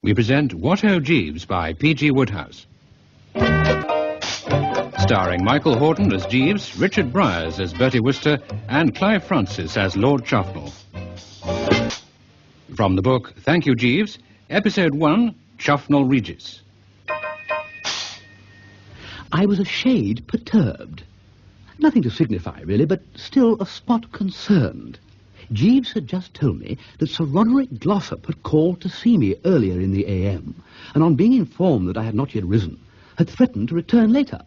we present What Ho Jeeves by P.G. Wodehouse. Starring Michael Horton as Jeeves, Richard Bryars as Bertie Wooster, and Clive Francis as Lord Chuffnell. From the book Thank You, Jeeves, Episode 1, Chuffnell Regis. I was a shade perturbed. Nothing to signify, really, but still a spot concerned. Jeeves had just told me that Sir Roderick Glossop had called to see me earlier in the AM, and on being informed that I had not yet risen, had threatened to return later.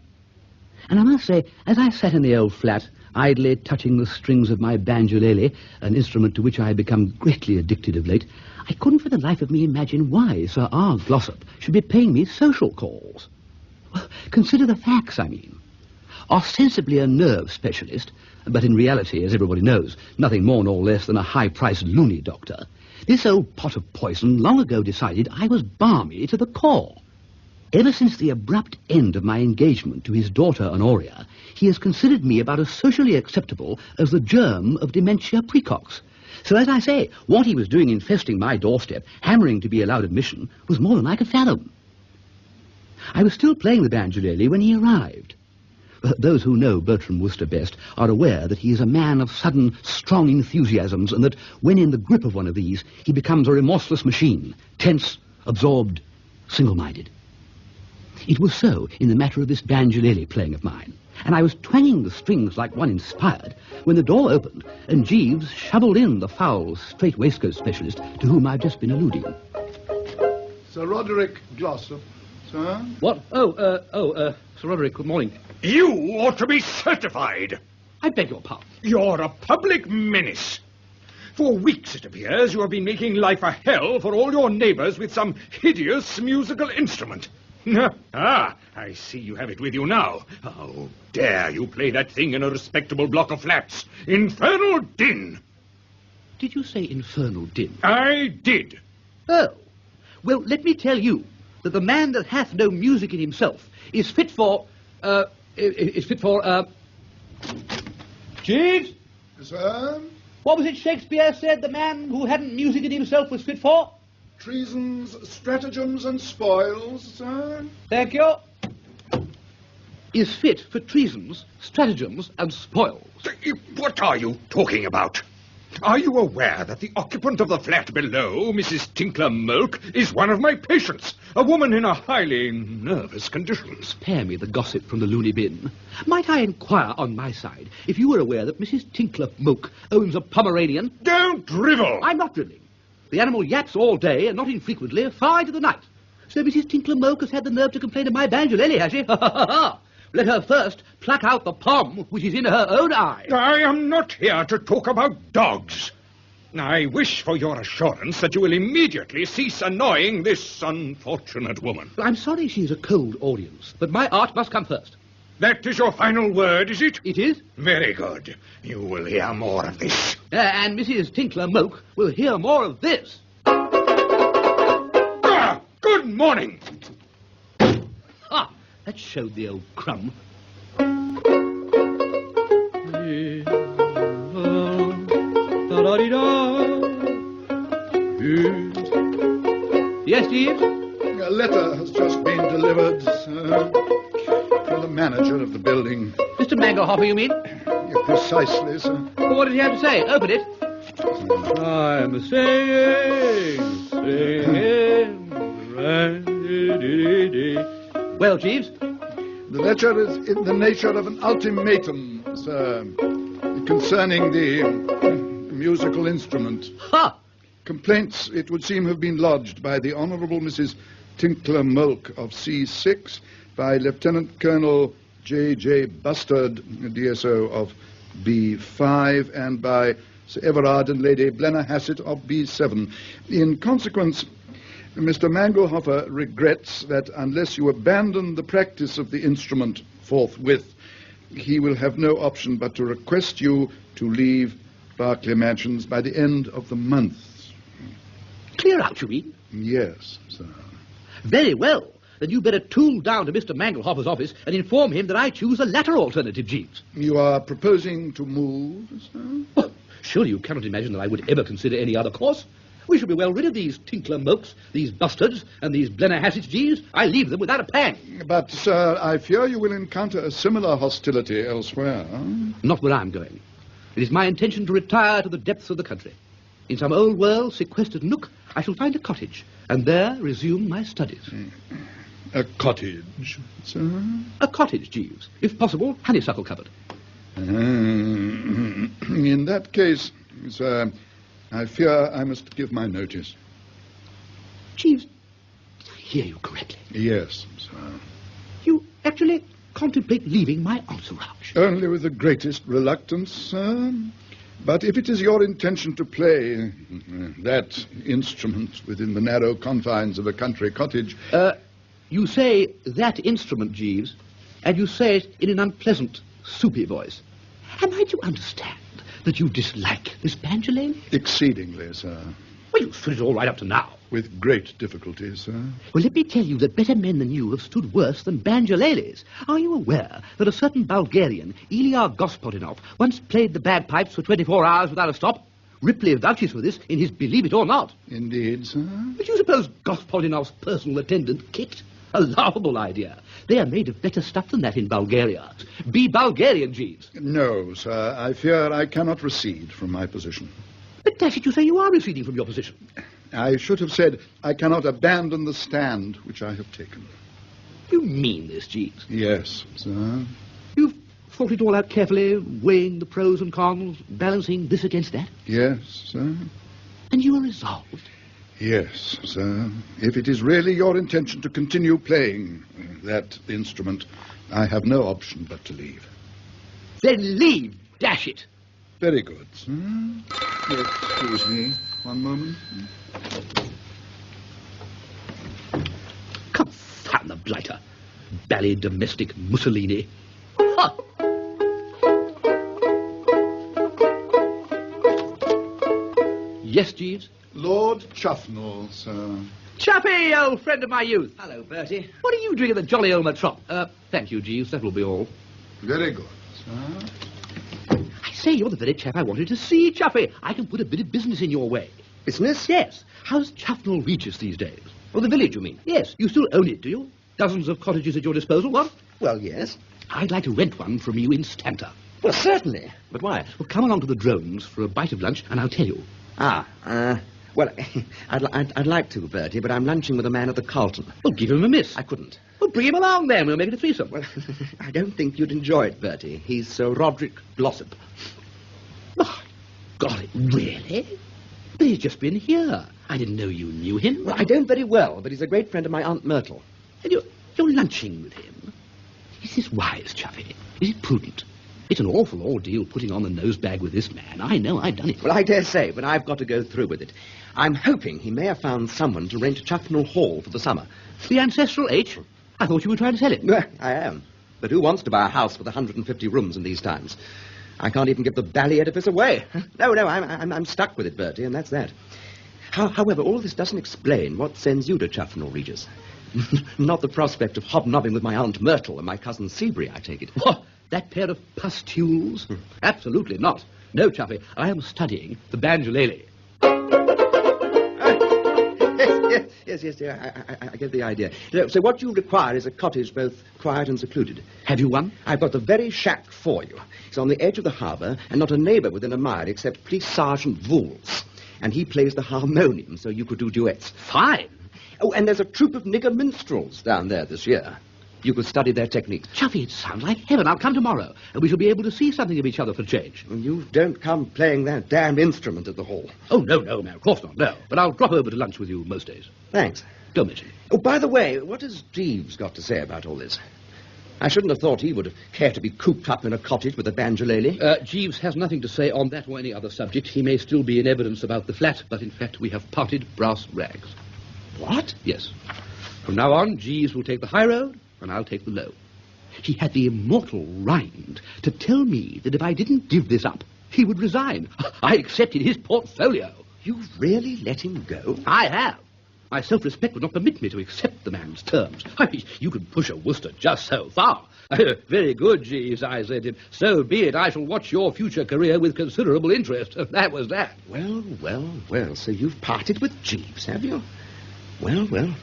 And I must say, as I sat in the old flat, idly touching the strings of my banjolele, an instrument to which I had become greatly addicted of late, I couldn't for the life of me imagine why Sir R. Glossop should be paying me social calls. Well, consider the facts, I mean. Ostensibly a nerve specialist, but in reality, as everybody knows, nothing more nor less than a high-priced loony doctor, this old pot of poison long ago decided I was balmy to the core. Ever since the abrupt end of my engagement to his daughter Honoria, he has considered me about as socially acceptable as the germ of dementia precox. So, as I say, what he was doing infesting my doorstep, hammering to be allowed admission, was more than I could fathom. I was still playing the banjolele when he arrived. Those who know Bertie Wooster best are aware that he is a man of sudden, strong enthusiasms, and that when in the grip of one of these, he becomes a remorseless machine, tense, absorbed, single-minded. It was so in the matter of this banjolele playing of mine, and I was twanging the strings like one inspired when the door opened and Jeeves shoveled in the foul, straight waistcoat specialist to whom I've just been alluding. Sir Roderick Glossop, sir? What? Sir Roderick, good morning. You ought to be certified. I beg your pardon. You're a public menace. For weeks, it appears, you have been making life a hell for all your neighbors with some hideous musical instrument. Ah, I see you have it with you now. How dare you play that thing in a respectable block of flats? Infernal din! Did you say infernal din? I did. Oh. Well, let me tell you that the man that hath no music in himself is fit for, Jeeves? Sir? What was it Shakespeare said the man who hadn't music in himself was fit for? Treasons, stratagems, and spoils, sir? Thank you. Is fit for treasons, stratagems, and spoils. What are you talking about? Are you aware that the occupant of the flat below, Mrs. Tinkler Mulk, is one of my patients, a woman in a highly nervous condition? Spare me the gossip from the loony bin. Might I inquire on my side if you were aware that Mrs. Tinkler Mulk owns a Pomeranian? Don't drivel! I'm not driveling. The animal yaps all day and not infrequently far into the night. So Mrs. Tinkler Mulk has had the nerve to complain of my banjolele, has she? Ha ha ha ha! Let her first pluck out the pom which is in her own eye. I am not here to talk about dogs. I wish for your assurance that you will immediately cease annoying this unfortunate woman. I'm sorry she's a cold audience, but my art must come first. That is your final word, is it? It is. Very good. You will hear more of this. And Mrs. Tinkler Mulk will hear more of this. Good morning. Ah, that showed the old crumb. Yes, Jeeves? A letter has just been delivered, sir, from the manager of the building. Mr. Manglehopper, you mean? Yeah, precisely, sir. Well, what did he have to say? Open it. I'm singing. Well, Jeeves? The letter is in the nature of an ultimatum, sir, concerning the musical instrument. Ha! Complaints, it would seem, have been lodged by the Honourable Mrs. Tinkler Mulk of C6, by Lieutenant Colonel J.J. Bustard, DSO of B5, and by Sir Everard and Lady Blenner Hassett of B7. In consequence, Mr. Manglehopper regrets that unless you abandon the practice of the instrument forthwith, he will have no option but to request you to leave Berkeley Mansions by the end of the month. Clear out, you mean? Yes, sir. Very well. Then you better tool down to Mr. Manglehopper's office and inform him that I choose the latter alternative, Jeeves. You are proposing to move, sir? Well, surely you cannot imagine that I would ever consider any other course. We shall be well rid of these Tinkler Mokes, these Bustards, and these Blennerhassetts, Jeeves. I leave them without a pang. But, sir, I fear you will encounter a similar hostility elsewhere. Not where I'm going. It is my intention to retire to the depths of the country. In some old world sequestered nook, I shall find a cottage, and there resume my studies. A cottage, sir? A cottage, Jeeves. If possible, honeysuckle covered. In that case, sir, I fear I must give my notice. Jeeves, did I hear you correctly? Yes, sir. You actually contemplate leaving my entourage? Only with the greatest reluctance, sir. But if it is your intention to play that instrument within the narrow confines of a country cottage... You say that instrument, Jeeves, and you say it in an unpleasant, soupy voice. Am I to understand that you dislike this banjolele? Exceedingly, sir. Well, you've stood it all right up to now. With great difficulty, sir. Well, let me tell you that better men than you have stood worse than banjoleles. Are you aware that a certain Bulgarian, Ilya Gospodinov, once played the bagpipes for 24 hours without a stop? Ripley vouches for this in his Believe It or Not. Indeed, sir. But you suppose Gospodinov's personal attendant kicked? A laughable idea. They are made of better stuff than that in Bulgaria. Be Bulgarian, Jeeves. No, sir. I fear I cannot recede from my position. But dash it, you say you are receding from your position. I should have said I cannot abandon the stand which I have taken. You mean this, Jeeves? Yes, sir. You've thought it all out carefully, weighing the pros and cons, balancing this against that? Yes, sir. And you are resolved? Yes, sir. If it is really your intention to continue playing that instrument, I have no option but to leave. Then leave, dash it. Very good, sir. Excuse me one moment. Confound the blighter. Bally domestic Mussolini. Ha! Yes, Jeeves? Lord Chuffnell, sir. Chappie, old friend of my youth. Hello, Bertie. What are you doing at the Jolly Old Trot? Thank you, Jeeves. That will be all. Very good, sir. I say, you're the very chap I wanted to see, Chappie. I can put a bit of business in your way. Business? Yes. How's Chuffnell Regis these days? Oh, the village, you mean? Yes. You still own it, do you? Dozens of cottages at your disposal, what? Well, yes. I'd like to rent one from you instanter. Well, certainly. But why? Well, come along to the drones for a bite of lunch, and I'll tell you. Well, I'd like to, Bertie, but I'm lunching with a man at the Carlton. Well, give him a miss. I couldn't. Well, bring him along then. We'll make it a threesome. Well, I don't think you'd enjoy it, Bertie. He's Sir Roderick Glossop. Oh, got it. Really? But he's just been here. I didn't know you knew him. Well, I don't very well, but he's a great friend of my Aunt Myrtle. And you're lunching with him. Is this wise, Chuffy? Is it prudent? It's an awful ordeal putting on the nosebag with this man. I know, I've done it. Well, I dare say, but I've got to go through with it. I'm hoping he may have found someone to rent Chuffnell Hall for the summer. The ancestral H? I thought you were trying to sell it. Well, I am. But who wants to buy a house with 150 rooms in these times? I can't even give the bally edifice away. No, I'm stuck with it, Bertie, and that's that. However, all this doesn't explain what sends you to Chuffnell Regis. Not the prospect of hobnobbing with my Aunt Myrtle and my cousin Seabury, I take it. What? That pair of pustules? Absolutely not. No, Chuffy, I am studying the banjolele. Yes, I get the idea. So what you require is a cottage both quiet and secluded. Have you one? I've got the very shack for you. It's on the edge of the harbour and not a neighbour within a mile except Police Sergeant Vools. And he plays the harmonium, so you could do duets. Fine. Oh, and there's a troupe of nigger minstrels down there this year. You could study their techniques. Chuffy, it sounds like heaven. I'll come tomorrow, and we shall be able to see something of each other for change. You don't come playing that damn instrument at the hall. Oh, no, man, of course not, no. But I'll drop over to lunch with you most days. Thanks. Don't mention it. Oh, by the way, what has Jeeves got to say about all this? I shouldn't have thought he would care to be cooped up in a cottage with a banjolele. Jeeves has nothing to say on that or any other subject. He may still be in evidence about the flat, but in fact we have parted brass rags. What? Yes. From now on, Jeeves will take the high road, and I'll take the low. He had the immortal rind to tell me that if I didn't give this up, he would resign. I accepted his portfolio. You've really let him go? I have. My self-respect would not permit me to accept the man's terms. I mean, you can push a Wooster just so far. Very good, Jeeves, I said. So be it. I shall watch your future career with considerable interest. That was that. Well, so you've parted with Jeeves, have you? Well.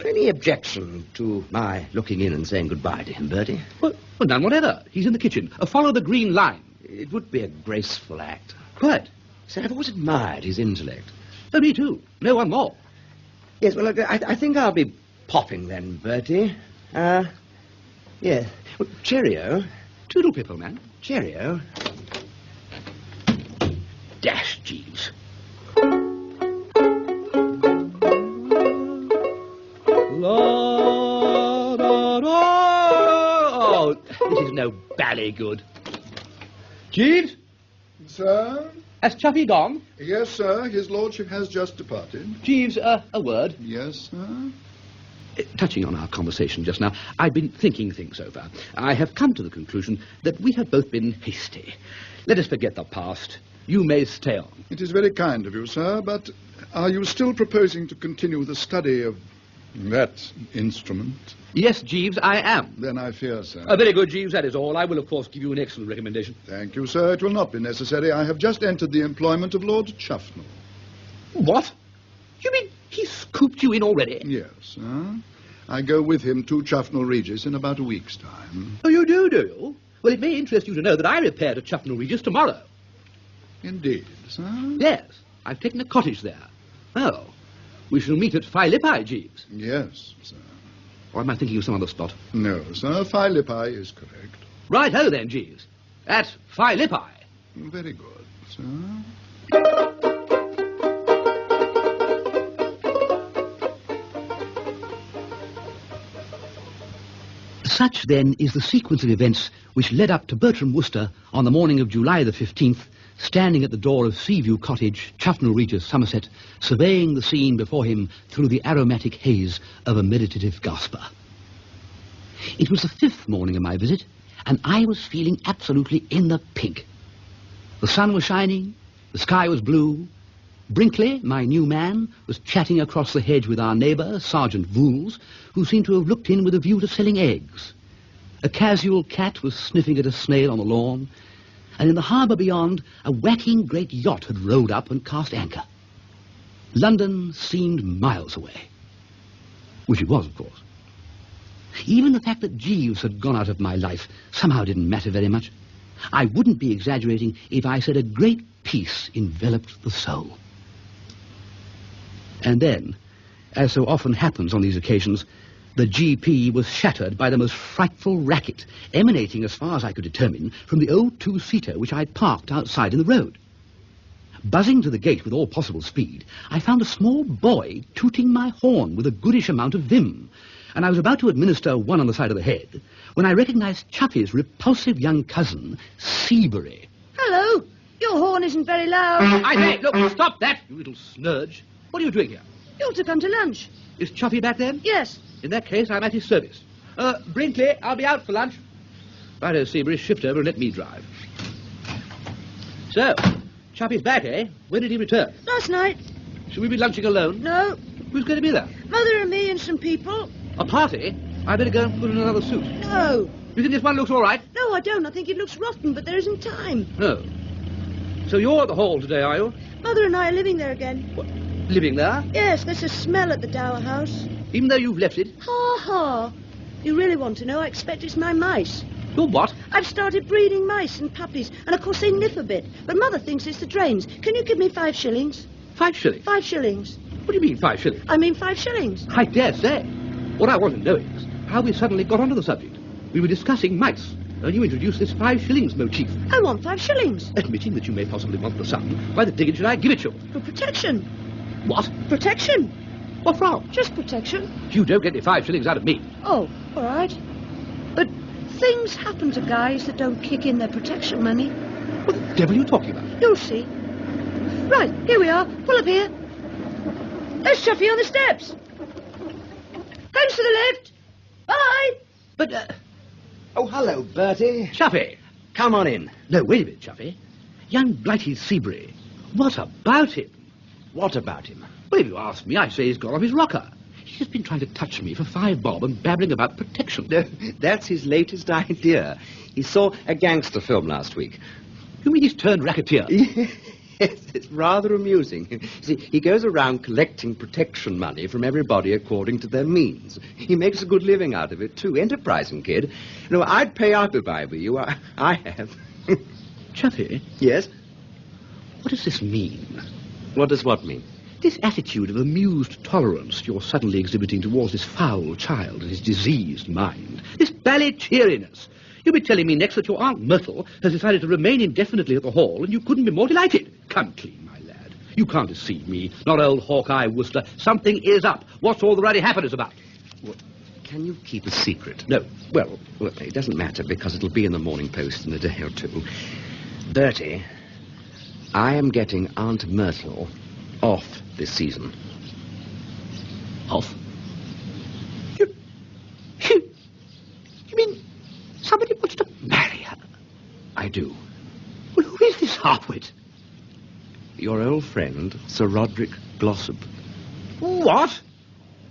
Any objection to my looking in and saying goodbye to him, Bertie? Well, none whatever. He's in the kitchen. Follow the green line. It would be a graceful act. Quite. See, I've always admired his intellect. Oh, me too. No one more. Yes, well, look, I think I'll be popping then, Bertie. Yeah. Well, cheerio. Toodle pipple, man. Cheerio. Dash, Jeeves. La, da, da. Oh, this is no bally good. Jeeves? Sir? Has Chuffy gone? Yes, sir. His lordship has just departed. Jeeves, a word. Yes, sir. Touching on our conversation just now, I've been thinking things over. I have come to the conclusion that we have both been hasty. Let us forget the past. You may stay on. It is very kind of you, sir, but are you still proposing to continue the study of that instrument? Yes, Jeeves, I am. Then I fear, sir. Very good, Jeeves, that is all. I will, of course, give you an excellent recommendation. Thank you, sir. It will not be necessary. I have just entered the employment of Lord Chuffnell. What? You mean he scooped you in already? Yes, sir. I go with him to Chuffnell Regis in about a week's time. Oh, you do you? Well, it may interest you to know that I repair to Chuffnell Regis tomorrow. Indeed, sir? Yes, I've taken a cottage there. Oh, we shall meet at Philippi, Jeeves. Yes, sir. Or am I thinking of some other spot? No, sir. Philippi is correct. Right-ho, then, Jeeves. At Philippi. Very good, sir. Such, then, is the sequence of events which led up to Bertram Wooster on the morning of July the 15th, standing at the door of Seaview Cottage, Chuffnell Regis, Somerset, surveying the scene before him through the aromatic haze of a meditative gasper. It was the 5th morning of my visit, and I was feeling absolutely in the pink. The sun was shining, the sky was blue. Brinkley, my new man, was chatting across the hedge with our neighbour, Sergeant Vooles, who seemed to have looked in with a view to selling eggs. A casual cat was sniffing at a snail on the lawn, and in the harbour beyond, a whacking great yacht had rolled up and cast anchor. London seemed miles away. Which it was, of course. Even the fact that Jeeves had gone out of my life somehow didn't matter very much. I wouldn't be exaggerating if I said a great peace enveloped the soul. And then, as so often happens on these occasions, the GP was shattered by the most frightful racket, emanating, as far as I could determine, from the old two-seater which I'd parked outside in the road. Buzzing to the gate with all possible speed, I found a small boy tooting my horn with a goodish amount of vim, and I was about to administer one on the side of the head when I recognized Chuffy's repulsive young cousin, Seabury. Hello. Your horn isn't very loud. I say, look, stop that, you little snurge. What are you doing here? You ought to come to lunch. Is Chuffy back then? Yes. In that case, I'm at his service. Brinkley, I'll be out for lunch. Righto, Seabury, shift over and let me drive. So, Chuffy's back, eh? When did he return? Last night. Should we be lunching alone? No. Who's going to be there? Mother and me and some people. A party? I better go and put on another suit. No. You think this one looks all right? No, I don't. I think it looks rotten, but there isn't time. No. So you're at the hall today, are you? Mother and I are living there again. What? Living there? Yes, there's a smell at the Dower House. Even though you've left it? Ha ha. You really want to know? I expect it's my mice. Your what? I've started breeding mice and puppies, and of course they nip a bit. But Mother thinks it's the drains. Can you give me 5 shillings? 5 shillings? 5 shillings. What do you mean, 5 shillings? I mean 5 shillings. I dare say. What I want to know is how we suddenly got onto the subject. We were discussing mice, and you introduced this 5 shillings motif. I want 5 shillings. Admitting that you may possibly want the sum, why the dickens should I give it you? For protection. What? Protection. What from? Just protection. You don't get the 5 shillings out of me. Oh, all right. But things happen to guys that don't kick in their protection money. What the devil are you talking about? You'll see. Right, here we are. Pull up here. There's Chuffy on the steps. Thanks to the left. Bye. But, Oh, hello, Bertie. Chuffy. Come on in. No, wait a minute, Chuffy. Young blighty Seabury. What about him? What about him? Well, if you ask me, I say he's gone off his rocker. He's been trying to touch me for 5 bob and babbling about protection. No, that's his latest idea. He saw a gangster film last week. You mean he's turned racketeer? Yes, it's rather amusing. See, he goes around collecting protection money from everybody according to their means. He makes a good living out of it, too. Enterprising kid. No, I'd pay up if I were you. I have. Chuffy, Yes? what does this mean? What does what mean? This attitude of amused tolerance you're suddenly exhibiting towards this foul child and his diseased mind. This ballet cheeriness. You'll be telling me next that your Aunt Myrtle has decided to remain indefinitely at the Hall, and you couldn't be more delighted. Come clean, my lad. You can't deceive me, not old Hawkeye Wooster. Something is up. What's all the ruddy happiness about? Well, can you keep a secret? No. Well, it doesn't matter, because it'll be in the Morning Post in a day or two. Bertie, I am getting Aunt Myrtle off this season. Off? You mean somebody wants to marry her? I do. Well, who is this halfwit? Your old friend, Sir Roderick Glossop. What?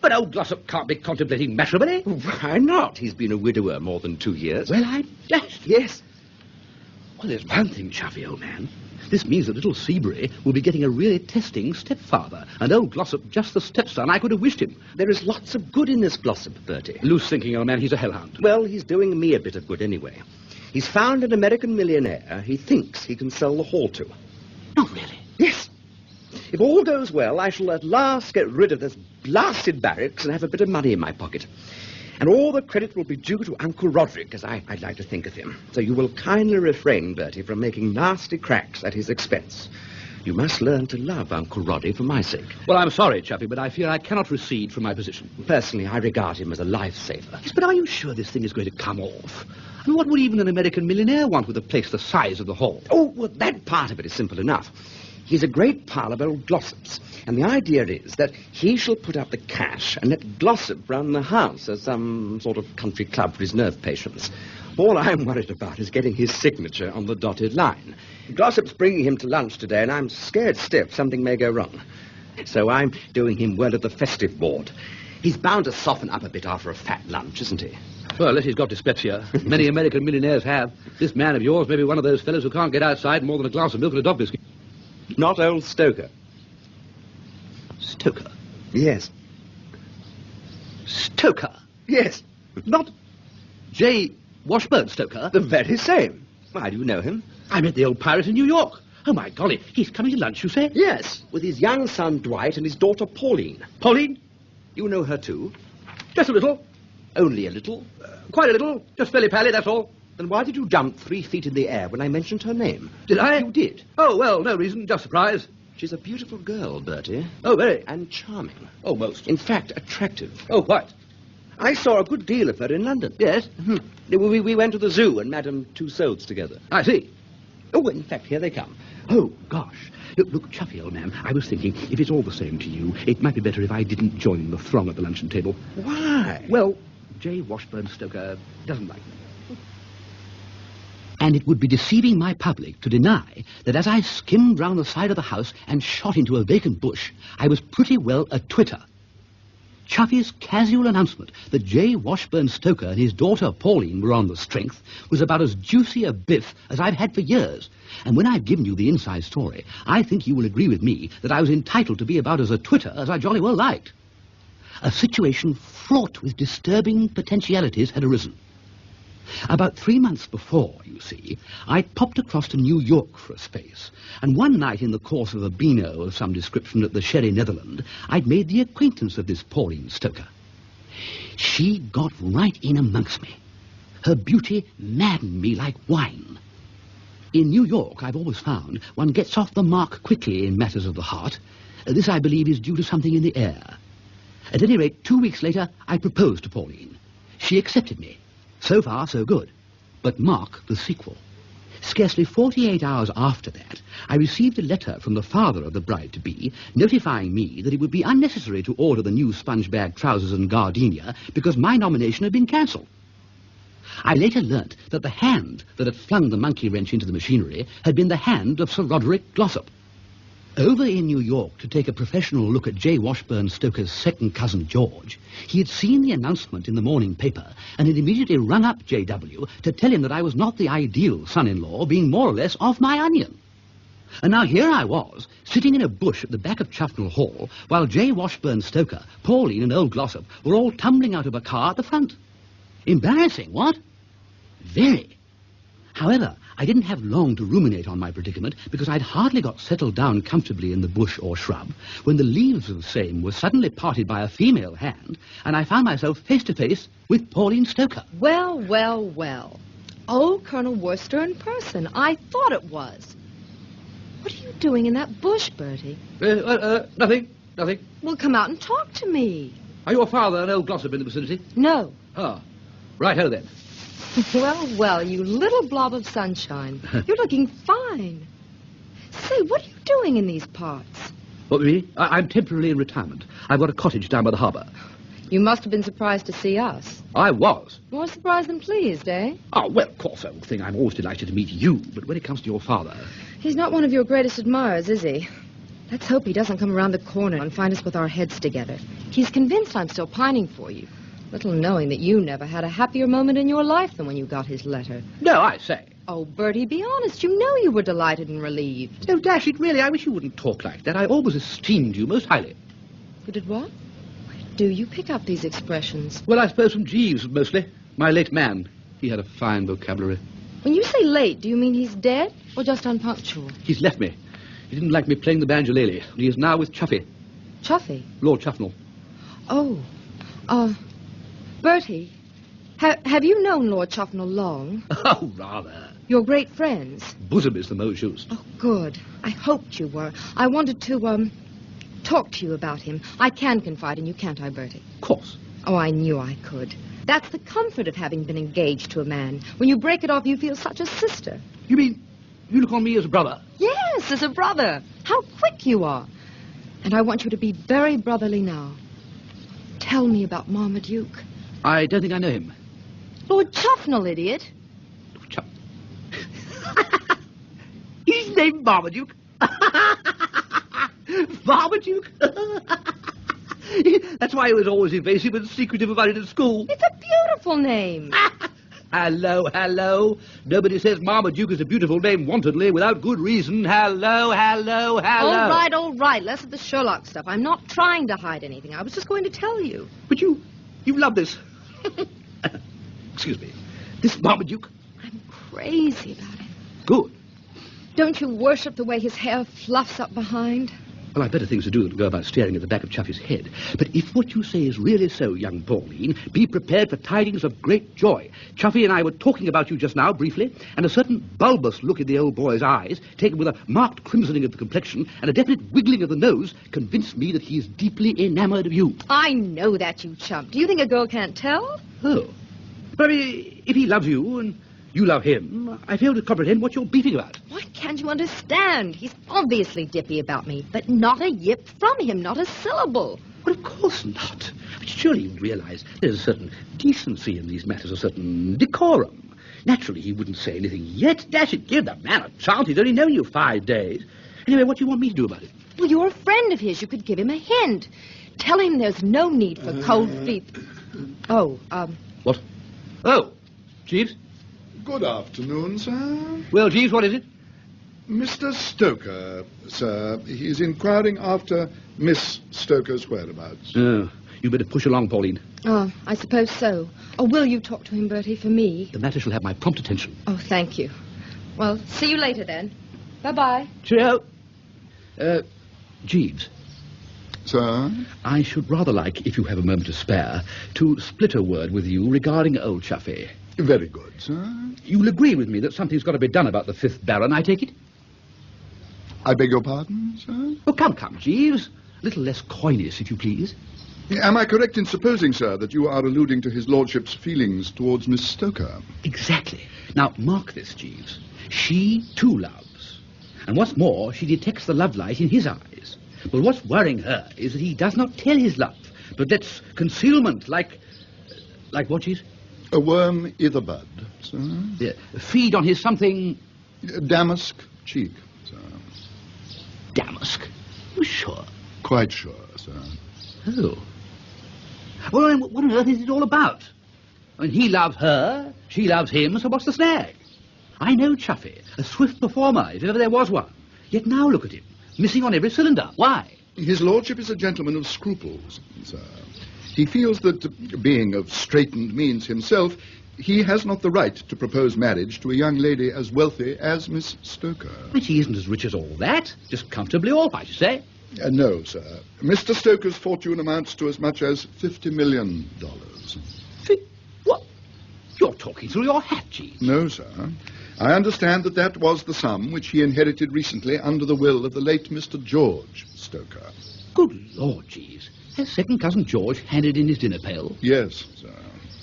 But old Glossop can't be contemplating matrimony. Why not? He's been a widower more than 2 years. Well, I'm dashed. Yes. Well, there's one thing, Chuffy, old man. This means that little Seabury will be getting a really testing stepfather, and old Glossop just the stepson I could have wished him. There is lots of good in this Glossop, Bertie. Loose thinking, old man, he's a hellhound. Well, he's doing me a bit of good anyway. He's found an American millionaire he thinks he can sell the Hall to. Not really. Yes. If all goes well, I shall at last get rid of this blasted barracks and have a bit of money in my pocket. And all the credit will be due to Uncle Roderick, as I'd like to think of him. So you will kindly refrain, Bertie, from making nasty cracks at his expense. You must learn to love Uncle Roddy for my sake. Well, I'm sorry, Chuffy, but I fear I cannot recede from my position. Personally, I regard him as a lifesaver. Yes, but are you sure this thing is going to come off? I mean, what would even an American millionaire want with a place the size of the Hall? Oh, well, that part of it is simple enough. He's a great pal of old Glossop's, and the idea is that he shall put up the cash and let Glossop run the house as some sort of country club for his nerve patients. All I'm worried about is getting his signature on the dotted line. Glossop's bringing him to lunch today, and I'm scared stiff something may go wrong. So I'm doing him well at the festive board. He's bound to soften up a bit after a fat lunch, isn't he? Well, unless he's got dyspepsia. Many American millionaires have. This man of yours may be one of those fellows who can't get outside more than a glass of milk and a dog biscuit. Not old Stoker. Stoker? Yes. Stoker? Yes. Not J. Washburn Stoker? The very same. Why, do you know him? I met the old pirate in New York. Oh, my golly. He's coming to lunch, you say? Yes, with his young son Dwight and his daughter Pauline. Pauline? You know her too? Just a little. Only a little? Quite a little. Just fairly pally, that's all. Then why did you jump 3 feet in the air when I mentioned her name? Did I? You did. Oh, well, no reason. Just surprise. She's a beautiful girl, Bertie. Oh, very. And charming. Oh, most. In fact, attractive. Oh, quite. I saw a good deal of her in London. Yes? We went to the zoo and Madame Tussauds together. I see. Oh, in fact, here they come. Oh, gosh. Look, Chuffy, old man, I was thinking, if it's all the same to you, it might be better if I didn't join the throng at the luncheon table. Why? Well, J. Washburn Stoker doesn't like me. And it would be deceiving my public to deny that as I skimmed round the side of the house and shot into a vacant bush, I was pretty well a twitter. Chuffy's casual announcement that J. Washburn Stoker and his daughter Pauline were on the strength was about as juicy a biff as I've had for years. And when I've given you the inside story, I think you will agree with me that I was entitled to be about as a twitter as I jolly well liked. A situation fraught with disturbing potentialities had arisen. About 3 months before, you see, I'd popped across to New York for a space, and one night in the course of a beano of some description at the Sherry Netherland, I'd made the acquaintance of this Pauline Stoker. She got right in amongst me. Her beauty maddened me like wine. In New York, I've always found one gets off the mark quickly in matters of the heart. This, I believe, is due to something in the air. At any rate, 2 weeks later, I proposed to Pauline. She accepted me. So far, so good. But mark the sequel. Scarcely 48 hours after that, I received a letter from the father of the bride-to-be notifying me that it would be unnecessary to order the new sponge-bag trousers and gardenia because my nomination had been cancelled. I later learnt that the hand that had flung the monkey wrench into the machinery had been the hand of Sir Roderick Glossop. Over in New York to take a professional look at J. Washburn Stoker's second cousin George, he had seen the announcement in the morning paper and had immediately rung up J.W. to tell him that I was not the ideal son-in-law, being more or less off my onion. And now here I was, sitting in a bush at the back of Chuffnell Hall, while J. Washburn Stoker, Pauline and old Glossop were all tumbling out of a car at the front. Embarrassing, what? Very. However, I didn't have long to ruminate on my predicament, because I'd hardly got settled down comfortably in the bush or shrub when the leaves of the same were suddenly parted by a female hand, and I found myself face to face with Pauline Stoker. Well, well, well. Old Colonel Wooster in person. I thought it was. What are you doing in that bush, Bertie? Nothing. Well, come out and talk to me. Are your father and old Glossop in the vicinity? No. Ah, righto then. Well, well, you little blob of sunshine. You're looking fine. Say, what are you doing in these parts? What, me? I'm temporarily in retirement. I've got a cottage down by the harbour. You must have been surprised to see us. I was. More surprised than pleased, eh? Oh, well, of course, old thing, I'm always delighted to meet you, but when it comes to your father... He's not one of your greatest admirers, is he? Let's hope he doesn't come around the corner and find us with our heads together. He's convinced I'm still pining for you, little knowing that you never had a happier moment in your life than when you got his letter. No, I say. Oh, Bertie, be honest. You know you were delighted and relieved. No, dash it, really, I wish you wouldn't talk like that. I always esteemed you most highly. You did what? Where do you pick up these expressions? Well, I suppose from Jeeves, mostly. My late man. He had a fine vocabulary. When you say late, do you mean he's dead or just unpunctual? He's left me. He didn't like me playing the banjolele, and he is now with Chuffy. Chuffy? Lord Chuffnell. Oh, Bertie, have you known Lord Chuffnell long? Oh, rather. You're great friends? Bosom is the most used. Oh, good. I hoped you were. I wanted to, talk to you about him. I can confide in you, can't I, Bertie? Of course. Oh, I knew I could. That's the comfort of having been engaged to a man. When you break it off, you feel such a sister. You mean you look on me as a brother? Yes, as a brother. How quick you are. And I want you to be very brotherly now. Tell me about Marmaduke. I don't think I know him. Lord Chuffnell, idiot. He's named Marmaduke. Marmaduke? That's why he was always evasive and secretive about it at school. It's a beautiful name. Hello. Nobody says Marmaduke is a beautiful name wantedly without good reason. Hello. All right. Less of the Sherlock stuff. I'm not trying to hide anything. I was just going to tell you. But you love this. Excuse me. This Marmaduke? I'm crazy about it. Good. Don't you worship the way his hair fluffs up behind? Well, I've better things to do than go about staring at the back of Chuffy's head. But if what you say is really so, young Pauline, be prepared for tidings of great joy. Chuffy and I were talking about you just now, briefly, and a certain bulbous look in the old boy's eyes, taken with a marked crimsoning of the complexion and a definite wiggling of the nose, convinced me that he is deeply enamored of you. I know that, you chump. Do you think a girl can't tell? Oh. But I mean, if he loves you and you love him, I fail to comprehend what you're beefing about. Why can't you understand? He's obviously dippy about me, but not a yip from him, not a syllable. Well, of course not. But surely you realize there's a certain decency in these matters, a certain decorum. Naturally, he wouldn't say anything yet. Dash it, give the man a chance. He's only known you 5 days. Anyway, what do you want me to do about it? Well, you're a friend of his. You could give him a hint. Tell him there's no need for cold feet. What? Oh, Jeeves? Good afternoon, sir. Well, Jeeves, what is it? Mr. Stoker, sir. He's inquiring after Miss Stoker's whereabouts. Oh, you better push along, Pauline. Oh, I suppose so. Oh, will you talk to him, Bertie, for me? The matter shall have my prompt attention. Oh, thank you. Well, see you later, then. Bye-bye. Cheerio. Jeeves. Sir? I should rather like, if you have a moment to spare, to split a word with you regarding old Chuffy. Very good, sir. You'll agree with me that something's got to be done about the 5th Baron, I take it? I beg your pardon, sir? Oh, come, Jeeves. A little less coyness, if you please. Am I correct in supposing, sir, that you are alluding to his lordship's feelings towards Miss Stoker? Exactly. Now, mark this, Jeeves. She, too, loves. And what's more, she detects the love light in his eyes. But what's worrying her is that he does not tell his love, but lets concealment, like what, Jeeves? A worm i' the bud, sir. Yeah, feed on his something... Damask cheek, sir. Damask? You sure? Quite sure, sir. Oh. Well, then, what on earth is it all about? I mean, he loves her, she loves him, so what's the snag? I know Chuffy, a swift performer, if ever there was one. Yet now look at him, missing on every cylinder. Why? His lordship is a gentleman of scruples, sir. He feels that, being of straitened means himself, he has not the right to propose marriage to a young lady as wealthy as Miss Stoker. But she isn't as rich as all that. Just comfortably off, I should say. No, sir. Mr. Stoker's fortune amounts to as much as $50 million. What? You're talking through your hat, Jeeves. No, sir. I understand that that was the sum which he inherited recently under the will of the late Mr. George Stoker. Good Lord, Jeeves. Has second cousin George handed in his dinner pail? Yes, sir.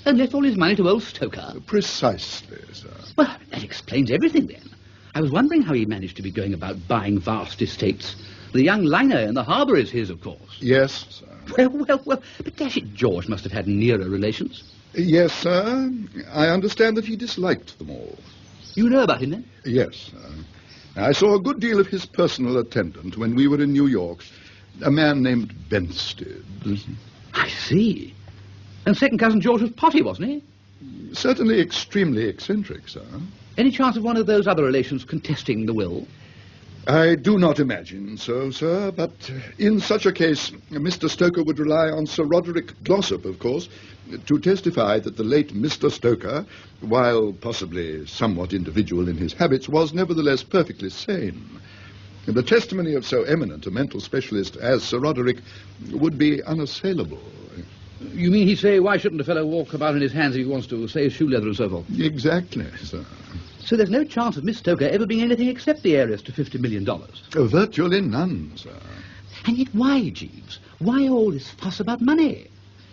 And left all his money to old Stoker? Precisely, sir. Well, that explains everything, then. I was wondering how he managed to be going about buying vast estates. The young liner in the harbour is his, of course. Yes, sir. Well, but dash it, George must have had nearer relations. Yes, sir. I understand that he disliked them all. You know about him, then? Yes, sir. I saw a good deal of his personal attendant when we were in New York, a man named Benstead. I see. And second cousin George was potty, wasn't he? Certainly extremely eccentric, sir. Any chance of one of those other relations contesting the will? I do not imagine so, sir, but in such a case, Mr. Stoker would rely on Sir Roderick Glossop, of course, to testify that the late Mr. Stoker, while possibly somewhat individual in his habits, was nevertheless perfectly sane. The testimony of so eminent a mental specialist as Sir Roderick would be unassailable. You mean he'd say, why shouldn't a fellow walk about in his hands if he wants to save shoe leather and so forth? Exactly, sir. So there's no chance of Miss Stoker ever being anything except the heiress to $50 million? Oh, virtually none, sir. And yet why, Jeeves? Why all this fuss about money?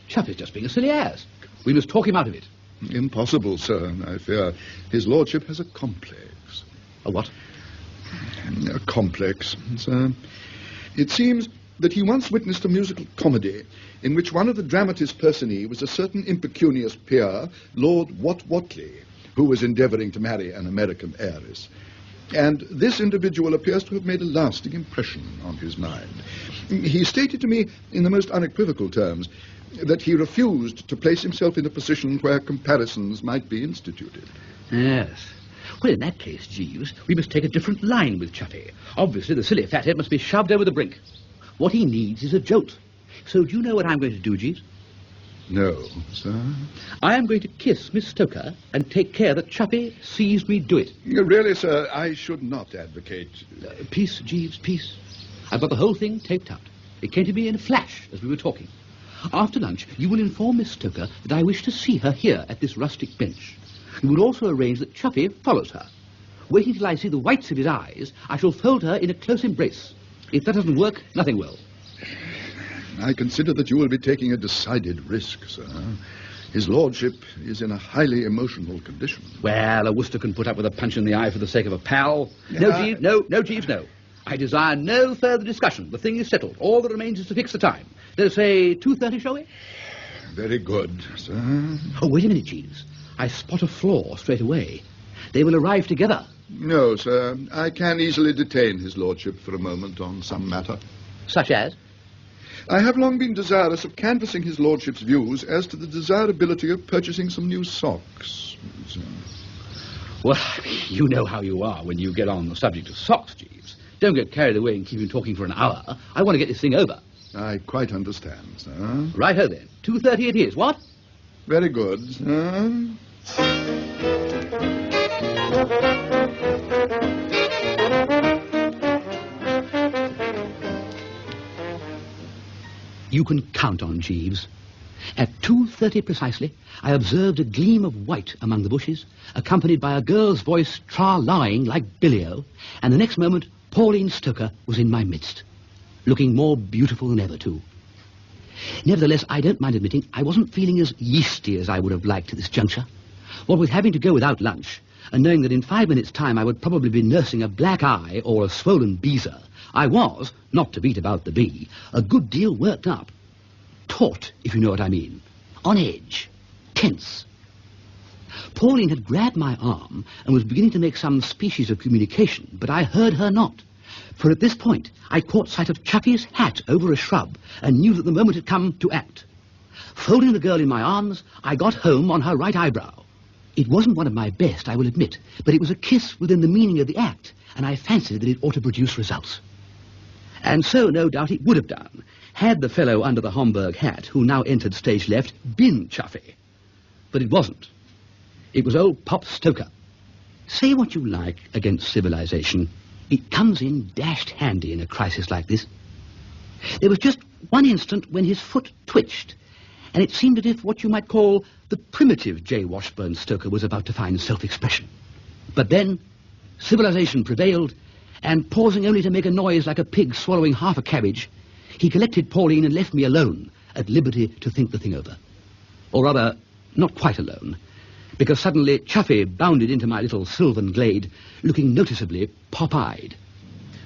Chuffy's just being a silly ass. We must talk him out of it. Impossible, sir, I fear. His lordship has a complex. A what? A complex, sir. It seems that he once witnessed a musical comedy in which one of the dramatis personae was a certain impecunious peer, Lord Wat-Watley, who was endeavouring to marry an American heiress. And this individual appears to have made a lasting impression on his mind. He stated to me in the most unequivocal terms that he refused to place himself in a position where comparisons might be instituted. Yes. Well, in that case, Jeeves, we must take a different line with Chuffy. Obviously, the silly fathead must be shoved over the brink. What he needs is a jolt. So do you know what I'm going to do, Jeeves? No, sir. I am going to kiss Miss Stoker and take care that Chuffy sees me do it. Really, sir, I should not advocate... Peace, Jeeves, peace. I've got the whole thing taped out. It came to me in a flash as we were talking. After lunch, you will inform Miss Stoker that I wish to see her here at this rustic bench. You will also arrange that Chuffy follows her. Waiting till I see the whites of his eyes, I shall fold her in a close embrace. If that doesn't work, nothing will. I consider that you will be taking a decided risk, sir. His lordship is in a highly emotional condition. Well, a Wooster can put up with a punch in the eye for the sake of a pal. No, Jeeves, no, Jeeves, no. I desire no further discussion. The thing is settled. All that remains is to fix the time. Let's say 2:30, shall we? Very good, sir. Oh, wait a minute, Jeeves. I spot a flaw straight away. They will arrive together. No, sir. I can easily detain his lordship for a moment on some matter. Such as? I have long been desirous of canvassing his lordship's views as to the desirability of purchasing some new socks. sir. Well, you know how you are when you get on the subject of socks, Jeeves. Don't get carried away and keep him talking for an hour. I want to get this thing over. I quite understand, sir. Righto then. 2:30 it is, what? Very good, sir. You can count on Jeeves. At 2:30 precisely, I observed a gleam of white among the bushes, accompanied by a girl's voice tra-lying like billy-o, and the next moment, Pauline Stoker was in my midst, looking more beautiful than ever, too. Nevertheless, I don't mind admitting I wasn't feeling as yeasty as I would have liked at this juncture. What with having to go without lunch, and knowing that in 5 minutes' time I would probably be nursing a black eye or a swollen beezer, I was, not to beat about the bee, a good deal worked up. Taut, if you know what I mean. On edge. Tense. Pauline had grabbed my arm and was beginning to make some species of communication, but I heard her not. For at this point, I caught sight of Chuffy's hat over a shrub and knew that the moment had come to act. Folding the girl in my arms, I got home on her right eyebrow. It wasn't one of my best, I will admit, but it was a kiss within the meaning of the act, and I fancied that it ought to produce results. And so, no doubt, it would have done, had the fellow under the Homburg hat, who now entered stage left, been Chuffy. But it wasn't. It was old Pop Stoker. Say what you like against civilization, it comes in dashed handy in a crisis like this. There was just one instant when his foot twitched, and it seemed as if what you might call the primitive J. Washburn Stoker was about to find self-expression. But then, civilization prevailed, and pausing only to make a noise like a pig swallowing half a cabbage, he collected Pauline and left me alone, at liberty to think the thing over. Or rather, not quite alone, because suddenly Chuffy bounded into my little sylvan glade, looking noticeably pop-eyed.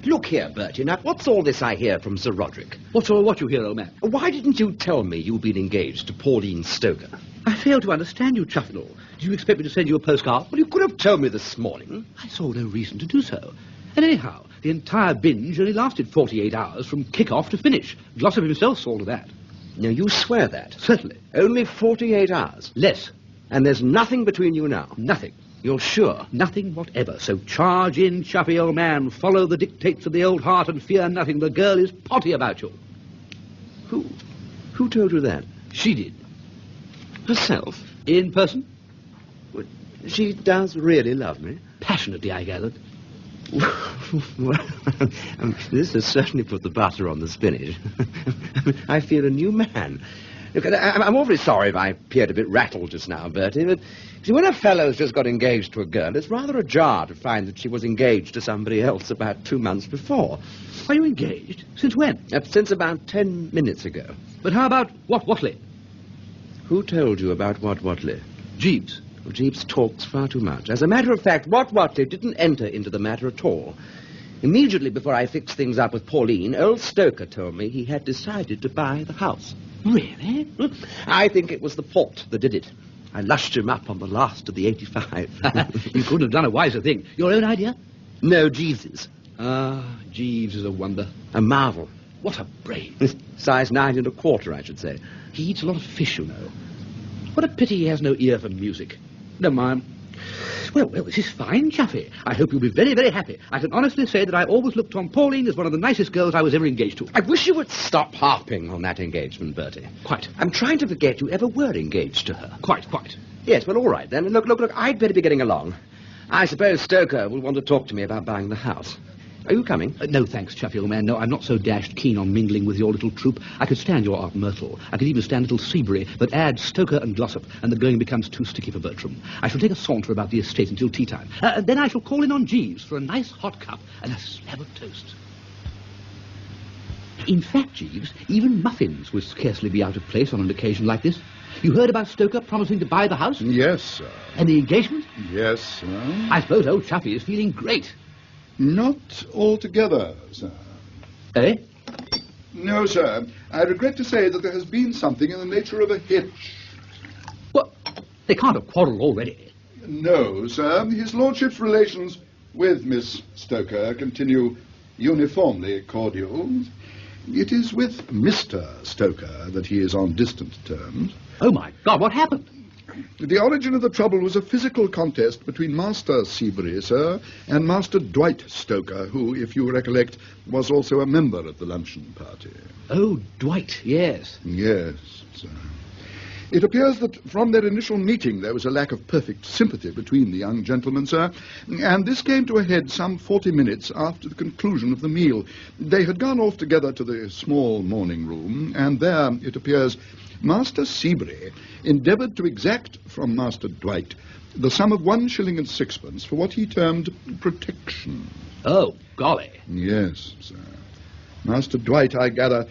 Look here, Bertie, now, what's all this I hear from Sir Roderick? What's all what you hear, old man? Why didn't you tell me you'd been engaged to Pauline Stoker? I fail to understand you, Chuffnell. Do you expect me to send you a postcard? Well, you could have told me this morning. I saw no reason to do so. And anyhow, the entire binge only lasted 48 hours from kick-off to finish. Glossop himself saw to that. Now, you swear that? Certainly. Only 48 hours? Less. And there's nothing between you now? Nothing. You're sure? Nothing whatever. So charge in, Chuffy, old man. Follow the dictates of the old heart and fear nothing. The girl is potty about you. Who told you that? She did. Herself? In person? Well, she does really love me? Passionately, I gathered. Well, this has certainly put the butter on the spinach. I feel a new man. Look, I'm awfully sorry if I appeared a bit rattled just now, Bertie, but see, when a fellow's just got engaged to a girl, it's rather a jar to find that she was engaged to somebody else about 2 months before. Are you engaged? Since when? Since about 10 minutes ago. But how about Watley? Who told you about Watley? Jeeves. Well, Jeeves talks far too much. As a matter of fact, Watley didn't enter into the matter at all. Immediately before I fixed things up with Pauline, old Stoker told me he had decided to buy the house. Really? I think it was the port that did it. I lushed him up on the last of the 85. You couldn't have done a wiser thing. Your own idea? No, Jeeves's. Ah, Jeeves is a wonder. A marvel. What a brain. Size 9 1/4, I should say. He eats a lot of fish, you know. What a pity he has no ear for music. Never mind. Well, this is fine, Chuffy. I hope you'll be very, very happy. I can honestly say that I've always looked on Pauline as one of the nicest girls I was ever engaged to. I wish you would stop harping on that engagement, Bertie. Quite. I'm trying to forget you ever were engaged to her. Quite. Yes, well, all right, then. Look, I'd better be getting along. I suppose Stoker will want to talk to me about buying the house. Are you coming? No, thanks, Chuffy, old man. No, I'm not so dashed keen on mingling with your little troupe. I could stand your Aunt Myrtle. I could even stand little Seabury, but add Stoker and Glossop, and the going becomes too sticky for Bertram. I shall take a saunter about the estate until tea time. Then I shall call in on Jeeves for a nice hot cup and a slab of toast. In fact, Jeeves, even muffins would scarcely be out of place on an occasion like this. You heard about Stoker promising to buy the house? Yes, sir. And the engagement? Yes, sir. I suppose old Chuffy is feeling great. Not altogether, sir. Eh? No, sir. I regret to say that there has been something in the nature of a hitch. What? They can't have quarrelled already. No, sir. His lordship's relations with Miss Stoker continue uniformly cordial. It is with Mr. Stoker that he is on distant terms. Oh, my God, what happened? The origin of the trouble was a physical contest between Master Seabury, sir, and Master Dwight Stoker, who, if you recollect, was also a member of the luncheon party. Oh, Dwight, yes. Yes, sir. It appears that from their initial meeting there was a lack of perfect sympathy between the young gentlemen, sir, and this came to a head some 40 minutes after the conclusion of the meal. They had gone off together to the small morning room, and there, it appears, Master Seabury endeavoured to exact from Master Dwight the sum of 1 shilling and 6pence for what he termed protection. Oh, golly. Yes, sir. Master Dwight, I gather,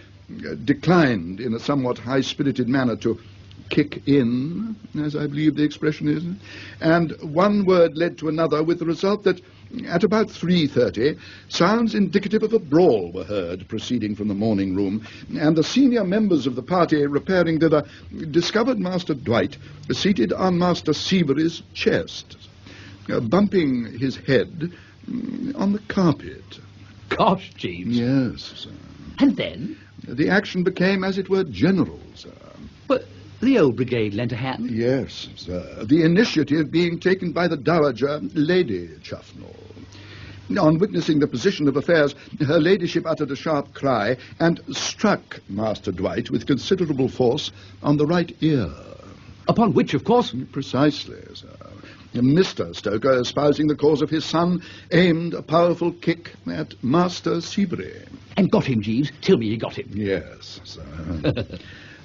declined in a somewhat high-spirited manner to kick in, as I believe the expression is, and one word led to another, with the result that at about 3:30 sounds indicative of a brawl were heard proceeding from the morning room, and the senior members of the party repairing thither discovered Master Dwight seated on Master Seabury's chest, bumping his head on the carpet. Gosh, Jeeves. Yes, sir. And then? The action became, as it were, general, sir. But the old brigade lent a hand? Yes, sir. The initiative being taken by the Dowager Lady Chuffnell. On witnessing the position of affairs, her ladyship uttered a sharp cry and struck Master Dwight with considerable force on the right ear. Upon which, of course... Precisely, sir. Mr. Stoker, espousing the cause of his son, aimed a powerful kick at Master Seabury. And got him, Jeeves. Tell me you got him. Yes, sir.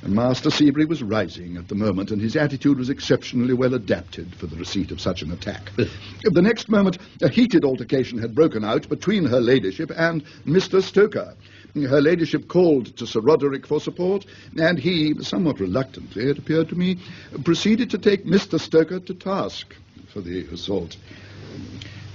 Master Seabury was rising at the moment, and his attitude was exceptionally well adapted for the receipt of such an attack. The next moment, a heated altercation had broken out between her ladyship and Mr. Stoker. Her ladyship called to Sir Roderick for support, and he, somewhat reluctantly, it appeared to me, proceeded to take Mr. Stoker to task for the assault.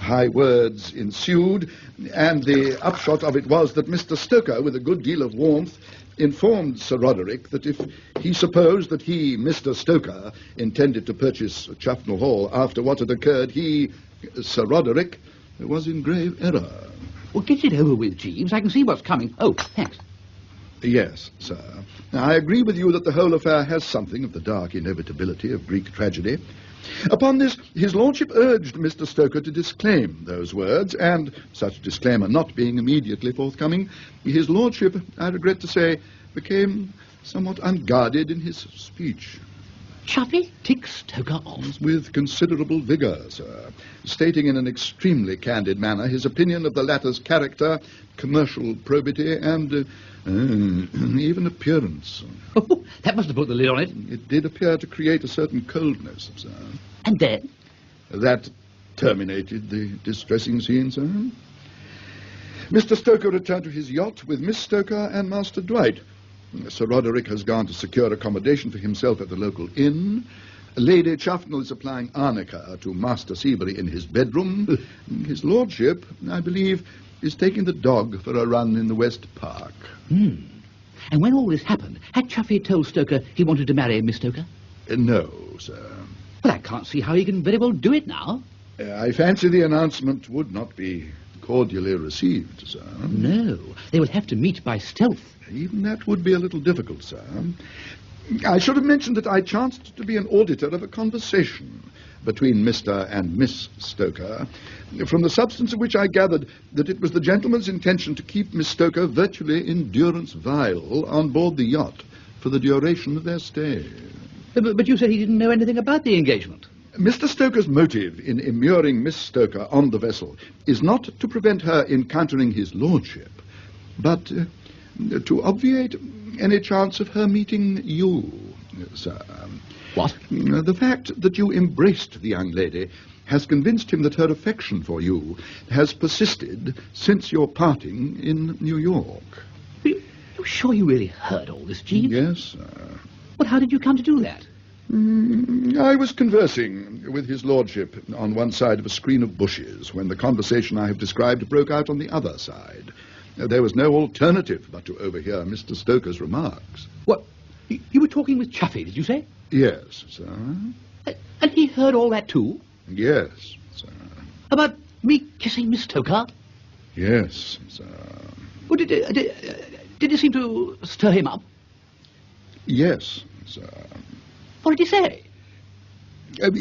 High words ensued, and the upshot of it was that Mr. Stoker, with a good deal of warmth, informed Sir Roderick that if he supposed that he, Mr. Stoker, intended to purchase Chuffnell Hall after what had occurred, he, Sir Roderick, was in grave error. Well, get it over with, Jeeves. I can see what's coming. Oh, thanks. Yes, sir. I agree with you that the whole affair has something of the dark inevitability of Greek tragedy. Upon this, his lordship urged Mr. Stoker to disclaim those words, and, such disclaimer not being immediately forthcoming, his lordship, I regret to say, became somewhat unguarded in his speech. Chuffy ticked Stoker on. With considerable vigour, sir, stating in an extremely candid manner his opinion of the latter's character, commercial probity, and even appearance. Oh, that must have put the lid on it. It did appear to create a certain coldness, sir. And then? That terminated the distressing scene, sir. Mr. Stoker returned to his yacht with Miss Stoker and Master Dwight. Sir Roderick has gone to secure accommodation for himself at the local inn. Lady Chuffnell is applying arnica to Master Seabury in his bedroom. His lordship, I believe, is taking the dog for a run in the West Park. And when all this happened, had Chuffy told Stoker he wanted to marry Miss Stoker? No, sir. Well, I can't see how he can very well do it now. I fancy the announcement would not be cordially received, sir. No, they will have to meet by stealth. Even that would be a little difficult, sir. I should have mentioned that I chanced to be an auditor of a conversation between Mr. and Miss Stoker, from the substance of which I gathered that it was the gentleman's intention to keep Miss Stoker virtually in durance vile on board the yacht for the duration of their stay. But you said he didn't know anything about the engagement. Mr. Stoker's motive in immuring Miss Stoker on the vessel is not to prevent her encountering his lordship, but to obviate any chance of her meeting you, sir. What? The fact that you embraced the young lady has convinced him that her affection for you has persisted since your parting in New York. Are you sure you really heard all this, Jeeves? Yes, sir. Well, how did you come to do that? I was conversing with his lordship on one side of a screen of bushes when the conversation I have described broke out on the other side. There was no alternative but to overhear Mr. Stoker's remarks. What? You were talking with Chuffy, did you say? Yes, sir. And he heard all that too? Yes, sir. About me kissing Miss Stoker? Yes, sir. Well, did it seem to stir him up? Yes, sir. What did he say?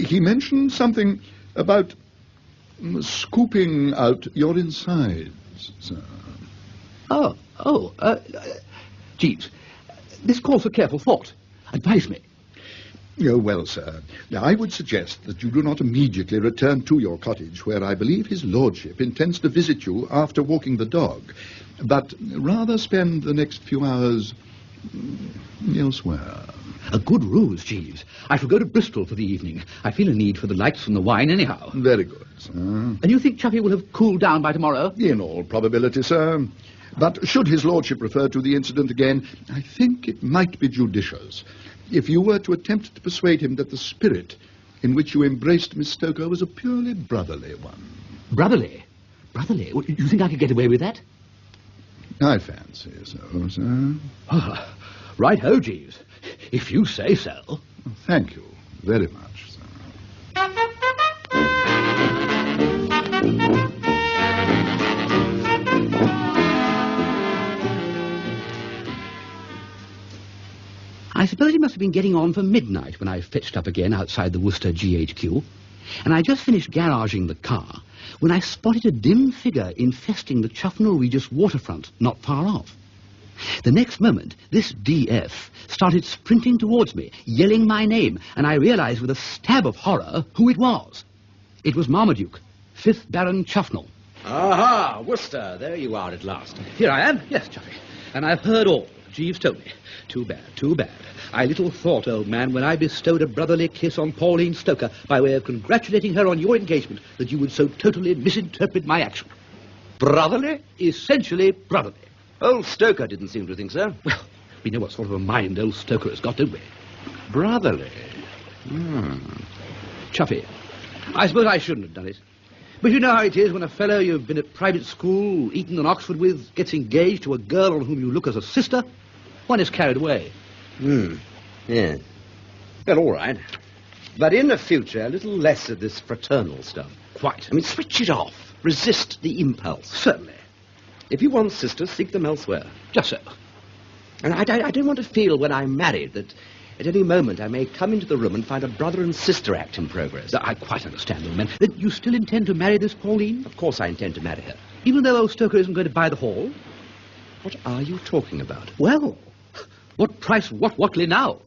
He mentioned something about scooping out your insides, sir. Jeeves, this calls for careful thought. Advise me. Oh, well, sir, now I would suggest that you do not immediately return to your cottage, where I believe his lordship intends to visit you after walking the dog, but rather spend the next few hours elsewhere. A good ruse, Jeeves. I shall go to Bristol for the evening. I feel a need for the lights and the wine anyhow. Very good, sir. And you think Chuffy will have cooled down by tomorrow? In all probability, sir. But should his lordship refer to the incident again, I think it might be judicious if you were to attempt to persuade him that the spirit in which you embraced Miss Stoker was a purely brotherly one. Brotherly? Brotherly? Well, you think I could get away with that? I fancy so, sir. Right-ho, Jeeves. If you say so. Thank you very much, sir. I suppose it must have been getting on for midnight when I fetched up again outside the Wooster GHQ, and I just finished garaging the car when I spotted a dim figure infesting the Chuffnell Regis waterfront not far off. The next moment, this DF started sprinting towards me, yelling my name, and I realized with a stab of horror who it was. It was Marmaduke, 5th Baron Chuffnell. Aha, Wooster, there you are at last. Here I am. Yes, Chuffy. And I've heard all. Jeeves told me. Too bad, too bad. I little thought, old man, when I bestowed a brotherly kiss on Pauline Stoker by way of congratulating her on your engagement, that you would so totally misinterpret my action. Brotherly? Essentially brotherly. Old Stoker didn't seem to think so. Well, we know what sort of a mind old Stoker has got, don't we? Brotherly? Chuffy, I suppose I shouldn't have done it. But you know how it is when a fellow you've been at private school, Eton and Oxford with, gets engaged to a girl on whom you look as a sister? One is carried away. Yeah. Well, all right. But in the future, a little less of this fraternal stuff. Quite. I mean, switch it off. Resist the impulse. Certainly. If you want sisters, seek them elsewhere. Just so. And I don't want to feel when I'm married that at any moment I may come into the room and find a brother and sister act in progress. I quite understand, old man. Then you still intend to marry this Pauline? Of course I intend to marry her. Even though old Stoker isn't going to buy the hall? What are you talking about? Well, what price, what Watley now?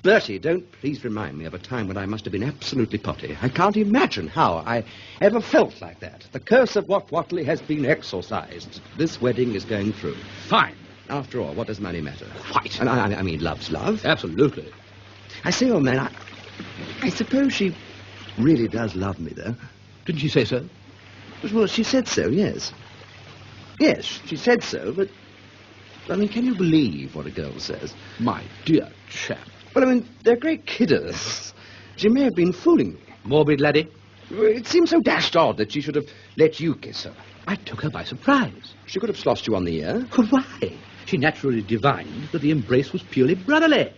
Bertie, don't please remind me of a time when I must have been absolutely potty. I can't imagine how I ever felt like that. The curse of Wat Watley has been exorcised. This wedding is going through. Fine. After all, what does money matter? Quite. And I mean, love's love. Absolutely. I say, old man, I suppose she really does love me, though. Didn't she say so? Well, she said so, yes. Yes, she said so, but, I mean, can you believe what a girl says? My dear chap. Well, I mean, they're great kidders. She may have been fooling me. Morbid laddie. It seems so dashed odd that she should have let you kiss her. I took her by surprise. She could have sloshed you on the ear. Why? She naturally divined that the embrace was purely brotherly.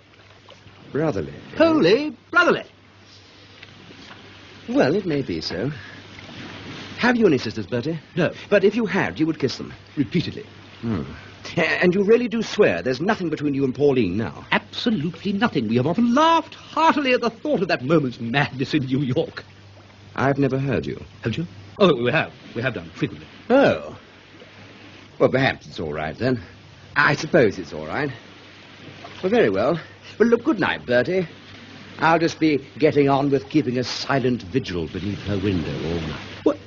Brotherly? Wholly brotherly. Well, it may be so. Have you any sisters, Bertie? No. But if you had, you would kiss them? Repeatedly. And you really do swear there's nothing between you and Pauline now? Absolutely nothing. We have often laughed heartily at the thought of that moment's madness in New York. I've never heard you. Haven't you? Oh, we have. We have done, frequently. Oh. Well, perhaps it's all right, then. I suppose it's all right. Well, very well. Well, look, good night, Bertie. I'll just be getting on with keeping a silent vigil beneath her window all night. What?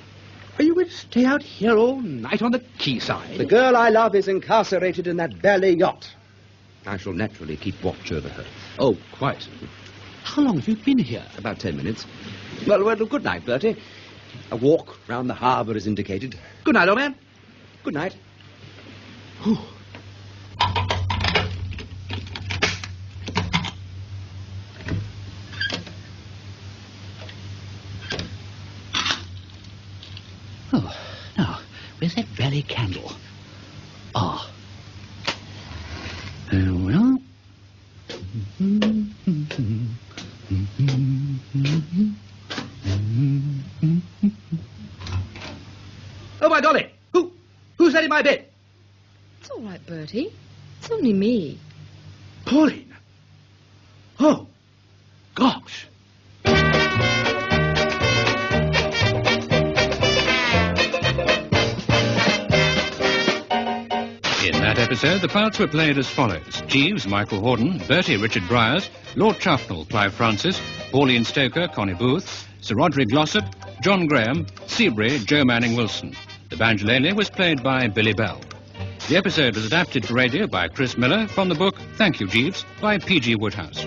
Are you going to stay out here all night on the quayside? The girl I love is incarcerated in that ballet yacht. I shall naturally keep watch over her. Oh, quite. How long have you been here? About 10 minutes. Well, good night, Bertie. A walk round the harbour is indicated. Good night, old man. Good night. Whew. Oh, now, where's that valet candle? Ah. Well. Oh, my golly! Who's that in my bed? It's all right, Bertie. It's only me. Pauline! Oh, gosh! In that episode, the parts were played as follows. Jeeves, Michael Horden, Bertie, Richard Bryars, Lord Chuffnell, Clive Francis, Pauline Stoker, Connie Booth, Sir Roderick Glossop, John Graham, Seabury, Joe Manning Wilson. The banjolele was played by Billy Bell. The episode was adapted for radio by Chris Miller from the book Thank You, Jeeves, by P.G. Wodehouse.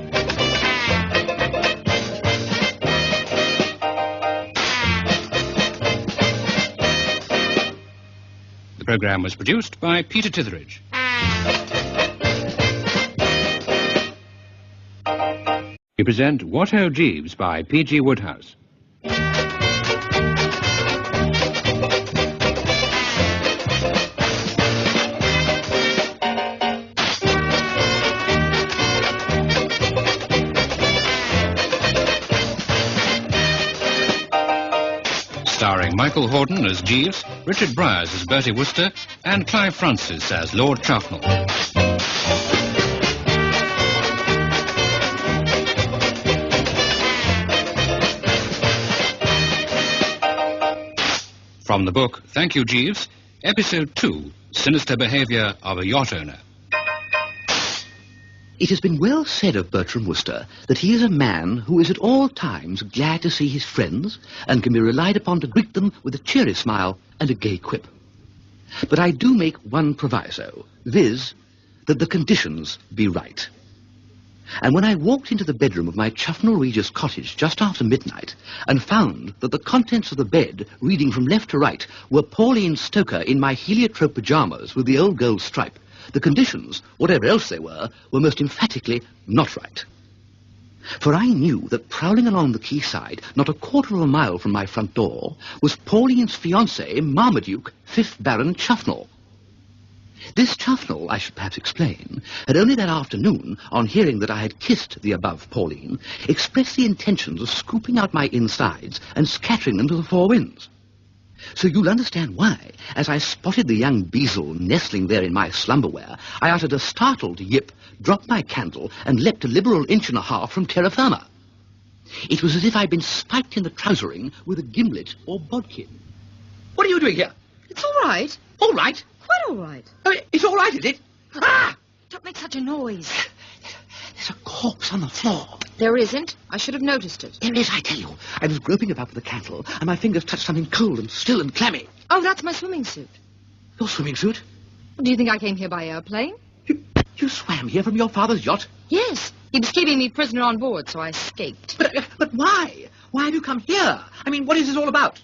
The programme was produced by Peter Titheridge. We present What Ho Jeeves by P.G. Wodehouse. Starring Michael Horden as Jeeves, Richard Bryars as Bertie Wooster, and Clive Francis as Lord Chuffnell. From the book, Thank You, Jeeves, Episode 2, Sinister Behaviour of a Yacht Owner. It has been well said of Bertram Wooster that he is a man who is at all times glad to see his friends and can be relied upon to greet them with a cheery smile and a gay quip. But I do make one proviso, viz., that the conditions be right. And when I walked into the bedroom of my Chuffnell Regis cottage just after midnight and found that the contents of the bed, reading from left to right, were Pauline Stoker in my heliotrope pyjamas with the old gold stripe, the conditions, whatever else they were most emphatically not right. For I knew that prowling along the quayside, not a quarter of a mile from my front door, was Pauline's fiancé, Marmaduke, 5th Baron Chuffnell. This Chuffnell, I should perhaps explain, had only that afternoon, on hearing that I had kissed the above Pauline, expressed the intentions of scooping out my insides and scattering them to the four winds. So you'll understand why, as I spotted the young Beazle nestling there in my slumberware, I uttered a startled yip, dropped my candle, and leapt a liberal inch and a half from terra firma. It was as if I'd been spiked in the trousering with a gimlet or bodkin. What are you doing here? It's all right. All right? Quite all right. Oh, it's all right, is it? Ah! Don't make such a noise. There's a corpse on the floor. There isn't. I should have noticed it. There is, I tell you. I was groping about with the candle, and my fingers touched something cold and still and clammy. Oh, that's my swimming suit. Your swimming suit? Do you think I came here by airplane? You swam here from your father's yacht? Yes. He was keeping me prisoner on board, so I escaped. But why? Why have you come here? I mean, what is this all about?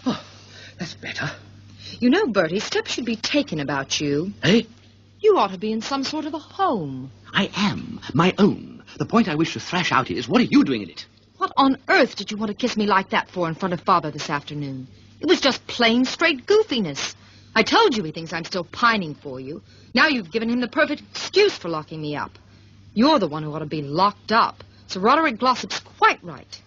Oh, that's better. You know, Bertie, steps should be taken about you. Eh? You ought to be in some sort of a home. I am. My own. The point I wish to thrash out is, what are you doing in it? What on earth did you want to kiss me like that for in front of Father this afternoon? It was just plain, straight goofiness. I told you he thinks I'm still pining for you. Now you've given him the perfect excuse for locking me up. You're the one who ought to be locked up. Sir Roderick Glossop's quite right.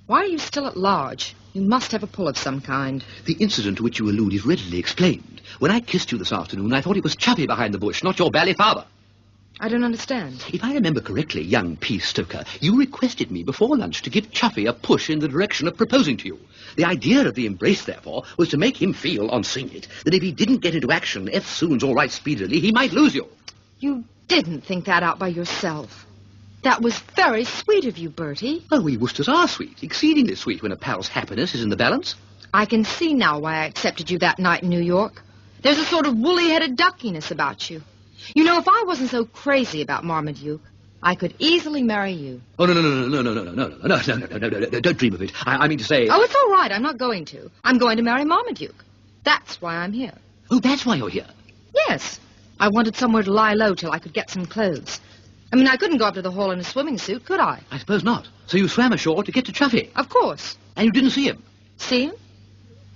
Why are you still at large? You must have a pull of some kind. The incident to which you allude is readily explained. When I kissed you this afternoon, I thought it was Chuffy behind the bush, not your bally father. I don't understand. If I remember correctly, young P. Stoker, you requested me before lunch to give Chuffy a push in the direction of proposing to you. The idea of the embrace, therefore, was to make him feel, on seeing it, that if he didn't get into action eftsoons or right speedily, he might lose you. You didn't think that out by yourself. That was very sweet of you, Bertie. Oh, we Woosters are sweet, exceedingly sweet when a pal's happiness is in the balance. I can see now why I accepted you that night in New York. There's a sort of woolly-headed duckiness about you. You know, if I wasn't so crazy about Marmaduke, I could easily marry you. Oh, no, don't dream of it. I mean to say... Oh, it's all right. I'm not going to. I'm going to marry Marmaduke. That's why I'm here. Oh, that's why you're here? Yes. I wanted somewhere to lie low till I could get some clothes. I mean, I couldn't go up to the hall in a swimming suit, could I? I suppose not. So you swam ashore to get to Chuffy? Of course. And you didn't see him? See him?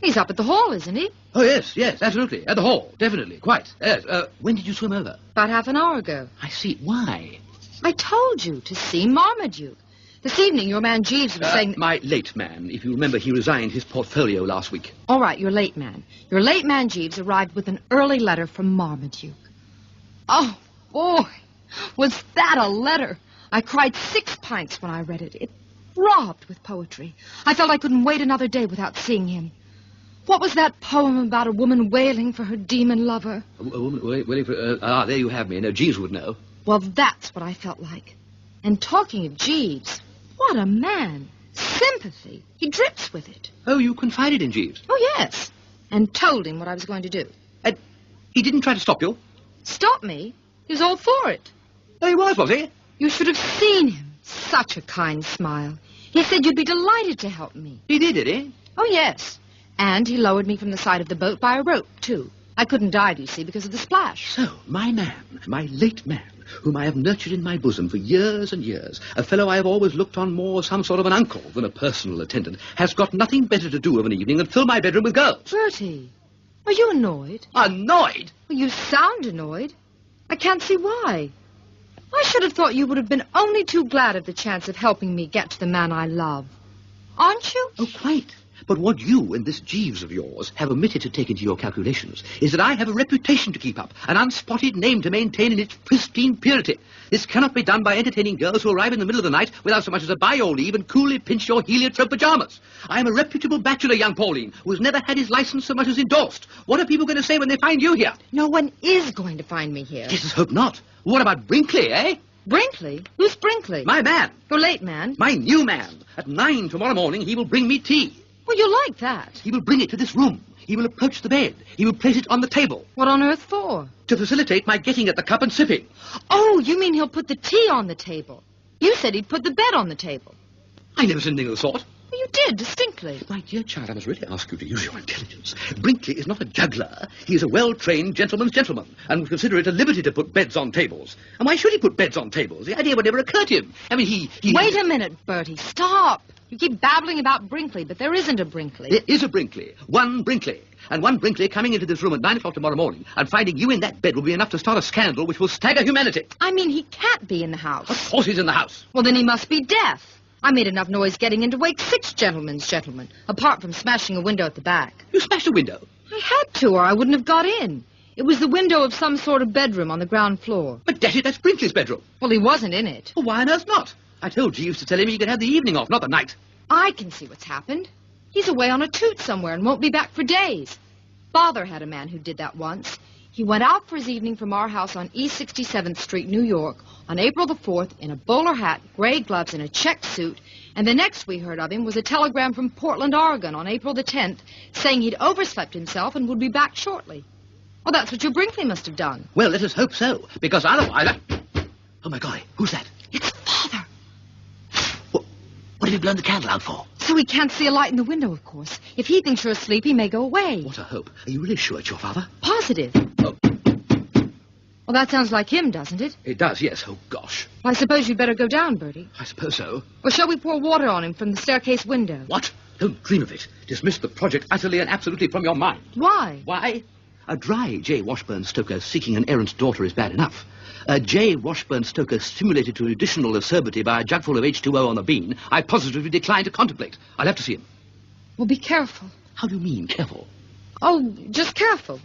He's up at the hall, isn't he? Oh, yes, absolutely. At the hall, definitely, quite. Yes. When did you swim over? About half an hour ago. I see. Why? I told you, to see Marmaduke. This evening, your man Jeeves was saying... My late man. If you remember, he resigned his portfolio last week. All right, your late man. Your late man Jeeves arrived with an early letter from Marmaduke. Oh, boy, was that a letter. I cried 6 pints when I read it. It throbbed with poetry. I felt I couldn't wait another day without seeing him. What was that poem about a woman wailing for her demon lover? A woman wailing for... there you have me. No, Jeeves would know. Well, that's what I felt like. And talking of Jeeves, what a man. Sympathy. He drips with it. Oh, you confided in Jeeves? Oh, yes. And told him what I was going to do. And he didn't try to stop you? Stop me? He was all for it. Oh, he was he? You should have seen him. Such a kind smile. He said you'd be delighted to help me. He did he? Oh, yes. And he lowered me from the side of the boat by a rope, too. I couldn't dive, you see, because of the splash. So, my man, my late man, whom I have nurtured in my bosom for years and years, a fellow I have always looked on more as some sort of an uncle than a personal attendant, has got nothing better to do of an evening than fill my bedroom with girls. Bertie, are you annoyed? Annoyed? Well, you sound annoyed. I can't see why. I should have thought you would have been only too glad of the chance of helping me get to the man I love. Aren't you? Oh, quite. But what you and this Jeeves of yours have omitted to take into your calculations is that I have a reputation to keep up, an unspotted name to maintain in its pristine purity. This cannot be done by entertaining girls who arrive in the middle of the night without so much as a buy your leave and coolly pinch your heliotrope pyjamas. I am a reputable bachelor, young Pauline, who has never had his license so much as endorsed. What are people going to say when they find you here? No one is going to find me here. Let us hope not. What about Brinkley, eh? Brinkley? Who's Brinkley? My man. Your late man? My new man. At 9 tomorrow morning, he will bring me tea. Well, you like that. He will bring it to this room. He will approach the bed. He will place it on the table. What on earth for? To facilitate my getting at the cup and sipping. Oh, you mean he'll put the tea on the table? You said he'd put the bed on the table. I never said anything of the sort. Well, you did, distinctly. My dear child, I must really ask you to use your intelligence. Brinkley is not a juggler. He is a well-trained gentleman's gentleman, and would consider it a liberty to put beds on tables. And why should he put beds on tables? The idea would never occur to him. I mean, he... Wait a minute, Bertie. Stop. You keep babbling about Brinkley, but there isn't a Brinkley. There is a Brinkley. One Brinkley. And one Brinkley coming into this room at 9 o'clock tomorrow morning and finding you in that bed will be enough to start a scandal which will stagger humanity. I mean, he can't be in the house. Of course he's in the house. Well, then he must be deaf. I made enough noise getting in to wake 6 gentlemen's gentlemen, apart from smashing a window at the back. You smashed a window? I had to, or I wouldn't have got in. It was the window of some sort of bedroom on the ground floor. But dash it, that's Brinkley's bedroom. Well, he wasn't in it. Well, why on earth not? I told Jeeves to tell him he could have the evening off, not the night. I can see what's happened. He's away on a toot somewhere and won't be back for days. Father had a man who did that once. He went out for his evening from our house on East 67th Street, New York, on April the 4th in a bowler hat, gray gloves, and a checked suit. And the next we heard of him was a telegram from Portland, Oregon on April the 10th saying he'd overslept himself and would be back shortly. Well, that's what your Brinkley must have done. Well, let us hope so, because otherwise... Oh, my golly, who's that? It's Father. What have you blown the candle out for? So he can't see a light in the window, of course. If he thinks you're asleep, he may go away. What a hope. Are you really sure it's your father? Positive. Oh. Well, that sounds like him, doesn't it? It does, yes. Oh, gosh. Well, I suppose you'd better go down, Bertie. I suppose so. Or shall we pour water on him from the staircase window? What? Don't dream of it. Dismiss the project utterly and absolutely from your mind. Why? Why? A dry J. Washburn-Stoker seeking an errant daughter is bad enough. A J. Washburn-Stoker stimulated to additional acerbity by a jugful of H2O on the bean, I positively decline to contemplate. I'll have to see him. Well, be careful. How do you mean, careful? Oh, just careful.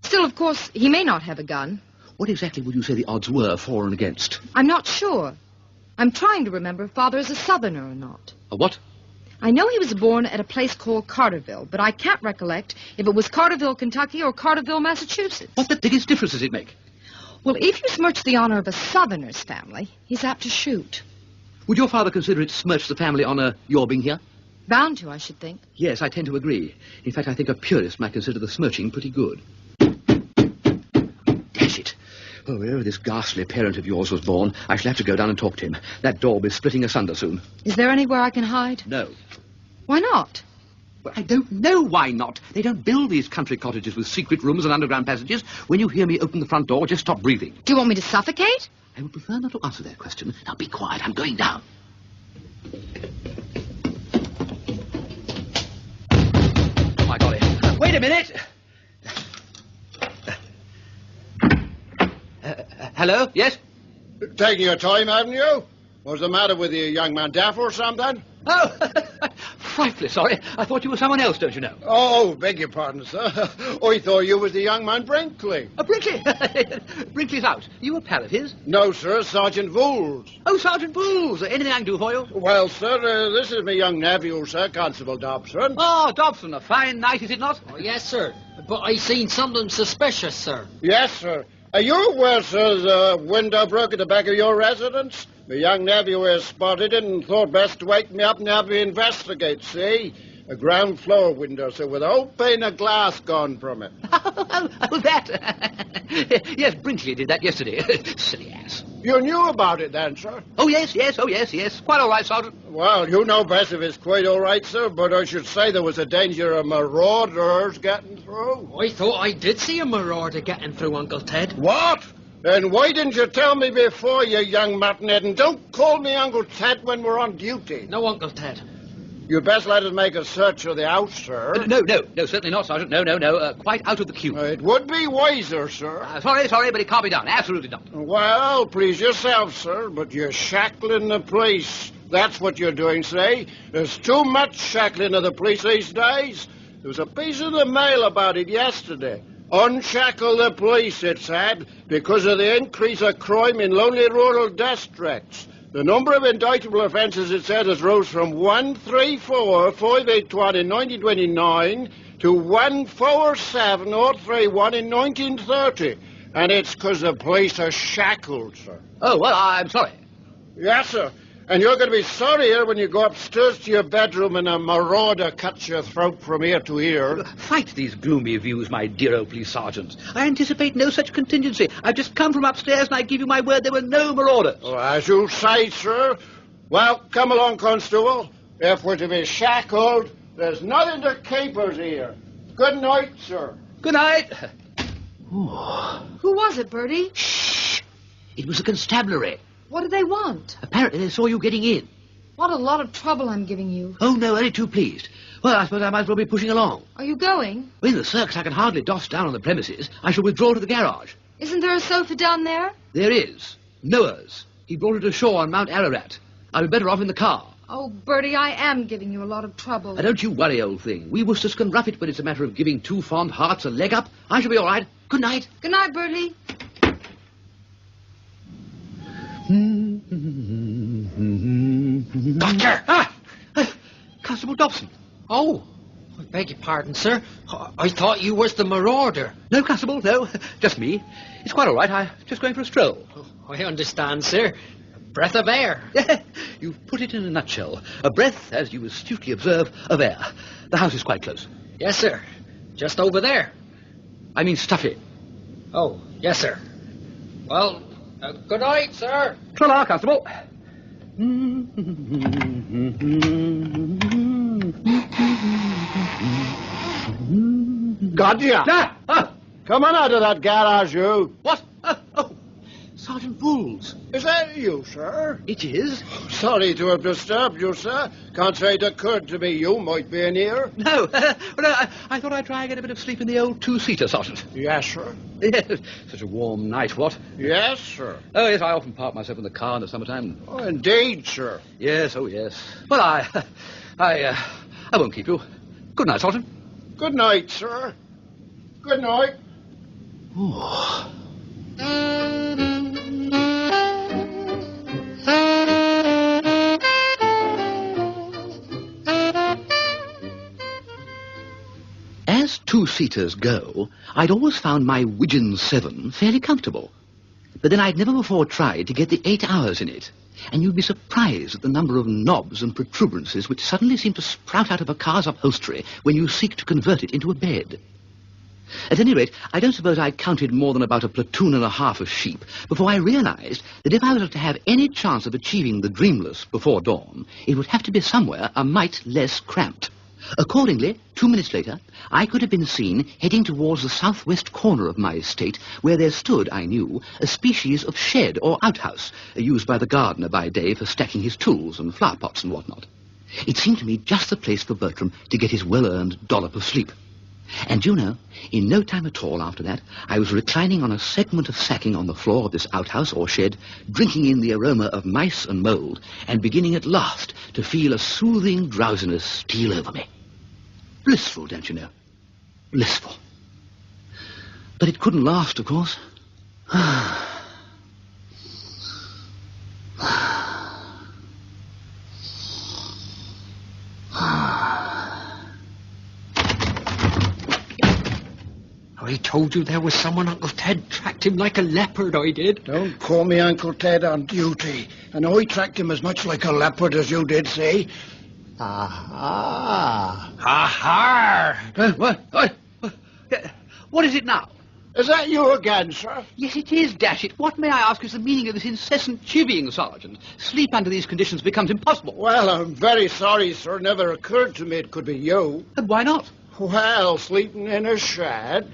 Still, of course, he may not have a gun. What exactly would you say the odds were for and against? I'm not sure. I'm trying to remember if Father is a Southerner or not. A what? I know he was born at a place called Carterville, but I can't recollect if it was Carterville, Kentucky, or Carterville, Massachusetts. What the biggest difference does it make? Well, if you smirch the honor of a Southerner's family, he's apt to shoot. Would your father consider it smirch the family honor your being here? Bound to, I should think. Yes, I tend to agree. In fact, I think a purist might consider the smirching pretty good. Dash it. Oh, wherever this ghastly parent of yours was born, I shall have to go down and talk to him. That door will be splitting asunder soon. Is there anywhere I can hide? No. Why not? Well, I don't know why not. They don't build these country cottages with secret rooms and underground passages. When you hear me open the front door, just stop breathing. Do you want me to suffocate? I would prefer not to answer that question. Now, be quiet. I'm going down. Oh, my golly. Wait a minute. Hello? Yes? Taking your time, haven't you? What's the matter with you, young man? Deaf or something? Oh, frightfully sorry. I thought you were someone else, don't you know? Oh, beg your pardon, sir. I thought you was the young man Brinkley. Brinkley? Brinkley's out. You a pal of his? No, sir, Sergeant Vooles. Oh, Sergeant Booles. Anything I can do for you? Well, sir, this is my young nephew, sir, Constable Dobson. Oh, Dobson, a fine night, is it not? Oh, yes, sir. But I seen something suspicious, sir. Yes, sir. Are you aware, sir, the window broke at the back of your residence? My young nephew has spotted it and thought best to wake me up and have me investigate, see? A ground floor window, sir, with a whole pane of glass gone from it. Oh, that. Yes, Brinkley did that yesterday. Silly ass. You knew about it then, sir? Oh, yes. Quite all right, Sergeant. Well, you know best if it's quite all right, sir, but I should say there was a danger of marauders getting through. I thought I did see a marauder getting through, Uncle Ted. What? Then why didn't you tell me before, you young martinet, and don't call me Uncle Ted when we're on duty. No, Uncle Ted. You'd best let us make a search of the house, sir. No, certainly not, Sergeant. No, quite out of the queue. It would be wiser, sir. Sorry, but it can't be done. Absolutely not. Well, please yourself, sir, but you're shackling the place. That's what you're doing, say. There's too much shackling of the police these days. There was a piece in the mail about it yesterday. Unshackle the police, it said, because of the increase of crime in lonely rural districts. The number of indictable offences, it said, has rose from 134,581 in 1929 to 147,031 in 1930. And it's because the police are shackled, sir. Oh, well, I'm sorry. Yes, sir. And you're going to be sorrier when you go upstairs to your bedroom and a marauder cuts your throat from ear to ear. Fight these gloomy views, my dear old police sergeant. I anticipate no such contingency. I've just come from upstairs and I give you my word there were no marauders. Oh, as you say, sir. Well, come along, Constable. If we're to be shackled, there's nothing to keep us here. Good night, sir. Good night. Who was it, Bertie? Shh. It was a constabulary. What did they want? Apparently they saw you getting in. What a lot of trouble I'm giving you. Oh, no, only too pleased. Well, I suppose I might as well be pushing along. Are you going? Well, in the circus I can hardly doss down on the premises. I shall withdraw to the garage. Isn't there a sofa down there? There is. Noah's. He brought it ashore on Mount Ararat. I'll be better off in the car. Oh, Bertie, I am giving you a lot of trouble. Don't you worry, old thing. We Woosters can rough it when it's a matter of giving two fond hearts a leg up. I shall be all right. Good night. Good night, Bertie. Doctor! Constable Dobson. Oh, I beg your pardon, sir. I thought you was the marauder. No, Constable, no. Just me. It's quite all right. I'm just going for a stroll. I understand, sir. A breath of air. You've put it in a nutshell. A breath, as you astutely observe, of air. The house is quite close. Yes, sir. Just over there. I mean stuffy. Oh, yes, sir. Well, good night, sir. Ta-ra, Constable. Got ya! Come on out of that garage, you. What? Oh, Sergeant Bowles. Is that you, sir? It is. Sorry to have disturbed you, sir. Can't say it occurred to me you might be in here. No, I thought I'd try and get a bit of sleep in the old two-seater, Sergeant. Yes, sir. Yes, such a warm night, what? Yes, sir. Oh, yes, I often park myself in the car in the summertime. Oh, indeed, sir. Yes, oh, yes. Well, I won't keep you. Good night, Sergeant. Good night, sir. Good night. Oh. As two-seaters go, I'd always found my Widgeon 7 fairly comfortable. But then I'd never before tried to get the 8 hours in it. And you'd be surprised at the number of knobs and protuberances which suddenly seem to sprout out of a car's upholstery when you seek to convert it into a bed. At any rate, I don't suppose I counted more than about a platoon and a half of sheep before I realized that if I was to have any chance of achieving the dreamless before dawn, it would have to be somewhere a mite less cramped. Accordingly, 2 minutes later, I could have been seen heading towards the southwest corner of my estate, where there stood, I knew, a species of shed or outhouse, used by the gardener by day for stacking his tools and flower pots and whatnot. It seemed to me just the place for Bertram to get his well-earned dollop of sleep. And you know, in no time at all after that, I was reclining on a segment of sacking on the floor of this outhouse or shed, drinking in the aroma of mice and mould, and beginning at last to feel a soothing drowsiness steal over me. Blissful, don't you know? Blissful. But it couldn't last, of course. I told you there was someone Uncle Ted tracked him like a leopard, I did. Don't call me Uncle Ted on duty. And I tracked him as much like a leopard as you did, see? Aha. Ha-ha! What is it now? Is that you again, sir? Yes, it is, dash it. What, may I ask, is the meaning of this incessant chivying, Sergeant? Sleep under these conditions becomes impossible. Well, I'm very sorry, sir. Never occurred to me it could be you. And why not? Well, sleeping in a shed?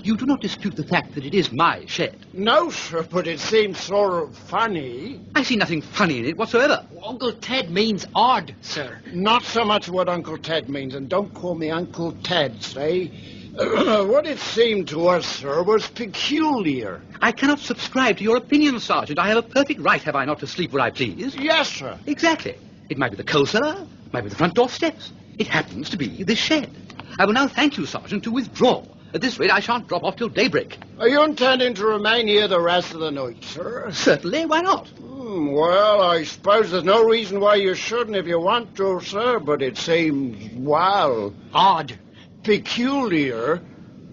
You do not dispute the fact that it is my shed. No, sir, but it seems sort of funny. I see nothing funny in it whatsoever. Uncle Ted means odd, sir. Not so much what Uncle Ted means, and don't call me Uncle Ted, say. What it seemed to us, sir, was peculiar. I cannot subscribe to your opinion, Sergeant. I have a perfect right, have I not, to sleep where I please? Yes, sir. Exactly. It might be the coal cellar, it might be the front door steps. It happens to be this shed. I will now thank you, Sergeant, to withdraw. At this rate, I shan't drop off till daybreak. Are you intending to remain here the rest of the night, sir? Certainly, why not? Well, I suppose there's no reason why you shouldn't if you want to, sir, but it seems, well... Odd. Peculiar.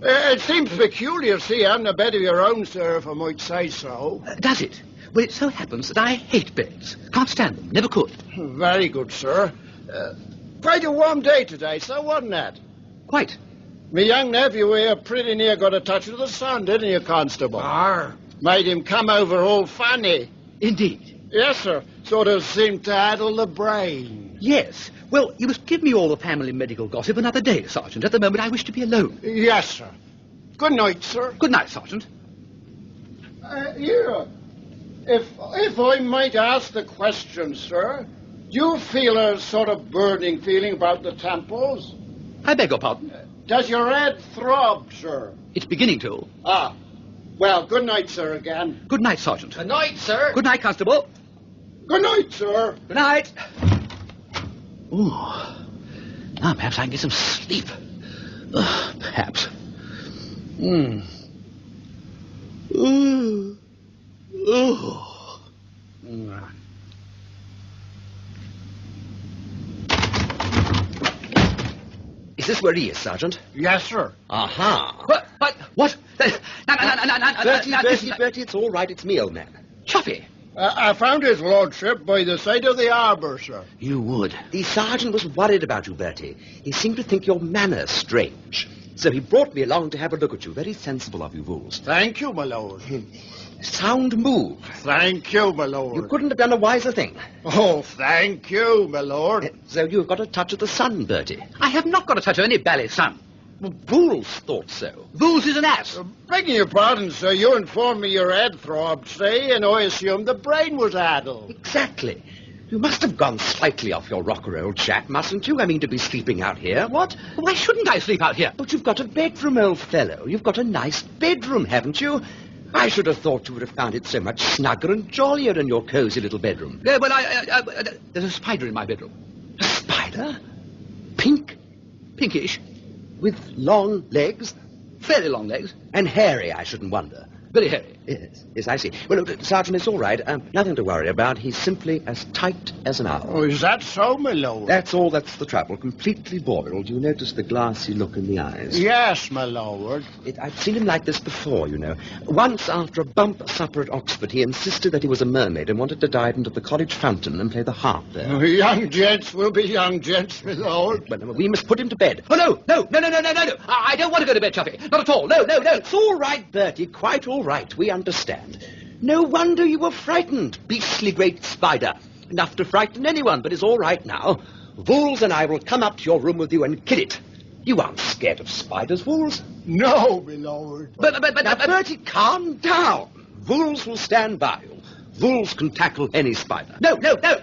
It seems peculiar, see, having a bed of your own, sir, if I might say so. Does it? Well, it so happens that I hate beds. Can't stand them, never could. Very good, sir. Quite a warm day today, sir, wasn't it? Quite. My young nephew here pretty near got a touch of the sun, didn't you, Constable? Made him come over all funny. Indeed. Yes, sir. Sort of seemed to addle the brain. Yes. Well, you must give me all the family medical gossip another day, Sergeant. At the moment, I wish to be alone. Yes, sir. Good night, sir. Good night, Sergeant. Here, if I might ask the question, sir, do you feel a sort of burning feeling about the temples? I beg your pardon? Does your head throb, sir? It's beginning to. Ah. Well, good night, sir, again. Good night, Sergeant. Good night, sir. Good night, Constable. Good night, sir. Good night. Ooh. Now, perhaps I can get some sleep. Perhaps. Ooh. Ooh. Is this where he is, Sergeant? Yes, sir. Aha. What? Bertie, it's all right. It's me, old man. Chuffy. I found his lordship by the side of the arbour, sir. You would. The sergeant was worried about you, Bertie. He seemed to think your manners strange. So he brought me along to have a look at you. Very sensible of you, Vools. Thank you, my lord. Sound move. Thank you, my lord. You couldn't have done a wiser thing. Oh, thank you, my lord. So you've got a touch of the sun, Bertie. I have not got a touch of any ballet sun. Well, Vools thought so. Vools is an ass. Begging your pardon, sir, you informed me your head throbbed, say, and I assumed the brain was addled. Exactly. You must have gone slightly off your rocker, old chap, mustn't you? I mean, to be sleeping out here. What? Why shouldn't I sleep out here? But you've got a bedroom, old fellow. You've got a nice bedroom, haven't you? I should have thought you would have found it so much snugger and jollier in your cosy little bedroom. Yeah, well, there's a spider in my bedroom. A spider? Pink? Pinkish. With long legs? Fairly long legs. And hairy, I shouldn't wonder. Very hairy. Yes, I see. Well, look, Sergeant, it's all right. Nothing to worry about. He's simply as tight as an owl. Oh, is that so, my lord? That's all. That's the trouble. Completely boiled. You notice the glassy look in the eyes? Yes, my lord. I've seen him like this before, you know. Once, after a bump supper at Oxford, he insisted that he was a mermaid and wanted to dive into the college fountain and play the harp there. Oh, young gents will be young gents, my lord. Well, we must put him to bed. Oh, no. I don't want to go to bed, Chuffy. Not at all. No. It's all right, Bertie. Quite all right. We understand. No wonder you were frightened, beastly great spider. Enough to frighten anyone, but it's all right now. Vools and I will come up to your room with you and kill it. You aren't scared of spiders, Vools? No, my lord. But Now, Bertie, calm down. Vools will stand by you. Vools can tackle any spider. No.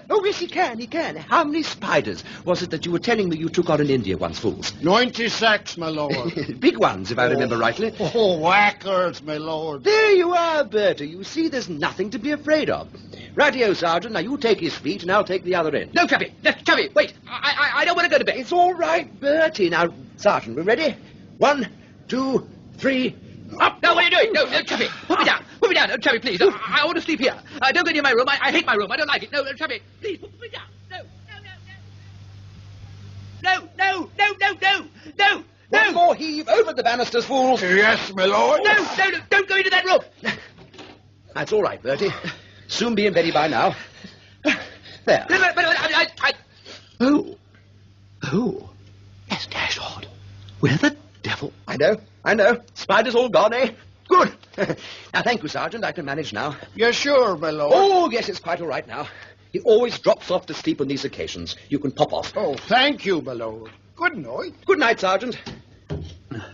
Oh, yes, he can. How many spiders was it that you were telling me you took on in India once, Vools? 96, my lord. Big ones, if I remember rightly. Oh, whackers, my lord. There you are, Bertie. You see, there's nothing to be afraid of. Rightio, Sergeant. Now, you take his feet, and I'll take the other end. No, Chuffy, wait. I don't want to go to bed. It's all right, Bertie. Now, Sergeant, we ready? 1, 2, 3... Up! No, what are you doing? No, Chuffy, put me down. Put me down. No, Chuffy, please. I want to sleep here. Don't go near my room. I hate my room. I don't like it. No, Chuffy, please, put me down. No. One more heave over the banisters, Fools. Yes, my lord. No, don't go into that room. That's all right, Bertie. Soon be in bed by now. There. But Oh. That's dashed odd. Where the devil? I know. Spiders all gone, eh? Good. Now, thank you, Sergeant. I can manage now. You're sure, my lord? Oh, yes, it's quite all right now. He always drops off to sleep on these occasions. You can pop off. Oh, thank you, my lord. Good night. Good night, Sergeant.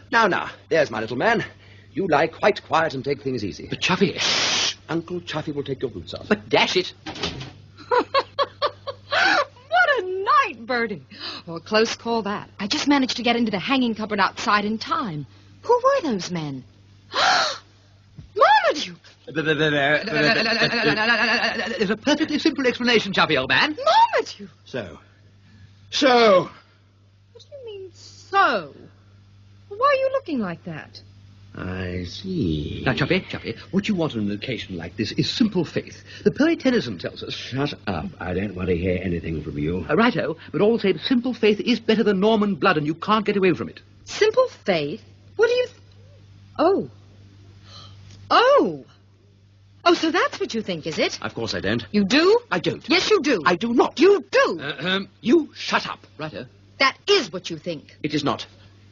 Now, there's my little man. You lie quite quiet and take things easy. But Chuffy... Shh. Uncle Chuffy will take your boots off. But dash it. What a night, Bertie. Well, close call that. I just managed to get into the hanging cupboard outside in time. Who were those men? Marmaduke! There's a perfectly simple explanation, Chuffy, old man. Marmaduke! So? What do you mean, so? Why are you looking like that? I see. Now, Chuffy, what you want on an occasion like this is simple faith. The poet Tennyson tells us... Shut up. I don't want to hear anything from you. Righto, but all the same, simple faith is better than Norman blood, and you can't get away from it. Simple faith? What do you... Oh, so that's what you think, is it? Of course I don't. You do? I don't. Yes, you do. I do not. You do. You shut up. Righto. That is what you think. It is not.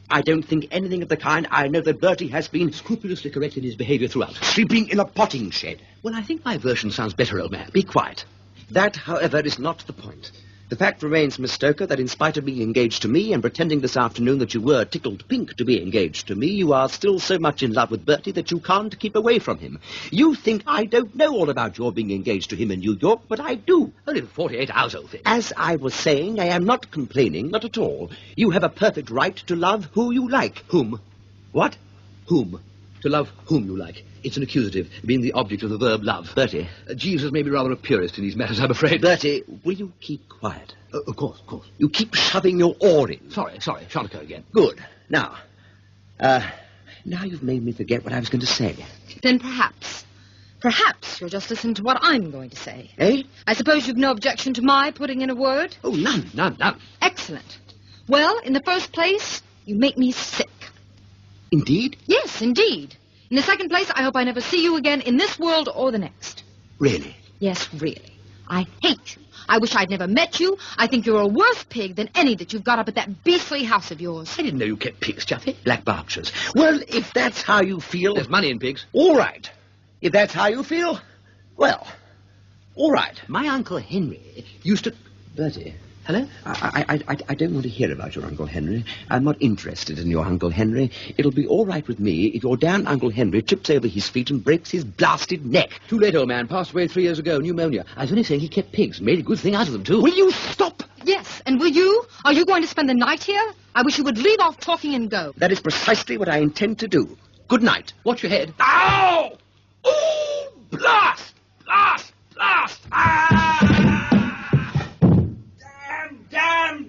I don't think anything of the kind. I know that Bertie has been Scrupulously correct in his behaviour throughout. sleeping in a potting shed. Well, I think my version sounds better, old man. Be quiet. That, however, is not the point. The fact remains, Miss Stoker, that in spite of being engaged to me and pretending this afternoon that you were tickled pink to be engaged to me, you are still so much in love with Bertie that you can't keep away from him. You think I don't know all about your being engaged to him in New York, but I do. Only for 48 hours, old thing. As I was saying, I am not complaining, not at all. You have a perfect right to love who you like. Whom? What? Whom? To love whom you like. It's an accusative, being the object of the verb love. Bertie. Jeeves is maybe rather a purist in these matters, I'm afraid. Bertie, will you keep quiet? Of course. You keep shoving your oar in. Sorry. Shan't occur again. Good. Now you've made me forget what I was going to say. Then perhaps you'll just listen to what I'm going to say. Eh? I suppose you've no objection to my putting in a word? Oh, none. Excellent. Well, in the first place, you make me sick. Indeed? Yes, indeed. In the second place, I hope I never see you again in this world or the next. Really? Yes, really. I hate you. I wish I'd never met you. I think you're a worse pig than any that you've got up at that beastly house of yours. I didn't know you kept pigs, Chuffy. Black Berkshires. Well, if that's how you feel... There's money in pigs. All right. If that's how you feel, well, all right. My Uncle Henry used to... Bertie. Hello? I don't want to hear about your Uncle Henry. I'm not interested in your Uncle Henry. It'll be all right with me if your damn Uncle Henry trips over his feet and breaks his blasted neck. Too late, old man. Passed away 3 years ago. Pneumonia. I was only saying he kept pigs. Made a good thing out of them, too. Will you stop? Yes, and will you? Are you going to spend the night here? I wish you would leave off talking and go. That is precisely what I intend to do. Good night. Watch your head. Ow! Ooh! Blast! Ah!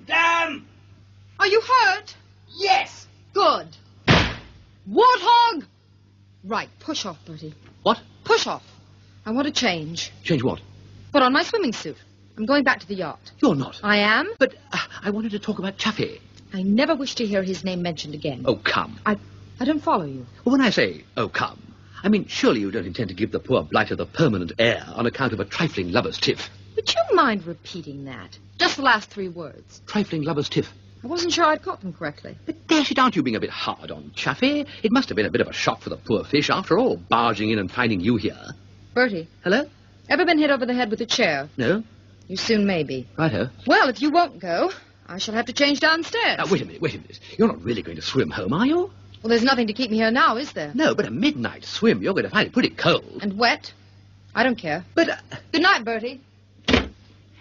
Damn! Are you hurt? Yes! Good. Warthog! Right, push off, Bertie. What? Push off. I want to change. Change what? Put on my swimming suit. I'm going back to the yacht. You're not. I am? But I wanted to talk about Chuffy. I never wish to hear his name mentioned again. Oh, come. I don't follow you. Well, when I say, oh, come, I mean, surely you don't intend to give the poor blighter the permanent heir on account of a trifling lover's tiff. Would you mind repeating that? Just the last 3 words. Trifling lover's tiff. I wasn't sure I'd caught them correctly. But dash it, aren't you being a bit hard on Chuffy? It must have been a bit of a shock for the poor fish, after all, barging in and finding you here. Bertie, Hello? ever been hit over the head with a chair? No? You soon may be. Righto. Well, if you won't go, I shall have to change downstairs. Now, wait a minute. You're not really going to swim home, are you? Well, there's nothing to keep me here now, is there? No, but a midnight swim, you're going to find it pretty cold. And wet? I don't care. But, Good night, Bertie.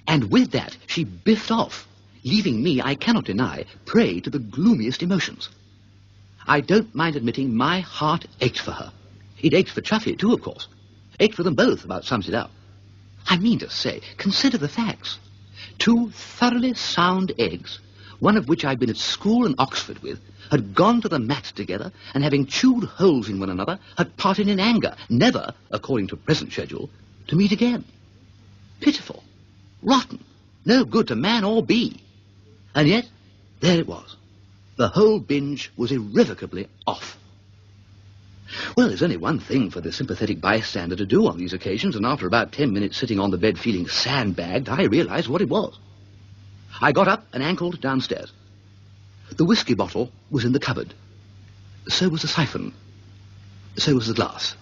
And with that, she biffed off, leaving me, I cannot deny, prey to the gloomiest emotions. I don't mind admitting my heart ached for her. It ached for Chuffy, too, of course. Ached for them both, about sums it up. I mean to say, consider the facts. 2 thoroughly sound eggs, one of which I'd been at school in Oxford with, had gone to the mat together, and having chewed holes in one another, had parted in anger, never, according to present schedule, to meet again. Pitiful. Rotten. No good to man or bee. And yet, there it was. The whole binge was irrevocably off. Well, there's only one thing for the sympathetic bystander to do on these occasions, and after about 10 minutes sitting on the bed feeling sandbagged, I realized what it was. I got up and ankled downstairs. The whiskey bottle was in the cupboard. So was the siphon. So was the glass.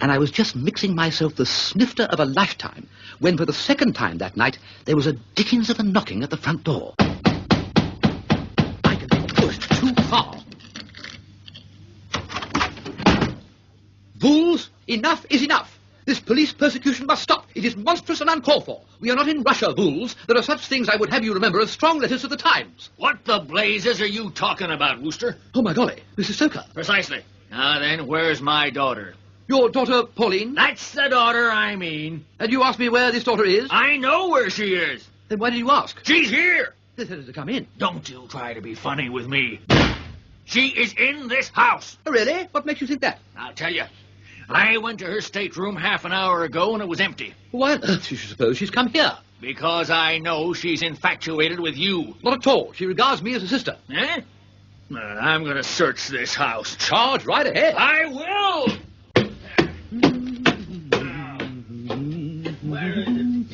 And I was just mixing myself the snifter of a lifetime when, for the second time that night, there was a dickens of a knocking at the front door. I can be pushed too far. Fools, enough is enough. This police persecution must stop. It is monstrous and uncalled for. We are not in Russia, fools. There are such things I would have you remember as strong letters to the Times. What the blazes are you talking about, Wooster? Oh, my golly, Mrs. Stoker. Precisely. Now then, where's my daughter? Your daughter, Pauline? That's the daughter I mean. And you ask me where this daughter is? I know where she is. Then why did you ask? She's here! They said her to come in. Don't you try to be funny with me. She is in this house. Oh, really? What makes you think that? I'll tell you. I went to her stateroom half an hour ago and it was empty. Why on earth do you suppose she's come here? Because I know she's infatuated with you. Not at all. She regards me as a sister. Eh? Well, I'm going to search this house. Charge right ahead. I will! Where is it?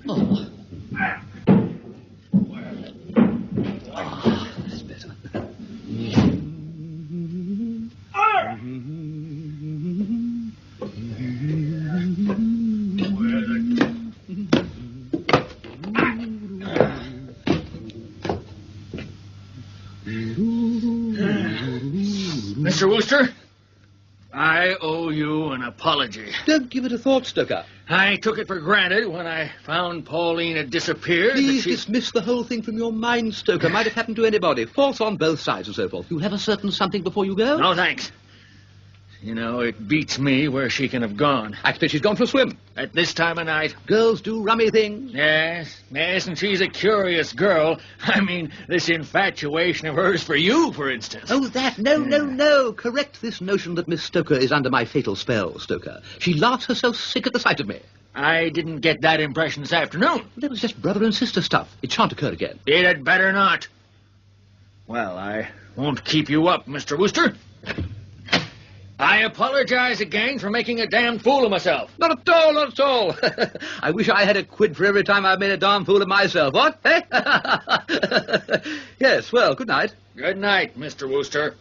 Oh. That's better. Mr. Wooster, I owe you an apology. Don't give it a thought, Stoker. I took it for granted when I found Pauline had disappeared. Please dismiss the whole thing from your mind, Stoker. Might have happened to anybody. False on both sides and so forth. You have a certain something before you go? No, thanks. You know, it beats me where she can have gone. I expect she's gone for a swim. At this time of night. Girls do rummy things. Yes, and she's a curious girl. I mean, this infatuation of hers for you, for instance. Oh, that? No. Correct this notion that Miss Stoker is under my fatal spell, Stoker. She laughs herself sick at the sight of me. I didn't get that impression this afternoon. That was just brother and sister stuff. It shan't occur again. It had better not. Well, I won't keep you up, Mr. Wooster. I apologize again for making a damn fool of myself. Not at all. I wish I had a quid for every time I've made a darn fool of myself. What? Eh? Yes, well, good night. Good night, Mr. Wooster.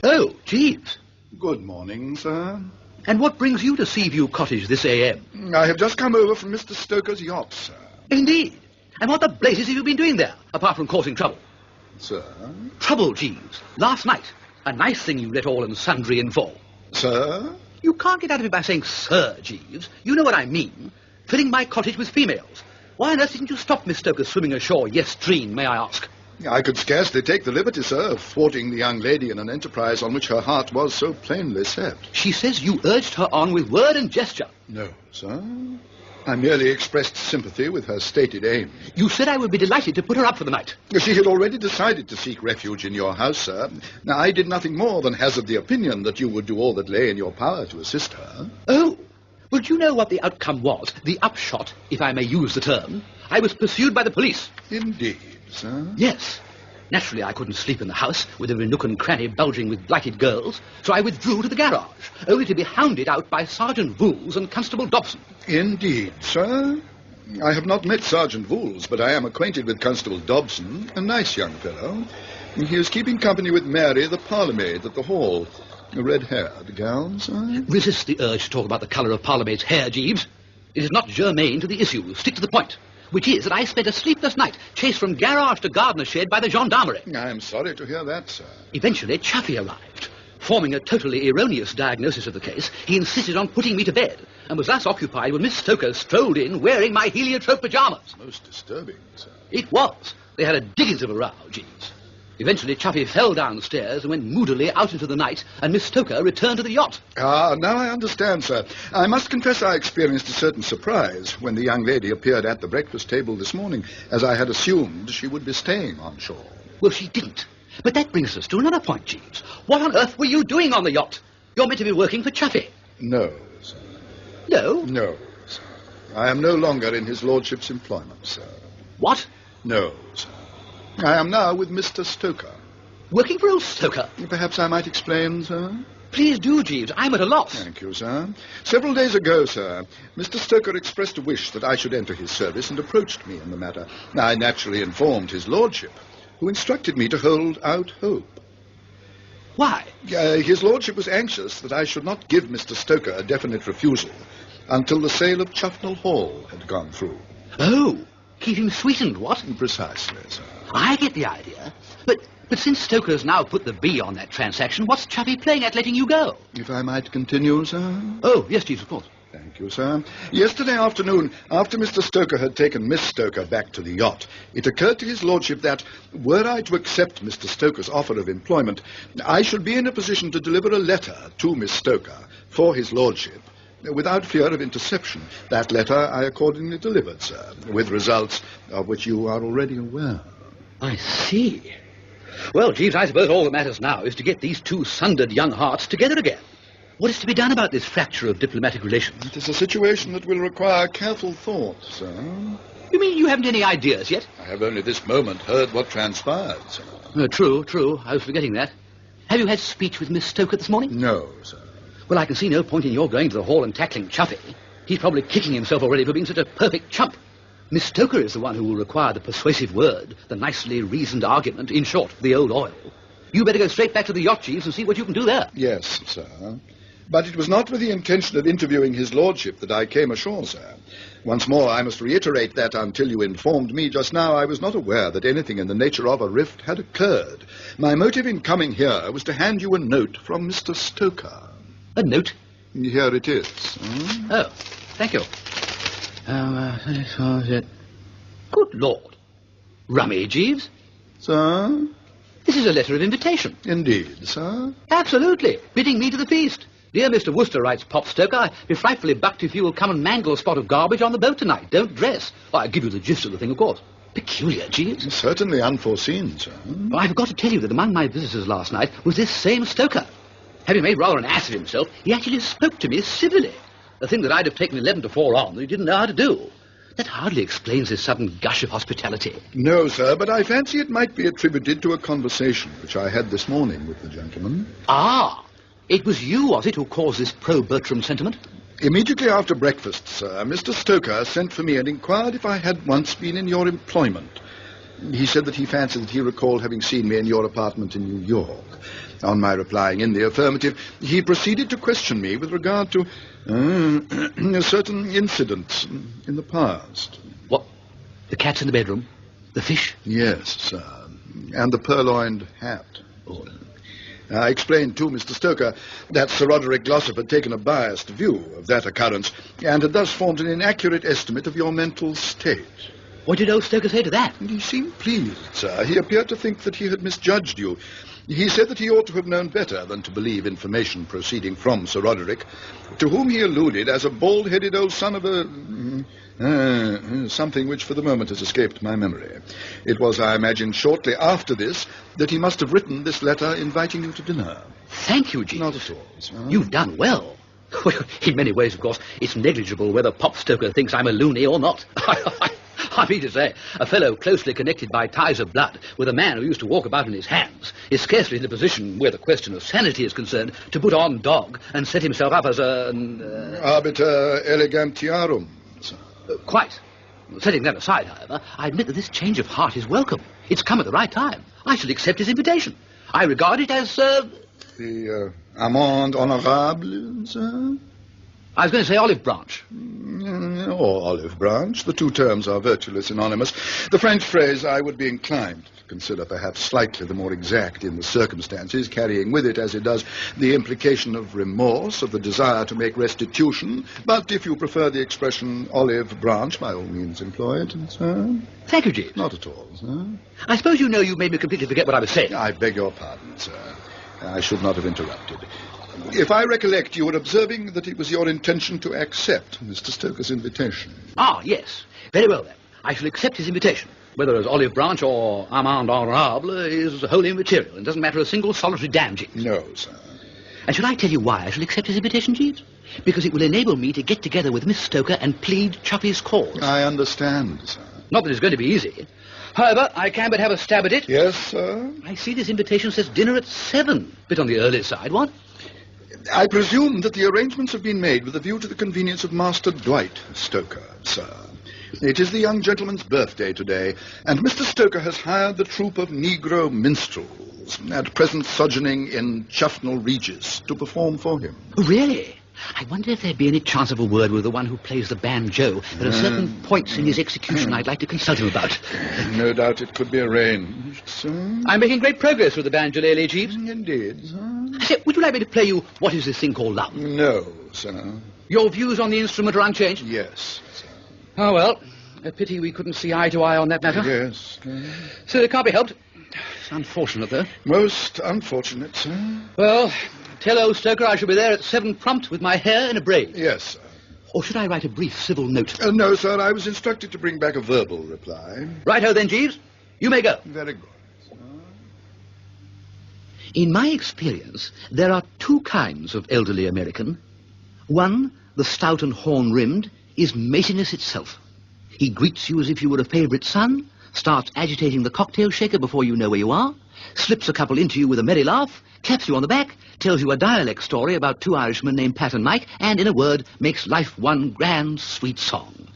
Oh, Jeeves. Good morning, sir. And what brings you to Seaview Cottage this a.m.? I have just come over from Mr. Stoker's yacht, sir. Indeed. And what the blazes have you been doing there, apart from causing trouble? Sir? Trouble, Jeeves. Last night. A nice thing you let all and sundry in for. Sir? You can't get out of it by saying Sir, Jeeves. You know what I mean. Filling my cottage with females. Why on earth didn't you stop Miss Stoker swimming ashore yestreen, may I ask? I could scarcely take the liberty, sir, of thwarting the young lady in an enterprise on which her heart was so plainly set. She says you urged her on with word and gesture. No, sir. I merely expressed sympathy with her stated aim. You said I would be delighted to put her up for the night. She had already decided to seek refuge in your house, sir. Now, I did nothing more than hazard the opinion that you would do all that lay in your power to assist her. Oh, well, do you know what the outcome was? The upshot, if I may use the term. I was pursued by the police. Indeed, sir? Yes. Naturally, I couldn't sleep in the house with every nook and cranny bulging with blighted girls, so I withdrew to the garage, only to be hounded out by Sergeant Vooles and Constable Dobson. Indeed, sir. I have not met Sergeant Vooles, but I am acquainted with Constable Dobson, a nice young fellow. He is keeping company with Mary, the parlour-maid, at the hall. A red-haired gal, sir. Resist the urge to talk about the colour of parlour-maid's hair, Jeeves. It is not germane to the issue. Stick to the point. Which is that I spent a sleepless night, chased from garage to gardener shed by the gendarmerie. I am sorry to hear that, sir. Eventually, Chaffee arrived. Forming a totally erroneous diagnosis of the case, he insisted on putting me to bed, and was thus occupied when Miss Stoker strolled in wearing my heliotrope pyjamas. Most disturbing, sir. It was. They had a diggins of a row, Jeeves. Eventually, Chaffee fell downstairs and went moodily out into the night, and Miss Stoker returned to the yacht. Ah, now I understand, sir. I must confess I experienced a certain surprise when the young lady appeared at the breakfast table this morning, as I had assumed she would be staying on shore. Well, she didn't. But that brings us to another point, Jeeves. What on earth were you doing on the yacht? You're meant to be working for Chaffee. No, sir. No? No, sir. I am no longer in his lordship's employment, sir. What? No, sir. I am now with Mr. Stoker. Working for old Stoker? Perhaps I might explain, sir? Please do, Jeeves. I'm at a loss. Thank you, sir. Several days ago, sir, Mr. Stoker expressed a wish that I should enter his service and approached me in the matter. I naturally informed his lordship, who instructed me to hold out hope. Why? His lordship was anxious that I should not give Mr. Stoker a definite refusal until the sale of Chuffnell Hall had gone through. Oh, keep him sweetened, what? Precisely, sir. I get the idea. But since Stoker's now put the B on that transaction, what's Chaffee playing at letting you go? If I might continue, sir? Oh, yes, Jeeves, of course. Thank you, sir. Yesterday afternoon, after Mr. Stoker had taken Miss Stoker back to the yacht, it occurred to his lordship that, were I to accept Mr. Stoker's offer of employment, I should be in a position to deliver a letter to Miss Stoker for his lordship, without fear of interception. That letter I accordingly delivered, sir, with results of which you are already aware. I see. Well, Jeeves, I suppose all that matters now is to get these two sundered young hearts together again. What is to be done about this fracture of diplomatic relations? It is a situation that will require careful thought, sir. You mean you haven't any ideas yet? I have only this moment heard what transpired, sir. True. I was forgetting that. Have you had speech with Miss Stoker this morning? No, sir. Well, I can see no point in your going to the hall and tackling Chuffy. He's probably kicking himself already for being such a perfect chump. Miss Stoker is the one who will require the persuasive word, the nicely reasoned argument, in short, the old oil. You better go straight back to the yacht, Jeeves, and see what you can do there. Yes, sir. But it was not with the intention of interviewing his lordship that I came ashore, sir. Once more, I must reiterate that until you informed me just now, I was not aware that anything in the nature of a rift had occurred. My motive in coming here was to hand you a note from Mr. Stoker. A note? Here it is. Oh, thank you. Good Lord. Rummy, Jeeves. Sir? This is a letter of invitation. Indeed, sir. Absolutely. Bidding me to the feast. Dear Mr. Wooster, writes Pop Stoker, I'd be frightfully bucked if you will come and mangle a spot of garbage on the boat tonight. Don't dress. I'll give you the gist of the thing, of course. Peculiar, Jeeves. Certainly unforeseen, sir. Well, I've got to tell you that among my visitors last night was this same Stoker. Having made rather an ass of himself, he actually spoke to me civilly. A thing that I'd have taken 11 to 4 on that he didn't know how to do. That hardly explains his sudden gush of hospitality. No, sir, but I fancy it might be attributed to a conversation which I had this morning with the gentleman. Ah, it was you, was it, who caused this pro-Bertram sentiment? Immediately after breakfast, sir, Mr. Stoker sent for me and inquired if I had once been in your employment. He said that he fancied that he recalled having seen me in your apartment in New York. On my replying in the affirmative, he proceeded to question me with regard to certain incidents in the past. What? The cats in the bedroom? The fish? Yes, sir. And the purloined hat. Oh. I explained to Mr. Stoker that Sir Roderick Glossop had taken a biased view of that occurrence and had thus formed an inaccurate estimate of your mental state. What did old Stoker say to that? He seemed pleased, sir. He appeared to think that he had misjudged you. He said that he ought to have known better than to believe information proceeding from Sir Roderick, to whom he alluded as a bald-headed old son of a... something which for the moment has escaped my memory. It was, I imagine, shortly after this that he must have written this letter inviting you to dinner. Thank you, Jeeves. Not at all, sir. You've done well. Well, in many ways, of course, it's negligible whether Pop Stoker thinks I'm a loony or not. I mean to say, a fellow closely connected by ties of blood with a man who used to walk about in his hands is scarcely in the position, where the question of sanity is concerned, to put on dog and set himself up as Arbiter elegantiarum, sir. Quite. Setting that aside, however, I admit that this change of heart is welcome. It's come at the right time. I shall accept his invitation. I regard it as, The amende honorable, sir? I was going to say olive branch. Or olive branch. The two terms are virtually synonymous. The French phrase I would be inclined to consider perhaps slightly the more exact in the circumstances, carrying with it, as it does, the implication of remorse, of the desire to make restitution. But if you prefer the expression olive branch, by all means employ it, sir. Thank you, Jeeves. Not at all, sir. I suppose you know you made me completely forget what I was saying. I beg your pardon, sir. I should not have interrupted. If I recollect, you were observing that it was your intention to accept Mr. Stoker's invitation. Ah, yes. Very well, then. I shall accept his invitation. Whether as olive branch or amende honorable is wholly immaterial and doesn't matter a single solitary damn, Jeeves. No, sir. And shall I tell you why I shall accept his invitation, Jeeves? Because it will enable me to get together with Miss Stoker and plead Chuffy's cause. I understand, sir. Not that it's going to be easy. However, I can but have a stab at it. Yes, sir? I see this invitation says dinner at 7. Bit on the early side, what? I presume that the arrangements have been made with a view to the convenience of Master Dwight Stoker, sir. It is the young gentleman's birthday today, and Mr. Stoker has hired the troupe of Negro minstrels, at present sojourning in Chuffnell Regis, to perform for him. Really? I wonder if there'd be any chance of a word with the one who plays the banjo. There are certain points in his execution I'd like to consult him about. No doubt it could be arranged, sir. I'm making great progress with the banjo lately, Jeeves. Indeed, sir. I say, would you like me to play you What Is This Thing Called Love? No, sir. Your views on the instrument are unchanged? Yes. Oh, well, a pity we couldn't see eye to eye on that matter. Yes. So it can't be helped. It's unfortunate, though. Most unfortunate, sir. Well, tell old Stoker I shall be there at 7 prompt with my hair in a braid. Yes, sir. Or should I write a brief civil note? No, sir, I was instructed to bring back a verbal reply. Righto then, Jeeves. You may go. Very good. In my experience, there are 2 kinds of elderly American. One, the stout and horn-rimmed, is matiness itself. He greets you as if you were a favourite son, starts agitating the cocktail shaker before you know where you are, slips a couple into you with a merry laugh, claps you on the back, tells you a dialect story about 2 Irishmen named Pat and Mike, and, in a word, makes life one grand, sweet song.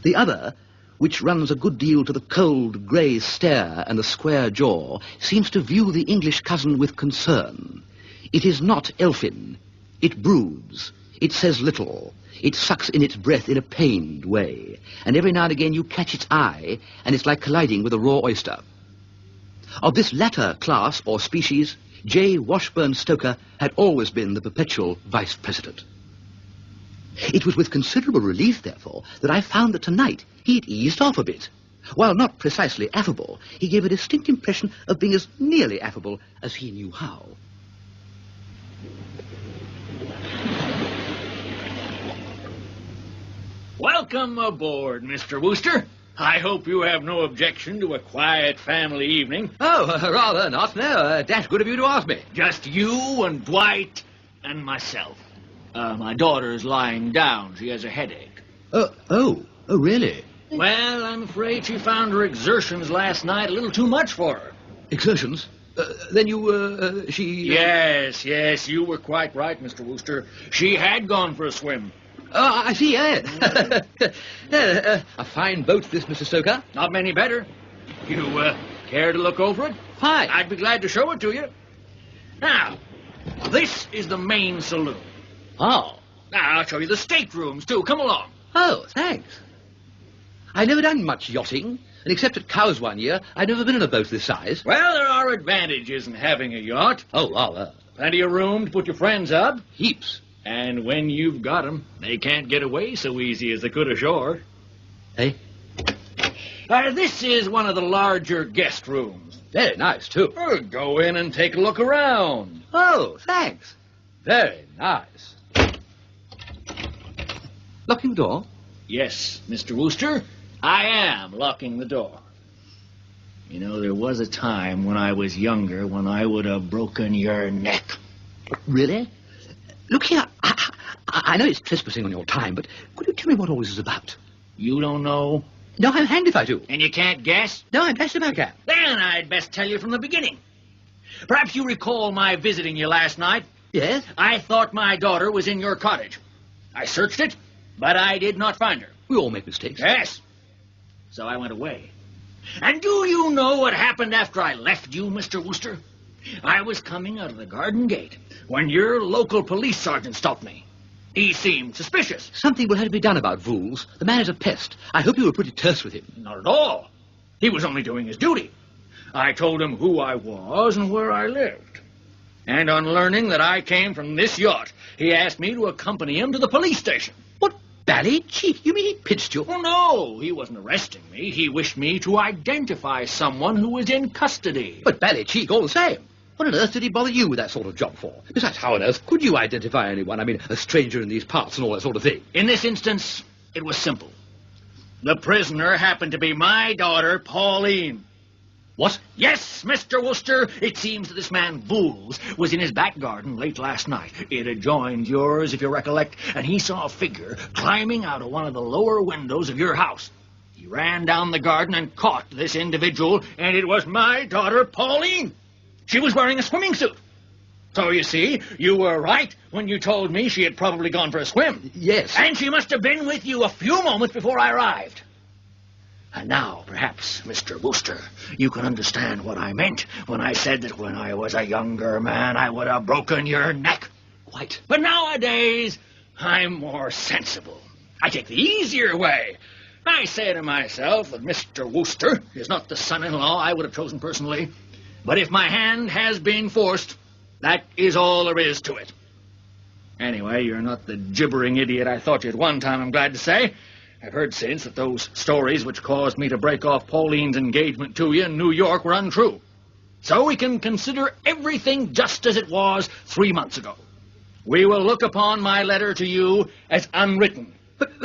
The other, which runs a good deal to the cold, grey stare and the square jaw, seems to view the English cousin with concern. It is not elfin. It broods. It says little. It sucks in its breath in a pained way. And every now and again you catch its eye, and it's like colliding with a raw oyster. Of this latter class or species, J. Washburn Stoker had always been the perpetual vice president. It was with considerable relief, therefore, that I found that tonight he'd eased off a bit. While not precisely affable, he gave a distinct impression of being as nearly affable as he knew how. Welcome aboard, Mr. Wooster. I hope you have no objection to a quiet family evening. Oh, rather not. No, dash good of you to ask me. Just you and Dwight and myself. My daughter's lying down. She has a headache. Oh, really? Well, I'm afraid she found her exertions last night a little too much for her. Exertions? Then she... Yes, you were quite right, Mr. Wooster. She had gone for a swim. Oh, I see, yeah. A fine boat, this, Mr. Stoker. Not many better. You care to look over it? Fine. I'd be glad to show it to you. Now, this is the main saloon. Oh. Now, I'll show you the staterooms, too. Come along. Oh, thanks. I've never done much yachting, and except at Cowes one year, I've never been in a boat this size. Well, there are advantages in having a yacht. Oh, rather. Plenty of room to put your friends up. Heaps. And when you've got 'em, they can't get away so easy as they could ashore. Hey? This is one of the larger guest rooms. Very nice, too. Go in and take a look around. Oh, thanks. Very nice. Locking the door? Yes, Mr. Wooster, I am locking the door. You know, there was a time when I was younger when I would have broken your neck. Really? Look here, I know it's trespassing on your time, but could you tell me what all this is about? You don't know? No, I'm hanged if I do. And you can't guess? No, I'm blessed if I can. Then I'd best tell you from the beginning. Perhaps you recall my visiting you last night. Yes? I thought my daughter was in your cottage. I searched it, but I did not find her. We all make mistakes. Yes. So I went away. And do you know what happened after I left you, Mr. Wooster? I was coming out of the garden gate when your local police sergeant stopped me. He seemed suspicious. Something will have to be done about Vools. The man is a pest. I hope you were pretty terse with him. Not at all. He was only doing his duty. I told him who I was and where I lived. And on learning that I came from this yacht, he asked me to accompany him to the police station. What bally cheek? You mean he pinched you? Oh, no, he wasn't arresting me. He wished me to identify someone who was in custody. But bally cheek all the same. What on earth did he bother you with that sort of job for? Besides, how on earth could you identify anyone? I mean, a stranger in these parts and all that sort of thing. In this instance, it was simple. The prisoner happened to be my daughter, Pauline. What? Yes, Mr. Wooster. It seems that this man, Vools, was in his back garden late last night. It adjoined yours, if you recollect, and he saw a figure climbing out of one of the lower windows of your house. He ran down the garden and caught this individual, and it was my daughter, Pauline. She was wearing a swimming suit. So, you see, you were right when you told me she had probably gone for a swim. Yes. And she must have been with you a few moments before I arrived. And now, perhaps, Mr. Wooster, you can understand what I meant when I said that when I was a younger man, I would have broken your neck. Quite. But nowadays, I'm more sensible. I take the easier way. I say to myself that Mr. Wooster is not the son-in-law I would have chosen personally. But if my hand has been forced, that is all there is to it. Anyway, you're not the gibbering idiot I thought you at one time, I'm glad to say. I've heard since that those stories which caused me to break off Pauline's engagement to you in New York were untrue. So we can consider everything just as it was 3 months ago. We will look upon my letter to you as unwritten. But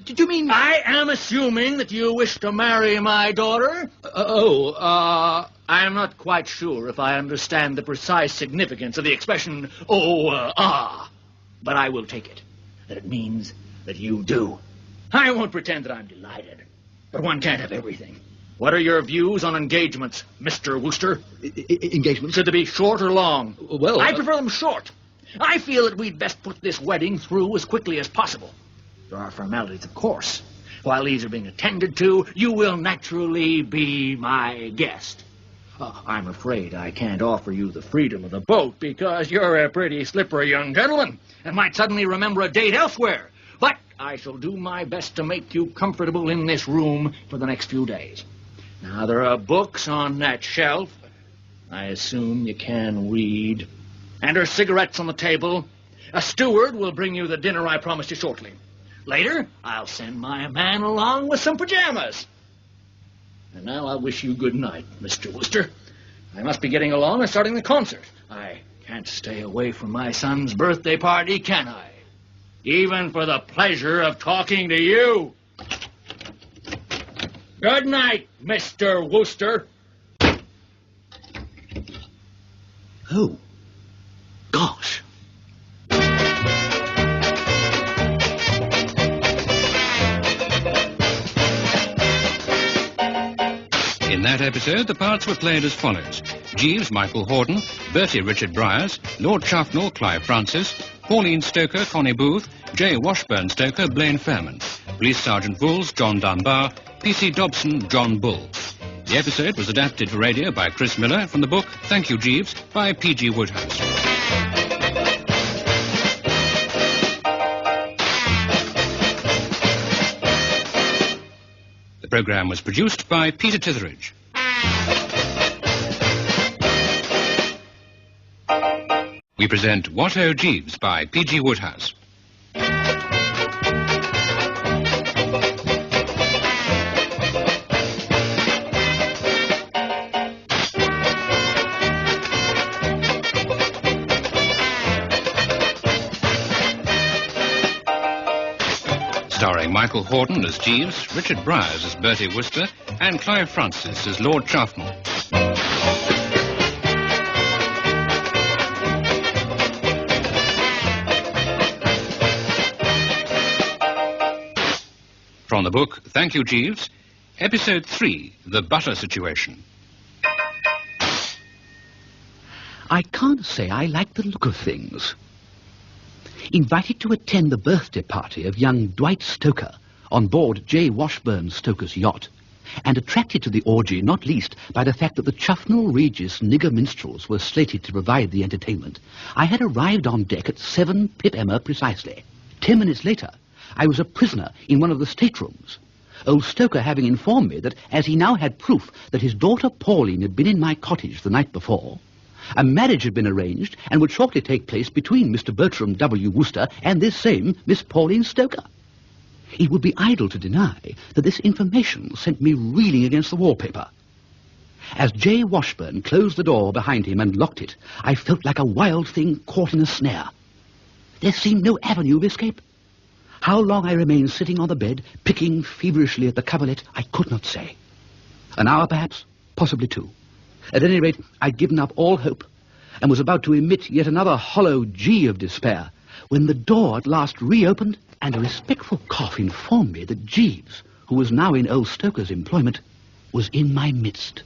did you mean... I am assuming that you wish to marry my daughter. I am not quite sure if I understand the precise significance of the expression, but I will take it, that it means that you do. I won't pretend that I'm delighted, but one can't have everything. What are your views on engagements, Mr. Wooster? Engagements? Should they be short or long? Well... I prefer them short. I feel that we'd best put this wedding through as quickly as possible. There are formalities, of course. While these are being attended to, you will naturally be my guest. I'm afraid I can't offer you the freedom of the boat because you're a pretty slippery young gentleman and might suddenly remember a date elsewhere. But I shall do my best to make you comfortable in this room for the next few days. Now, there are books on that shelf. I assume you can read. And there are cigarettes on the table. A steward will bring you the dinner I promised you shortly. Later, I'll send my man along with some pajamas. And now I'll wish you good night, Mr. Wooster. I must be getting along and starting the concert. I can't stay away from my son's birthday party, can I? Even for the pleasure of talking to you. Good night, Mr. Wooster. Oh, gosh. In that episode, the parts were played as follows. Jeeves, Michael Horden, Bertie, Richard Bryars, Lord Chuffnell, Clive Francis, Pauline Stoker, Connie Booth, J. Washburn-Stoker, Blaine Fairman, Police Sergeant Voules, John Dunbar, P.C. Dobson, John Bull. The episode was adapted for radio by Chris Miller from the book Thank You, Jeeves by P.G. Wodehouse. The programme was produced by Peter Titheridge. We present What Ho, Jeeves by P.G. Wodehouse. Starring Michael Horden as Jeeves, Richard Bryars as Bertie Wooster, and Clive Francis as Lord Chuffnell. From the book Thank You, Jeeves, Episode 3, The Butter Situation. I can't say I like the look of things. Invited to attend the birthday party of young Dwight Stoker on board J. Washburn-Stoker's yacht, and attracted to the orgy not least by the fact that the Chuffnell Regis nigger minstrels were slated to provide the entertainment, I had arrived on deck at 7 Pip Emma precisely. 10 minutes later, I was a prisoner in one of the staterooms, old Stoker having informed me that, as he now had proof that his daughter Pauline had been in my cottage the night before, a marriage had been arranged and would shortly take place between Mr. Bertram W. Wooster and this same Miss Pauline Stoker. It would be idle to deny that this information sent me reeling against the wallpaper. As J. Washburn closed the door behind him and locked it, I felt like a wild thing caught in a snare. There seemed no avenue of escape. How long I remained sitting on the bed, picking feverishly at the coverlet, I could not say. An hour, perhaps, possibly 2. At any rate, I'd given up all hope and was about to emit yet another hollow G of despair when the door at last reopened and a respectful cough informed me that Jeeves, who was now in old Stoker's employment, was in my midst.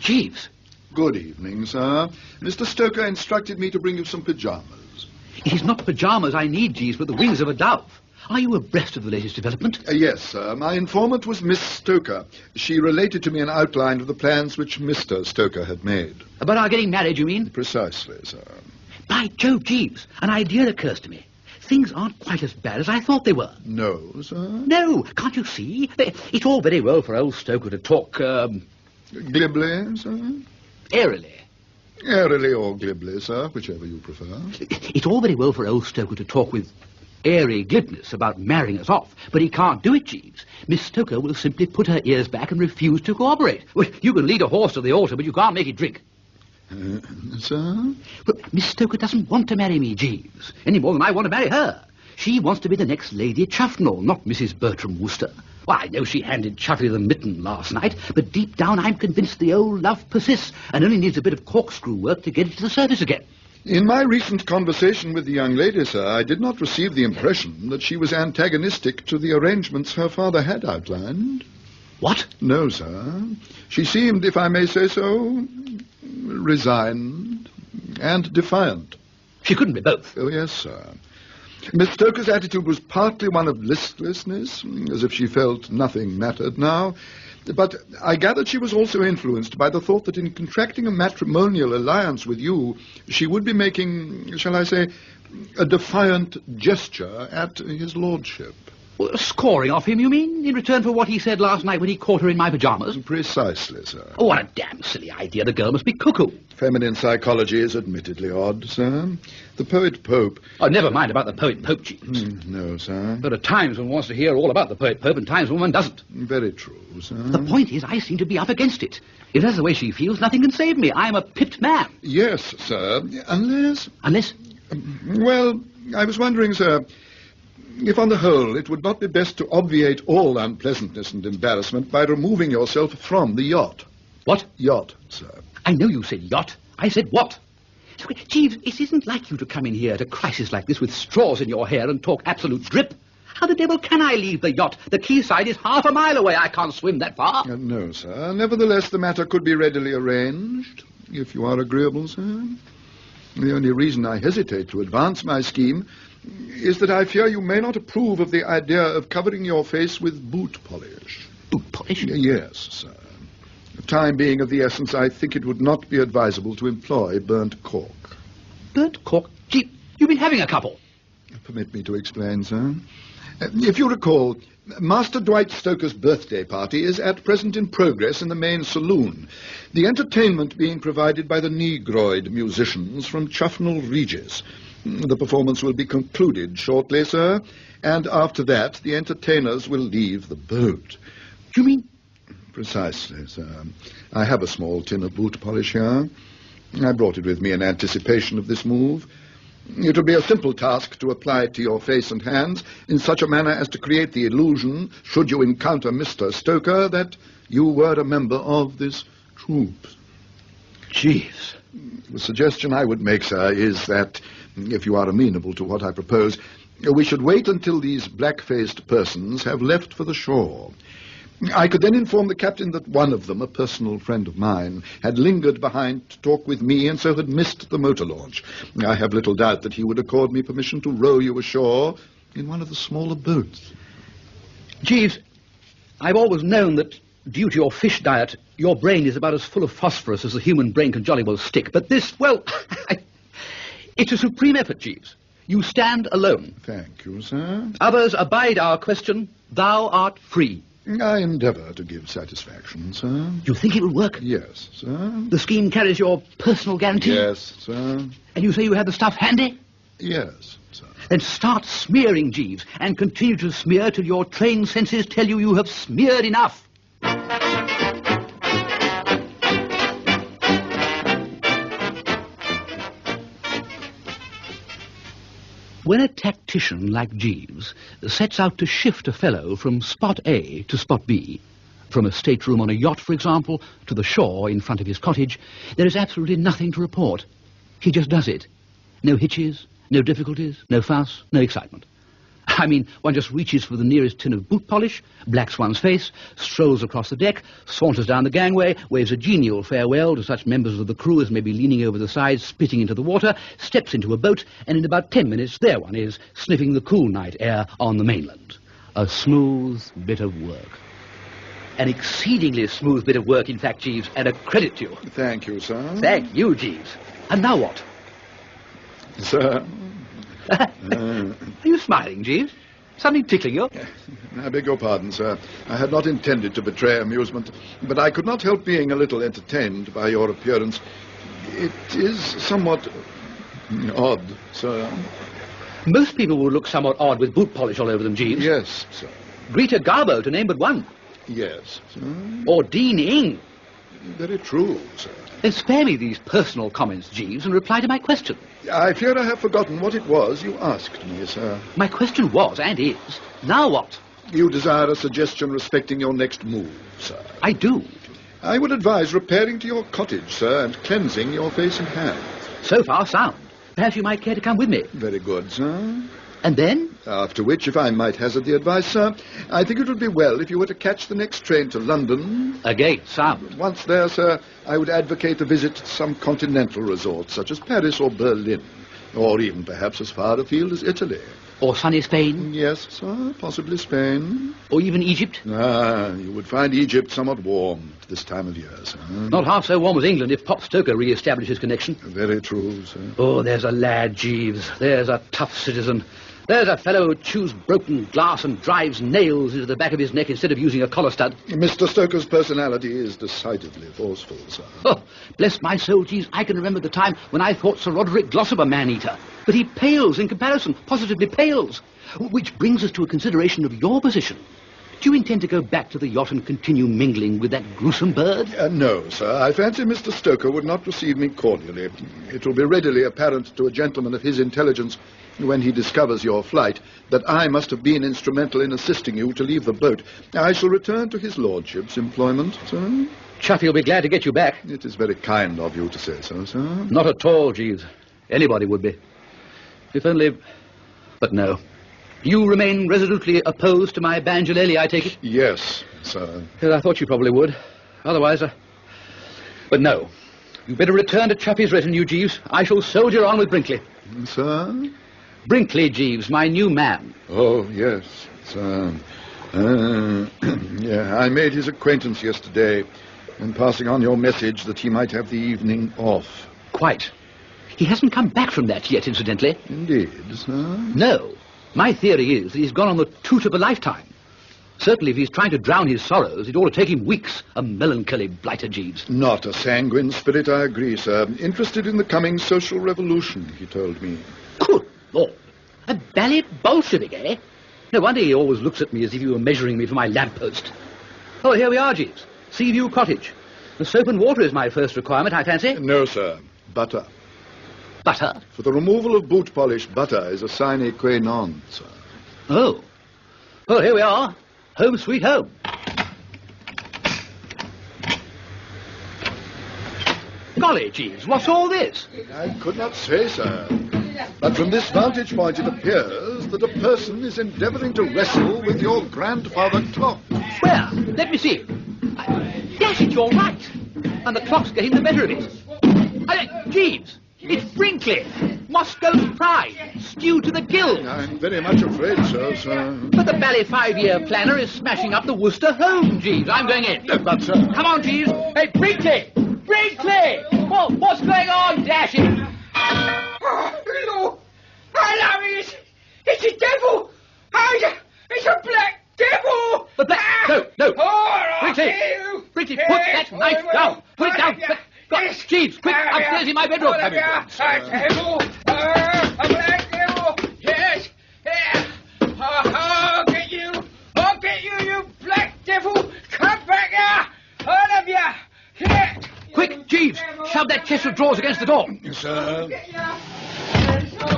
Jeeves. Good evening, sir. Mr. Stoker instructed me to bring you some pajamas. It is not pajamas I need, Jeeves, but the wings of a dove. Are you abreast of the latest development? Yes, sir. My informant was Miss Stoker. She related to me an outline of the plans which Mr. Stoker had made. About our getting married, you mean? Precisely, sir. By Jove, Jeeves, an idea occurs to me. Things aren't quite as bad as I thought they were. No, sir? No, can't you see? It's all very well for old Stoker to talk, Glibly, sir? airily. Airily or glibly, sir, whichever you prefer. It's all very well for old Stoker to talk with airy glibness about marrying us off, but he can't do it, Jeeves. Miss Stoker will simply put her ears back and refuse to cooperate. Well, you can lead a horse to the altar, but you can't make it drink. Sir? Well, Miss Stoker doesn't want to marry me, Jeeves, any more than I want to marry her. She wants to be the next Lady Chuffnell, not Mrs. Bertram Wooster. Well, I know she handed Chuffy the mitten last night, but deep down I'm convinced the old love persists and only needs a bit of corkscrew work to get it to the surface again. In my recent conversation with the young lady, sir, I did not receive the impression that she was antagonistic to the arrangements her father had outlined. What? No, sir. She seemed, if I may say so, resigned and defiant. She couldn't be both. Oh, yes, sir. Miss Stoker's attitude was partly one of listlessness, as if she felt nothing mattered now. But I gathered she was also influenced by the thought that in contracting a matrimonial alliance with you, she would be making, shall I say, a defiant gesture at his lordship. Well, scoring off him, you mean, in return for what he said last night when he caught her in my pyjamas? Precisely, sir. Oh, what a damn silly idea. The girl must be cuckoo. Feminine psychology is admittedly odd, sir. The poet Pope... Oh, never mind about the poet Pope, Jeeves. No, sir. There are times when one wants to hear all about the poet Pope and times when one doesn't. Very true, sir. The point is, I seem to be up against it. If that's the way she feels, nothing can save me. I'm a pipped man. Yes, sir. Unless... Unless? Well, I was wondering, sir, if on the whole it would not be best to obviate all unpleasantness and embarrassment by removing yourself from the yacht. What? Yacht, sir. I know you said yacht. I said what? Jeeves, it isn't like you to come in here at a crisis like this with straws in your hair and talk absolute drip. How the devil can I leave the yacht? The quayside is half a mile away. I can't swim that far. No, sir. Nevertheless, the matter could be readily arranged, if you are agreeable, sir. The only reason I hesitate to advance my scheme is that I fear you may not approve of the idea of covering your face with boot polish. Boot polish? Yes, sir. Time being of the essence, I think it would not be advisable to employ burnt cork. Burnt cork? Gee, you've been having a couple. Permit me to explain, sir. If you recall, Master Dwight Stoker's birthday party is at present in progress in the main saloon, the entertainment being provided by the Negroid musicians from Chuffnell Regis. The performance will be concluded shortly, sir, and after that the entertainers will leave the boat. You mean? Precisely, sir. I have a small tin of boot polish here. I brought it with me in anticipation of this move. It will be a simple task to apply it to your face and hands in such a manner as to create the illusion, should you encounter Mr. Stoker, that you were a member of this troupe. Jeeves. The suggestion I would make, sir, is that, if you are amenable to what I propose, we should wait until these black-faced persons have left for the shore. I could then inform the captain that one of them, a personal friend of mine, had lingered behind to talk with me and so had missed the motor launch. I have little doubt that he would accord me permission to row you ashore in one of the smaller boats. Jeeves, I've always known that, due to your fish diet, your brain is about as full of phosphorus as the human brain can jolly well stick. But this, well, it's a supreme effort, Jeeves. You stand alone. Thank you, sir. Others abide our question. Thou art free. I endeavour to give satisfaction, sir. You think it will work? Yes, sir. The scheme carries your personal guarantee? Yes, sir. And you say you have the stuff handy? Yes, sir. Then start smearing, Jeeves, and continue to smear till your trained senses tell you have smeared enough. When a tactician like Jeeves sets out to shift a fellow from spot A to spot B, from a stateroom on a yacht, for example, to the shore in front of his cottage, there is absolutely nothing to report. He just does it. No hitches, no difficulties, no fuss, no excitement. I mean, one just reaches for the nearest tin of boot polish, blacks one's face, strolls across the deck, saunters down the gangway, waves a genial farewell to such members of the crew as may be leaning over the side, spitting into the water, steps into a boat, and in about 10 minutes there one is, sniffing the cool night air on the mainland. A smooth bit of work. An exceedingly smooth bit of work, in fact, Jeeves, and a credit to you. Thank you, sir. Thank you, Jeeves. And now what? Sir... Are you smiling, Jeeves? Something tickling you? I beg your pardon, sir. I had not intended to betray amusement, but I could not help being a little entertained by your appearance. It is somewhat odd, sir. Most people would look somewhat odd with boot polish all over them, Jeeves. Yes, sir. Greta Garbo, to name but one. Yes, sir. Or Dean Ing. Very true, sir. Then spare me these personal comments, Jeeves, and reply to my question. I fear I have forgotten what it was you asked me, sir. My question was, and is, now what? You desire a suggestion respecting your next move, sir. I do. I would advise repairing to your cottage, sir, and cleansing your face and hands. So far, sound. Perhaps you might care to come with me. Very good, sir. And then? After which, if I might hazard the advice, sir, I think it would be well if you were to catch the next train to London. Again, sound. Once there, sir, I would advocate a visit to some continental resort, such as Paris or Berlin, or even perhaps as far afield as Italy. Or sunny Spain. Yes, sir, possibly Spain. Or even Egypt. You would find Egypt somewhat warm at this time of year, sir. Not half so warm as England if Pop Stoker re-establishes connection. Very true, sir. Oh, there's a lad, Jeeves. There's a tough citizen. There's a fellow who chews broken glass and drives nails into the back of his neck instead of using a collar stud. Mr. Stoker's personality is decidedly forceful, sir. Oh, bless my soul, Jeeves, I can remember the time when I thought Sir Roderick Glossop a man-eater. But he pales in comparison, positively pales. Which brings us to a consideration of your position. Do you intend to go back to the yacht and continue mingling with that gruesome bird? No, sir. I fancy Mr. Stoker would not receive me cordially. It will be readily apparent to a gentleman of his intelligence, when he discovers your flight, that I must have been instrumental in assisting you to leave the boat. I shall return to his lordship's employment, sir. Chuffy will be glad to get you back. It is very kind of you to say so, sir. Not at all, Jeeves. Anybody would be. If only... But no. You remain resolutely opposed to my banjolele, I take it? Yes, sir. Well, I thought you probably would. Otherwise, But no. You'd better return to Chuffy's retinue, Jeeves. I shall soldier on with Brinkley. Sir? Brinkley, Jeeves, my new man. Oh, yes, sir. Yeah, I made his acquaintance yesterday, and passing on your message that he might have the evening off. Quite. He hasn't come back from that yet, incidentally. Indeed, sir? No. My theory is that he's gone on the toot of a lifetime. Certainly, if he's trying to drown his sorrows, it ought to take him weeks. A melancholy blighter, Jeeves. Not a sanguine spirit, I agree, sir. Interested in the coming social revolution, he told me. Good Lord. A ballet Bolshevik, eh? No wonder he always looks at me as if he were measuring me for my lamppost. Oh, here we are, Jeeves. Seaview Cottage. The soap and water is my first requirement, I fancy. No, sir. Butter. Butter? For the removal of boot polish, butter is a sine qua non, sir. Oh. Oh, here we are. Home sweet home. Golly, Jeeves, what's all this? I could not say, sir. But from this vantage point, it appears that a person is endeavouring to wrestle with your grandfather clock. Where? Let me see. Yes, it's all right. And the clock's getting the better of it. Jeeves, it's Brinkley. Moscow's pride. Stewed to the gills. I'm very much afraid so, sir. But the Bally 5-year planner is smashing up the Wooster home, Jeeves. I'm going in. But, sir... Come on, Jeeves. Hey, Brinkley! Brinkley! Oh, what's going on, Dashing? Hello! Hello, it's a devil! It's a black devil! The black... No! All Brinkley! right, Brinkley, put that knife down! Put it down! Jeeves, quick, upstairs in my bedroom! A devil! A black devil! Yes! I'll get you! I'll get you, you black devil! Come back here! All of you! Here! Quick, Jeeves! Shove that chest of drawers against the door! Yes, sir.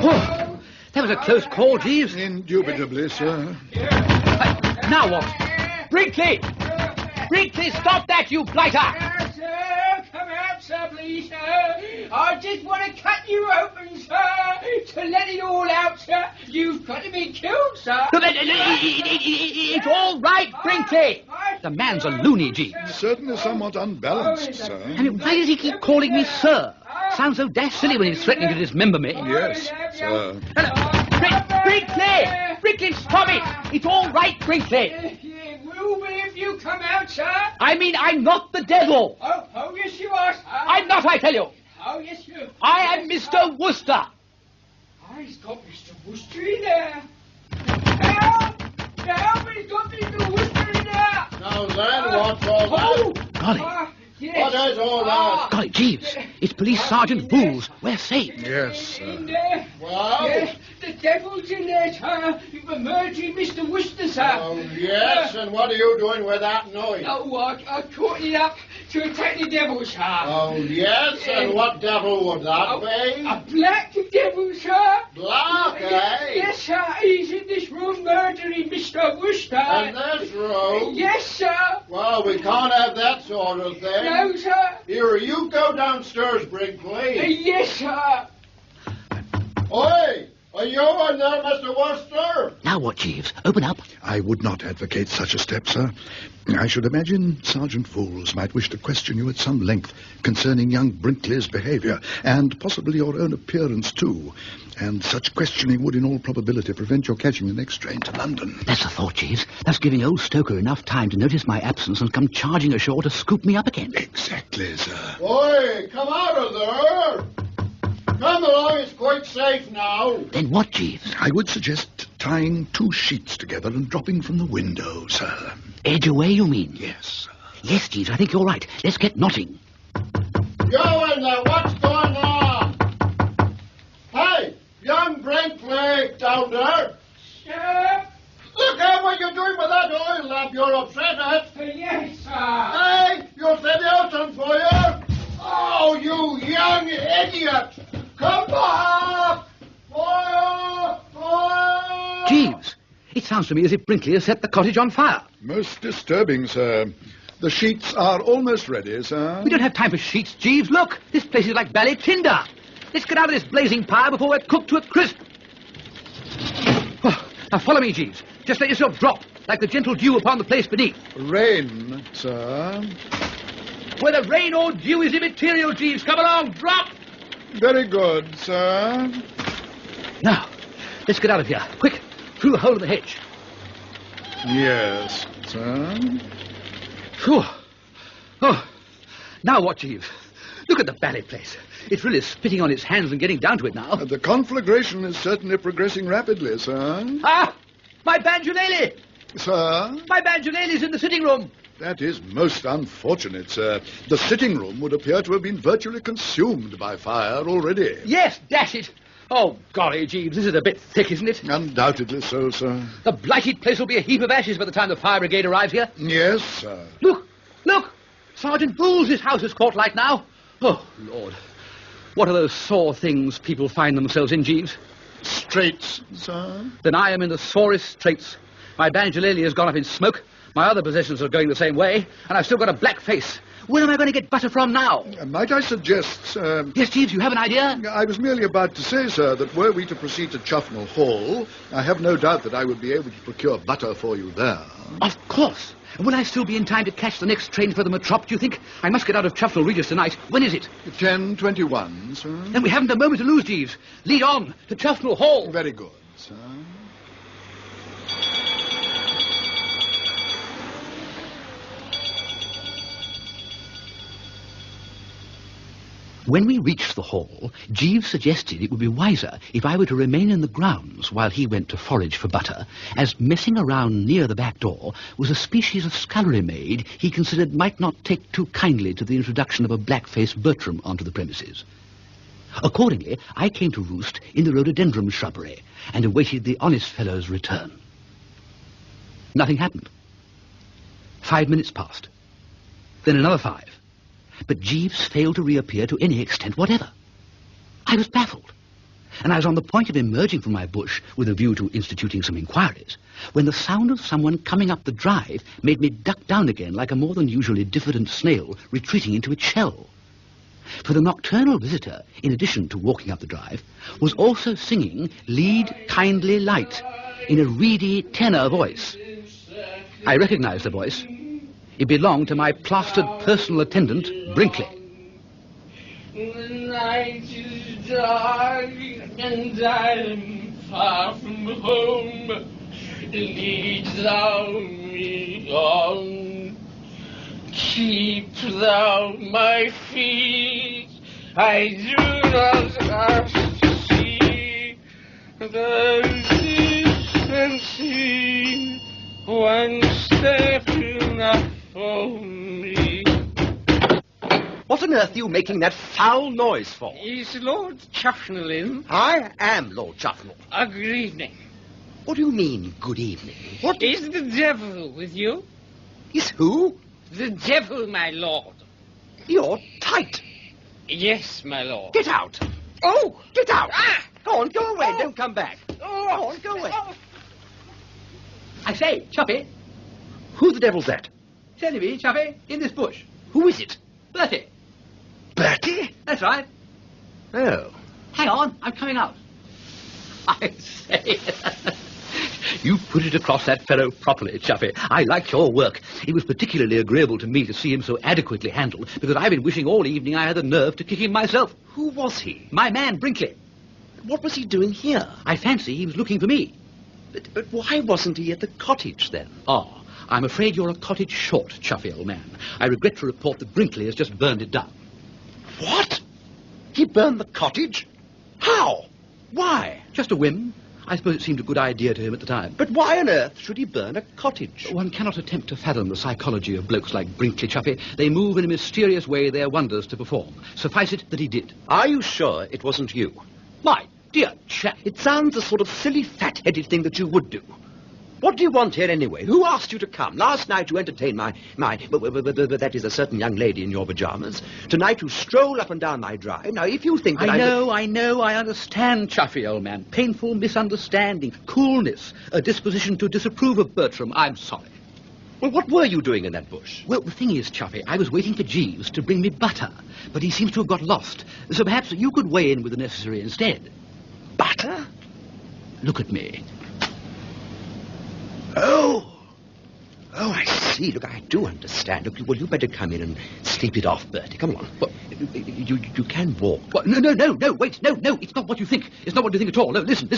Oh, that was a close call, Jeeves. Indubitably, sir. Now what? Brinkley! Brinkley, stop that, you blighter! Sir, come out, sir, please, sir. I just want to cut you open, sir, to let it all out, sir. You've got to be killed, sir. It's all right, Brinkley. The man's a loony, Jeeves. Certainly somewhat unbalanced, sir. I mean, why does he keep calling me sir? Sounds so dash silly when he's threatening to dismember me. Yes, sir. Brinkley! Brinkley, stop it! It's all right, Brinkley. It will be if you come out, sir. I mean, I'm not the devil. Oh, yes, you are, sir. I'm not, I tell you. Oh, yes, you. I am Mr. Wooster. He's got Mr. Wooster in there. Help! Help! He's got Mr. Wooster in there. Now then, what's all that? Oh! Golly, Yes. What is all that? Golly, Jeeves, it's Police Sergeant Booles. We're safe. Yes, In sir. there. Well? Yes, the devil's in there, sir. You've murdered Mr. Wooster, sir. Oh, yes, and what are you doing with that noise? Oh, I caught it up to attack the devil, sir. Oh, yes, and what devil would that be? A black devil, sir. Black, eh? Yes, sir. He's in this room murdering Mr. Wooster. In this room? Yes, sir. Well, we can't have that sort of thing. No, sir. Here, you go downstairs, Brinkley. Yes, sir. Oi! Are you in there, Mr. Wooster? Now what, Jeeves? Open up. I would not advocate such a step, sir. I should imagine Sergeant Fools might wish to question you at some length concerning young Brinkley's behaviour, and possibly your own appearance, too. And such questioning would, in all probability, prevent your catching the next train to London. That's the thought, Jeeves. That's giving old Stoker enough time to notice my absence and come charging ashore to scoop me up again. Exactly, sir. Oi, come out of there! Come along, it's quite safe now. Then what, Jeeves? I would suggest tying 2 sheets together and dropping from the window, sir. Edge away, you mean? Yes, sir. Yes, Jeeves, I think you're right. Let's get knotting. You in there, what's going on? Hey, young Brinkley down there. Sir. Look at what you're doing with that oil lamp. You're upset at. Yes, sir. Hey, you'll set the house on fire. Oh, you young idiot. Come back. Fire, fire. Jeeves, it sounds to me as if Brinkley has set the cottage on fire. Most disturbing, sir. The sheets are almost ready, sir. We don't have time for sheets, Jeeves. Look, this place is like ballet tinder. Let's get out of this blazing pyre before we're cooked to a crisp. Oh, now follow me, Jeeves. Just let yourself drop, like the gentle dew upon the place beneath. Rain, sir. Whether rain or dew is immaterial, Jeeves. Come along, drop. Very good, sir. Now, let's get out of here. Quick, through the hole in the hedge. Yes, sir. Phew. Oh, now what, Jeeves? Look at the ballet place. It's really spitting on its hands and getting down to it now. The conflagration is certainly progressing rapidly, sir. Ah! My banjolele! Sir? My banjolele's in the sitting room. That is most unfortunate, sir. The sitting room would appear to have been virtually consumed by fire already. Yes, dash it. Oh, golly, Jeeves, this is a bit thick, isn't it? Undoubtedly so, sir. The blighted place will be a heap of ashes by the time the fire brigade arrives here. Yes, sir. Look, look! Sergeant Booles' house is caught light now. Oh, Lord. What are those sore things people find themselves in, Jeeves? Straits, sir. Then I am in the sorest straits. My banjolele has gone up in smoke. My other possessions are going the same way, and I've still got a black face. Where am I going to get butter from now? Might I suggest, sir... Yes, Jeeves, you have an idea? I was merely about to say, sir, that were we to proceed to Chuffnell Hall, I have no doubt that I would be able to procure butter for you there. Of course. Will I still be in time to catch the next train for the Metrop, do you think? I must get out of Chuffnell Regis tonight. When is it? 10:21, sir. Then we haven't a moment to lose, Jeeves. Lead on to Chuffnell Hall. Very good, sir. When we reached the hall, Jeeves suggested it would be wiser if I were to remain in the grounds while he went to forage for butter, as messing around near the back door was a species of scullery maid he considered might not take too kindly to the introduction of a black-faced Bertram onto the premises. Accordingly, I came to roost in the rhododendron shrubbery and awaited the honest fellow's return. Nothing happened. 5 minutes passed. Then another 5. But Jeeves failed to reappear to any extent whatever. I was baffled, and I was on the point of emerging from my bush with a view to instituting some inquiries, when the sound of someone coming up the drive made me duck down again like a more than usually diffident snail retreating into its shell. For the nocturnal visitor, in addition to walking up the drive, was also singing Lead Kindly Light in a reedy tenor voice. I recognized the voice. It belonged to my plastered personal attendant, Brinkley. The night is dark and I'm far from home. Lead thou me on. Keep thou my feet. I do not have to see the distant sea. One step enough for me. What on earth are you making that foul noise for? Is Lord Chuffnell in? I am Lord Chuffnell. Good evening. What do you mean, good evening? What Is the devil with you? is who? The devil, my lord. You're tight. Yes, my lord. Get out. Oh! Get out. Ah! Go on, go away. Oh. Don't come back. Oh! Go on, go away. Oh. I say, Chuffy. Who the devil's that? It's only me, Chuffy, in this bush. Who is it? Bertie. Bertie? That's right. Oh. Hang on, I'm coming out. I say, you put it across that fellow properly, Chuffy. I liked your work. It was particularly agreeable to me to see him so adequately handled, because I've been wishing all evening I had the nerve to kick him myself. Who was he? My man, Brinkley. What was he doing here? I fancy he was looking for me. But why wasn't he at the cottage then? Oh, I'm afraid you're a cottage short, Chuffy, old man. I regret to report that Brinkley has just burned it down. What? He burned the cottage? How? Why? Just a whim. I suppose it seemed a good idea to him at the time. But why on earth should he burn a cottage? One cannot attempt to fathom the psychology of blokes like Brinkley, Chuffy. They move in a mysterious way their wonders to perform. Suffice it that he did. Are you sure it wasn't you? My dear chap. It sounds the sort of silly, fat-headed thing that you would do. What do you want here anyway? Who asked you to come? Last night you entertained that is a certain young lady in your pajamas. Tonight you stroll up and down my drive. Now, if you think that I know, I understand, Chuffy, old man. Painful misunderstanding, coolness, a disposition to disapprove of Bertram. I'm sorry. Well, what were you doing in that bush? Well, the thing is, Chuffy, I was waiting for Jeeves to bring me butter, but he seems to have got lost. So perhaps you could weigh in with the necessary instead. Butter? Look at me. Oh, I see. Look, I do understand. Look, well, you better come in and sleep it off, Bertie. Come on. What? You can walk. What? No, wait, no, it's not what you think. It's not what you think at all. No, listen.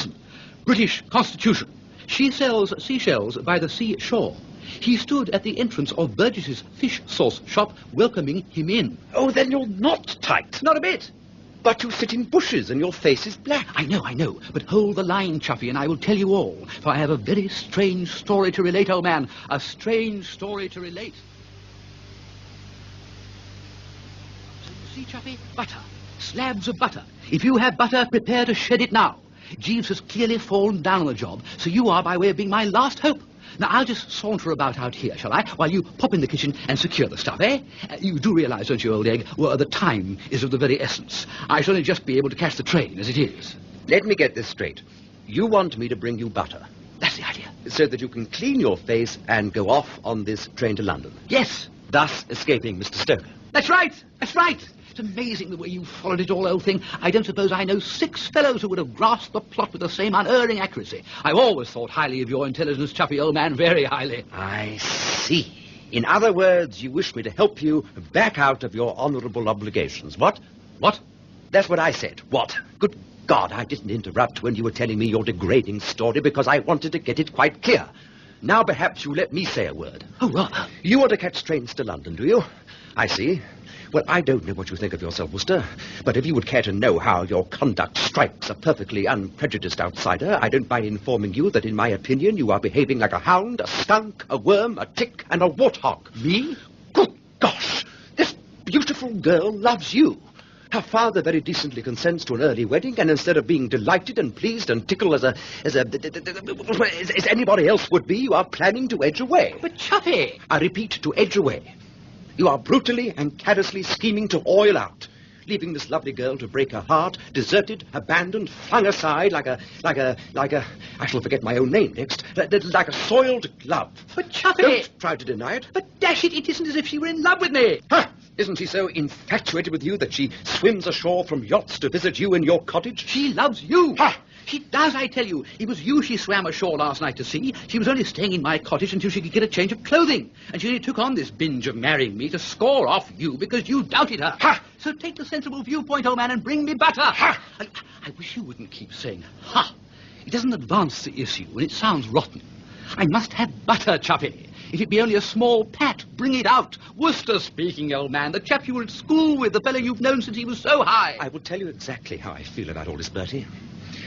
British Constitution. She sells seashells by the seashore. He stood at the entrance of Burgess's fish sauce shop, welcoming him in. Oh, then you're not tight. Not a bit. But you sit in bushes and your face is black. I know, but hold the line, Chuffy, and I will tell you all, for I have a very strange story to relate, old man. A strange story to relate. So you see, Chuffy, butter. Slabs of butter. If you have butter, prepare to shed it now. Jeeves has clearly fallen down on the job, so you are by way of being my last hope. Now, I'll just saunter about out here, shall I, while you pop in the kitchen and secure the stuff, eh? You do realize, don't you, old egg, well, the time is of the very essence. I shall only just be able to catch the train as it is. Let me get this straight. You want me to bring you butter, That's the idea. so that you can clean your face and go off on this train to London, Yes, thus escaping Mr. Stoker. that's right. It's amazing the way you followed it all, old thing. I don't suppose I know 6 fellows who would have grasped the plot with the same unerring accuracy. I've always thought highly of your intelligence, Chuffy, old man, very highly. I see. In other words, you wish me to help you back out of your honourable obligations. What? What? That's what I said. What? Good God, I didn't interrupt when you were telling me your degrading story because I wanted to get it quite clear. Now perhaps you let me say a word. Oh, rather. You want to catch trains to London, do you? I see. Well, I don't know what you think of yourself, Wooster, but if you would care to know how your conduct strikes a perfectly unprejudiced outsider, I don't mind informing you that in my opinion you are behaving like a hound, a skunk, a worm, a tick, and a warthog. Me? Good gosh! This beautiful girl loves you. Her father very decently consents to an early wedding, and instead of being delighted and pleased and tickled as anybody else would be, you are planning to edge away. But, Chuffy! I repeat, to edge away. You are brutally and callously scheming to oil out, leaving this lovely girl to break her heart, deserted, abandoned, flung aside like a, I shall forget my own name next, like a soiled glove. But, Chuffy! Don't try to deny it. But, dash it isn't as if she were in love with me. Huh? Isn't she so infatuated with you that she swims ashore from yachts to visit you in your cottage? She loves you. Ha! She does, I tell you. It was you she swam ashore last night to see. She was only staying in my cottage until she could get a change of clothing. And she only took on this binge of marrying me to score off you because you doubted her. Ha! So take the sensible viewpoint, old man, and bring me butter. Ha! I wish you wouldn't keep saying ha. It doesn't advance the issue, and it sounds rotten. I must have butter, Chuffy. If it be only a small pat, bring it out. Wooster speaking, old man. The chap you were at school with, the fellow you've known since he was so high. I will tell you exactly how I feel about all this, Bertie.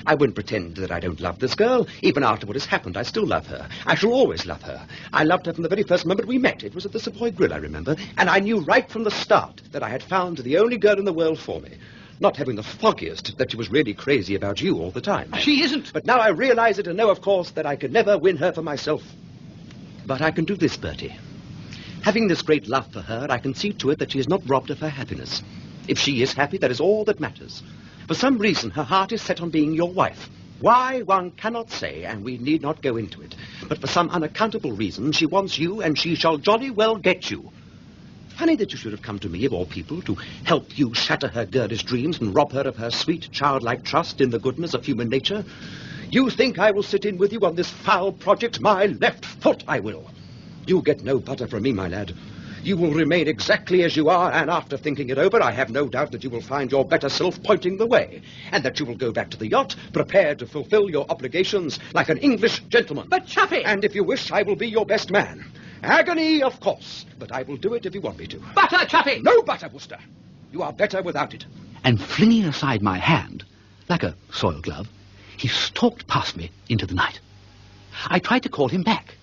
I won't pretend that I don't love this girl. Even after what has happened, I still love her. I shall always love her. I loved her from the very first moment we met. It was at the Savoy Grill, I remember. And I knew right from the start that I had found the only girl in the world for me. Not having the foggiest that she was really crazy about you all the time. She isn't. But now I realize it and know, of course, that I can never win her for myself. But I can do this, Bertie. Having this great love for her, I can see to it that she is not robbed of her happiness. If she is happy, that is all that matters. For some reason, her heart is set on being your wife. Why, one cannot say, and we need not go into it. But for some unaccountable reason, she wants you, and she shall jolly well get you. Funny that you should have come to me, of all people, to help you shatter her girlish dreams and rob her of her sweet, childlike trust in the goodness of human nature. You think I will sit in with you on this foul project? My left foot I will. You get no butter from me, my lad. You will remain exactly as you are, and after thinking it over, I have no doubt that you will find your better self pointing the way, and that you will go back to the yacht, prepared to fulfill your obligations like an English gentleman. But, Chuffy! And if you wish, I will be your best man. Agony, of course, but I will do it if you want me to. Butter, Chuffy! No butter, Wooster. You are better without it. And flinging aside my hand, like a soiled glove, he stalked past me into the night. I tried to call him back,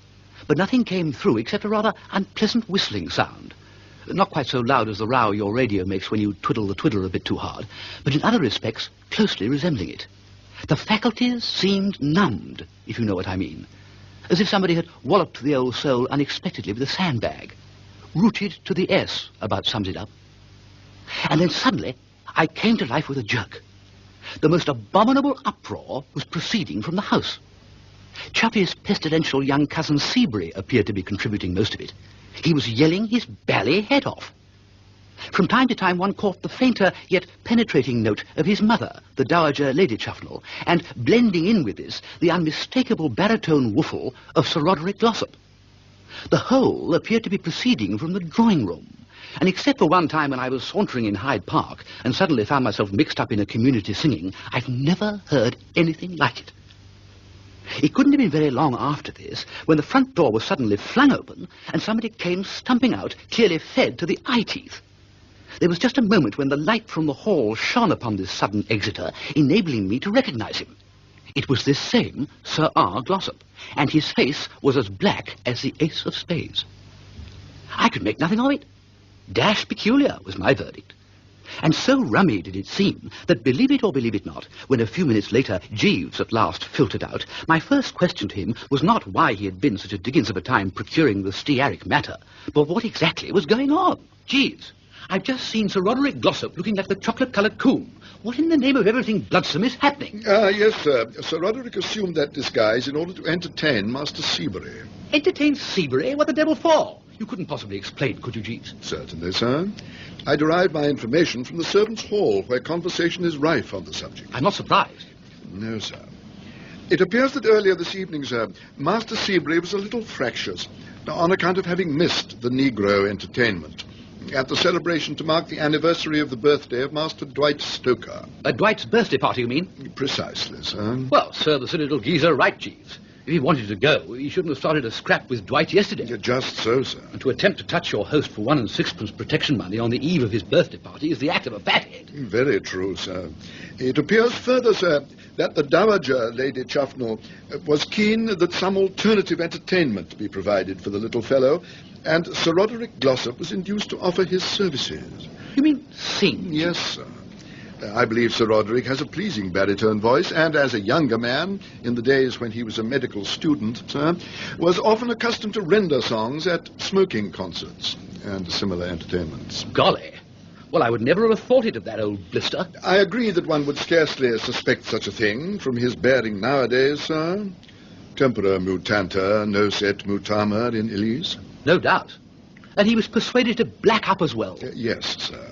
but nothing came through except a rather unpleasant whistling sound. Not quite so loud as the row your radio makes when you twiddle the twiddler a bit too hard, but in other respects closely resembling it. The faculties seemed numbed, if you know what I mean, as if somebody had walloped the old soul unexpectedly with a sandbag. Rooted to the S about sums it up. And then suddenly I came to life with a jerk. The most abominable uproar was proceeding from the house. Chuffy's pestilential young cousin Seabury appeared to be contributing most of it. He was yelling his bally head off. From time to time one caught the fainter yet penetrating note of his mother, the Dowager Lady Chuffnell, and blending in with this, the unmistakable baritone woofle of Sir Roderick Glossop. The whole appeared to be proceeding from the drawing-room, and except for one time when I was sauntering in Hyde Park and suddenly found myself mixed up in a community singing, I've never heard anything like it. It couldn't have been very long after this when the front door was suddenly flung open and somebody came stumping out, clearly fed to the eye-teeth. There was just a moment when the light from the hall shone upon this sudden exeter, enabling me to recognize him. It was this same Sir R. Glossop, and his face was as black as the ace of spades. I could make nothing of it. Dash peculiar was my verdict. And so rummy did it seem that, believe it or believe it not, when a few minutes later Jeeves at last filtered out, my first question to him was not why he had been such a dickens of a time procuring the stearic matter, but what exactly was going on. Jeeves, I've just seen Sir Roderick Glossop looking like the chocolate-coloured coon. What in the name of everything bloodsome is happening? Yes, sir. Sir Roderick assumed that disguise in order to entertain Master Seabury. Entertain Seabury? What the devil for? You couldn't possibly explain, could you, Jeeves? Certainly, sir. I derived my information from the servants' hall, where conversation is rife on the subject. I'm not surprised. No, sir. It appears that earlier this evening, sir, Master Seabury was a little fractious on account of having missed the Negro entertainment at the celebration to mark the anniversary of the birthday of Master Dwight Stoker. Dwight's birthday party, you mean? Precisely, sir. Well, serve the silly little geezer right, Jeeves. If he wanted to go, he shouldn't have started a scrap with Dwight yesterday. Just so, sir. And to attempt to touch your host for 1 and 6pence protection money on the eve of his birthday party is the act of a fathead. Very true, sir. It appears further, sir, that the Dowager Lady Chuffnell was keen that some alternative entertainment be provided for the little fellow, and Sir Roderick Glossop was induced to offer his services. You mean sing? Yes, sir. I believe Sir Roderick has a pleasing baritone voice, and as a younger man, in the days when he was a medical student, sir, was often accustomed to render songs at smoking concerts and similar entertainments. Golly. Well, I would never have thought it of that old blister. I agree that one would scarcely suspect such a thing from his bearing nowadays, sir. Tempora mutanta, nocet mutamer in illis. No doubt. And he was persuaded to black up as well. Yes, sir.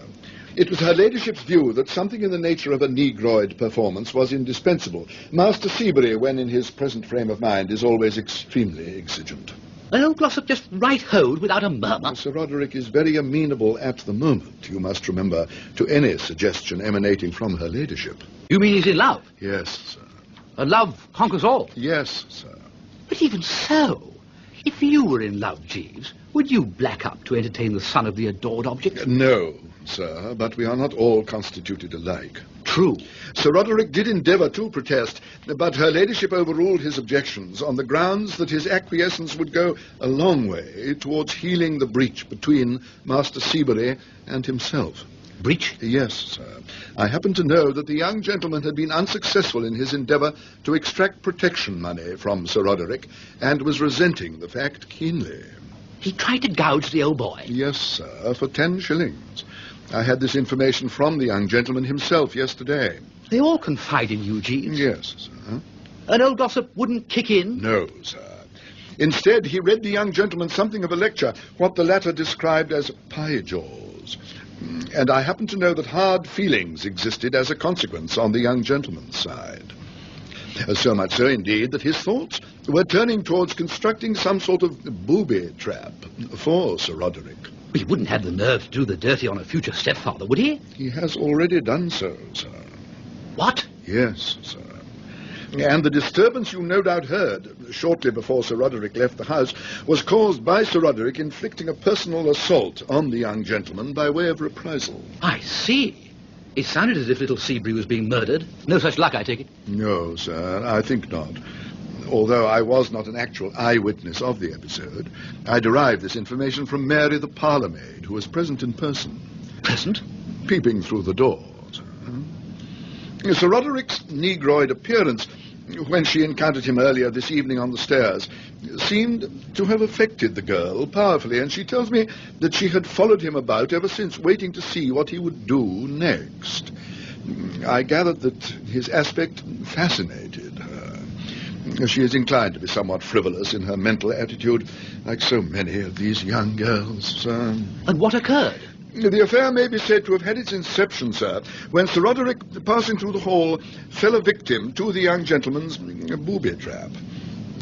It was her ladyship's view that something in the nature of a negroid performance was indispensable. Master Seabury, when in his present frame of mind, is always extremely exigent. And old Glossop just right-hoed without a murmur. Sir Roderick is very amenable at the moment, you must remember, to any suggestion emanating from her ladyship. You mean he's in love? Yes, sir. And love conquers all? Yes, sir. But even so, If you were in love, Jeeves, would you black up to entertain the son of the adored object? No, sir, but we are not all constituted alike. True. Sir Roderick did endeavour to protest, but her ladyship overruled his objections on the grounds that his acquiescence would go a long way towards healing the breach between Master Seabury and himself. Breach? Yes, sir. I happen to know that the young gentleman had been unsuccessful in his endeavour to extract protection money from Sir Roderick, and was resenting the fact keenly. He tried to gouge the old boy. Yes, sir, for 10 shillings. I had this information from the young gentleman himself yesterday. They all confide in you, Jeeves. Yes, sir. An old gossip wouldn't kick in? No, sir. Instead, he read the young gentleman something of a lecture, what the latter described as pie jaws. And I happen to know that hard feelings existed as a consequence on the young gentleman's side. So much so, indeed, that his thoughts were turning towards constructing some sort of booby trap for Sir Roderick. He wouldn't have the nerve to do the dirty on a future stepfather, would he? He has already done so, sir. What? Yes, sir. And the disturbance you no doubt heard shortly before Sir Roderick left the house was caused by Sir Roderick inflicting a personal assault on the young gentleman by way of reprisal. I see. It sounded as if little Seabury was being murdered. No such luck, I take it? No, sir, I think not. Although I was not an actual eyewitness of the episode, I derived this information from Mary, the parlour-maid, who was present in person. Present? Peeping through the door. Sir Roderick's negroid appearance, when she encountered him earlier this evening on the stairs, seemed to have affected the girl powerfully, and she tells me that she had followed him about ever since, waiting to see what he would do next. I gathered that his aspect fascinated her. She is inclined to be somewhat frivolous in her mental attitude, like so many of these young girls. And what occurred? The affair may be said to have had its inception, sir, when Sir Roderick, passing through the hall, fell a victim to the young gentleman's booby trap.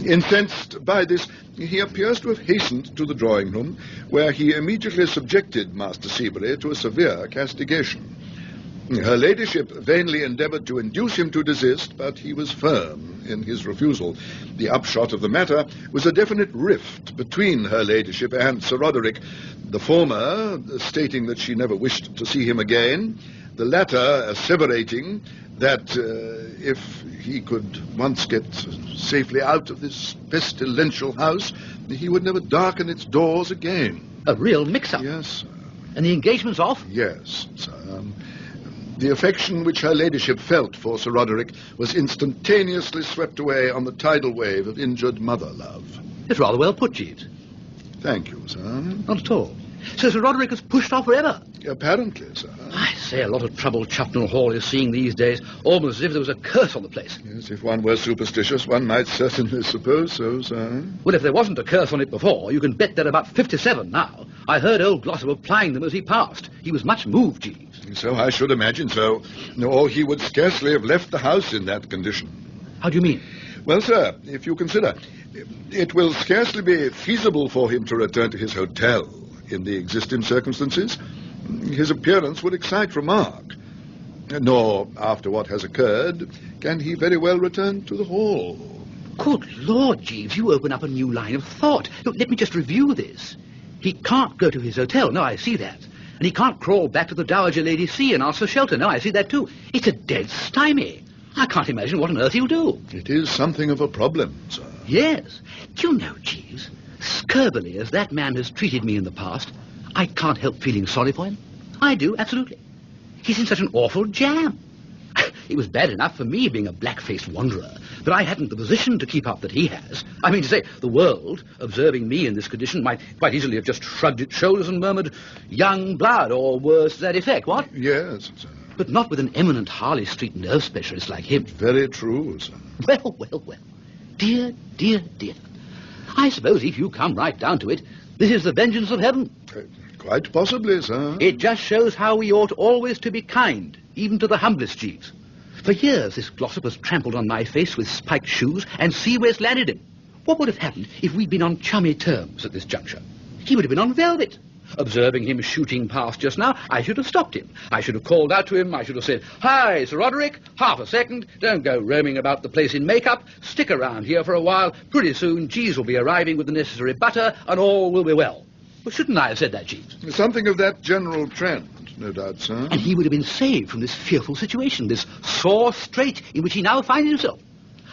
Incensed by this, he appears to have hastened to the drawing-room, where he immediately subjected Master Seabury to a severe castigation. Her ladyship vainly endeavoured to induce him to desist, but he was firm in his refusal. The upshot of the matter was a definite rift between her ladyship and Sir Roderick, the former stating that she never wished to see him again, the latter asseverating that if he could once get safely out of this pestilential house, he would never darken its doors again. A real mix-up? Yes, sir. And the engagement's off? Yes, sir. The affection which her ladyship felt for Sir Roderick was instantaneously swept away on the tidal wave of injured mother love. It's rather well put, Jeeves. Thank you, sir. Not at all. So Sir Roderick has pushed off forever? Apparently, sir. I say, a lot of trouble Chapnell Hall is seeing these days, almost as if there was a curse on the place. Yes, if one were superstitious, one might certainly suppose so, sir. Well, if there wasn't a curse on it before, you can bet there are about 57 now. I heard old Glossop applying them as he passed. He was much moved, Jeeves. So I should imagine so. Or he would scarcely have left the house in that condition. How do you mean? Well, sir, if you consider, it will scarcely be feasible for him to return to his hotel in the existing circumstances. His appearance would excite remark. Nor, after what has occurred, can he very well return to the hall. Good Lord, Jeeves, you open up a new line of thought. Look, let me just review this. He can't go to his hotel. No, I see that. And he can't crawl back to the Dowager Lady C and ask for shelter. No, I see that too. It's a dead stymie. I can't imagine what on earth he'll do. It is something of a problem, sir. Yes. Do you know, Jeeves, scurvily as that man has treated me in the past, I can't help feeling sorry for him. I do, absolutely. He's in such an awful jam. It was bad enough for me being a black-faced wanderer, but I hadn't the position to keep up that he has. I mean to say, the world, observing me in this condition, might quite easily have just shrugged its shoulders and murmured, young blood, or worse to that effect, what? Yes, sir. But not with an eminent Harley Street nerve specialist like him. Very true, sir. Well, well, well. Dear, dear, dear. I suppose if you come right down to it, this is the vengeance of heaven. Quite possibly, sir. It just shows how we ought always to be kind, even to the humblest Jeeves. For years, this Glossop has trampled on my face with spiked shoes, and see where it's landed him. What would have happened if we'd been on chummy terms at this juncture? He would have been on velvet. Observing him shooting past just now, I should have stopped him. I should have called out to him. I should have said, "Hi, Sir Roderick, half a second. Don't go roaming about the place in make-up. Stick around here for a while. Pretty soon, Jeeves will be arriving with the necessary butter, and all will be well." Well, shouldn't I have said that, Jeeves? Something of that general trend, no doubt, sir. And he would have been saved from this fearful situation, this sore strait in which he now finds himself.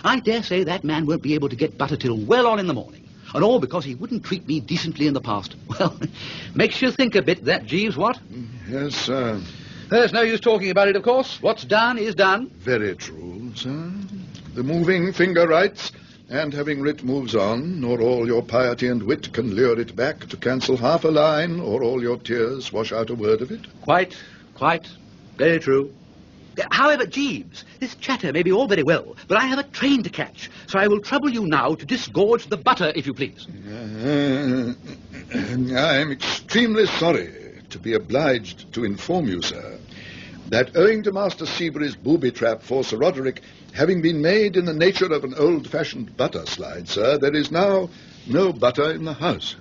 I dare say that man won't be able to get butter till well on in the morning. And all because he wouldn't treat me decently in the past. Well, makes you think a bit, that, Jeeves, what? Yes, sir. There's no use talking about it, of course. What's done is done. Very true, sir. The moving finger writes, and having writ moves on, nor all your piety and wit can lure it back to cancel half a line, or all your tears wash out a word of it. Quite. Very true. However, Jeeves, this chatter may be all very well, but I have a train to catch, so I will trouble you now to disgorge the butter, if you please. I'm extremely sorry to be obliged to inform you, sir, that owing to Master Seabury's booby trap for Sir Roderick having been made in the nature of an old-fashioned butter slide, sir, there is now no butter in the house.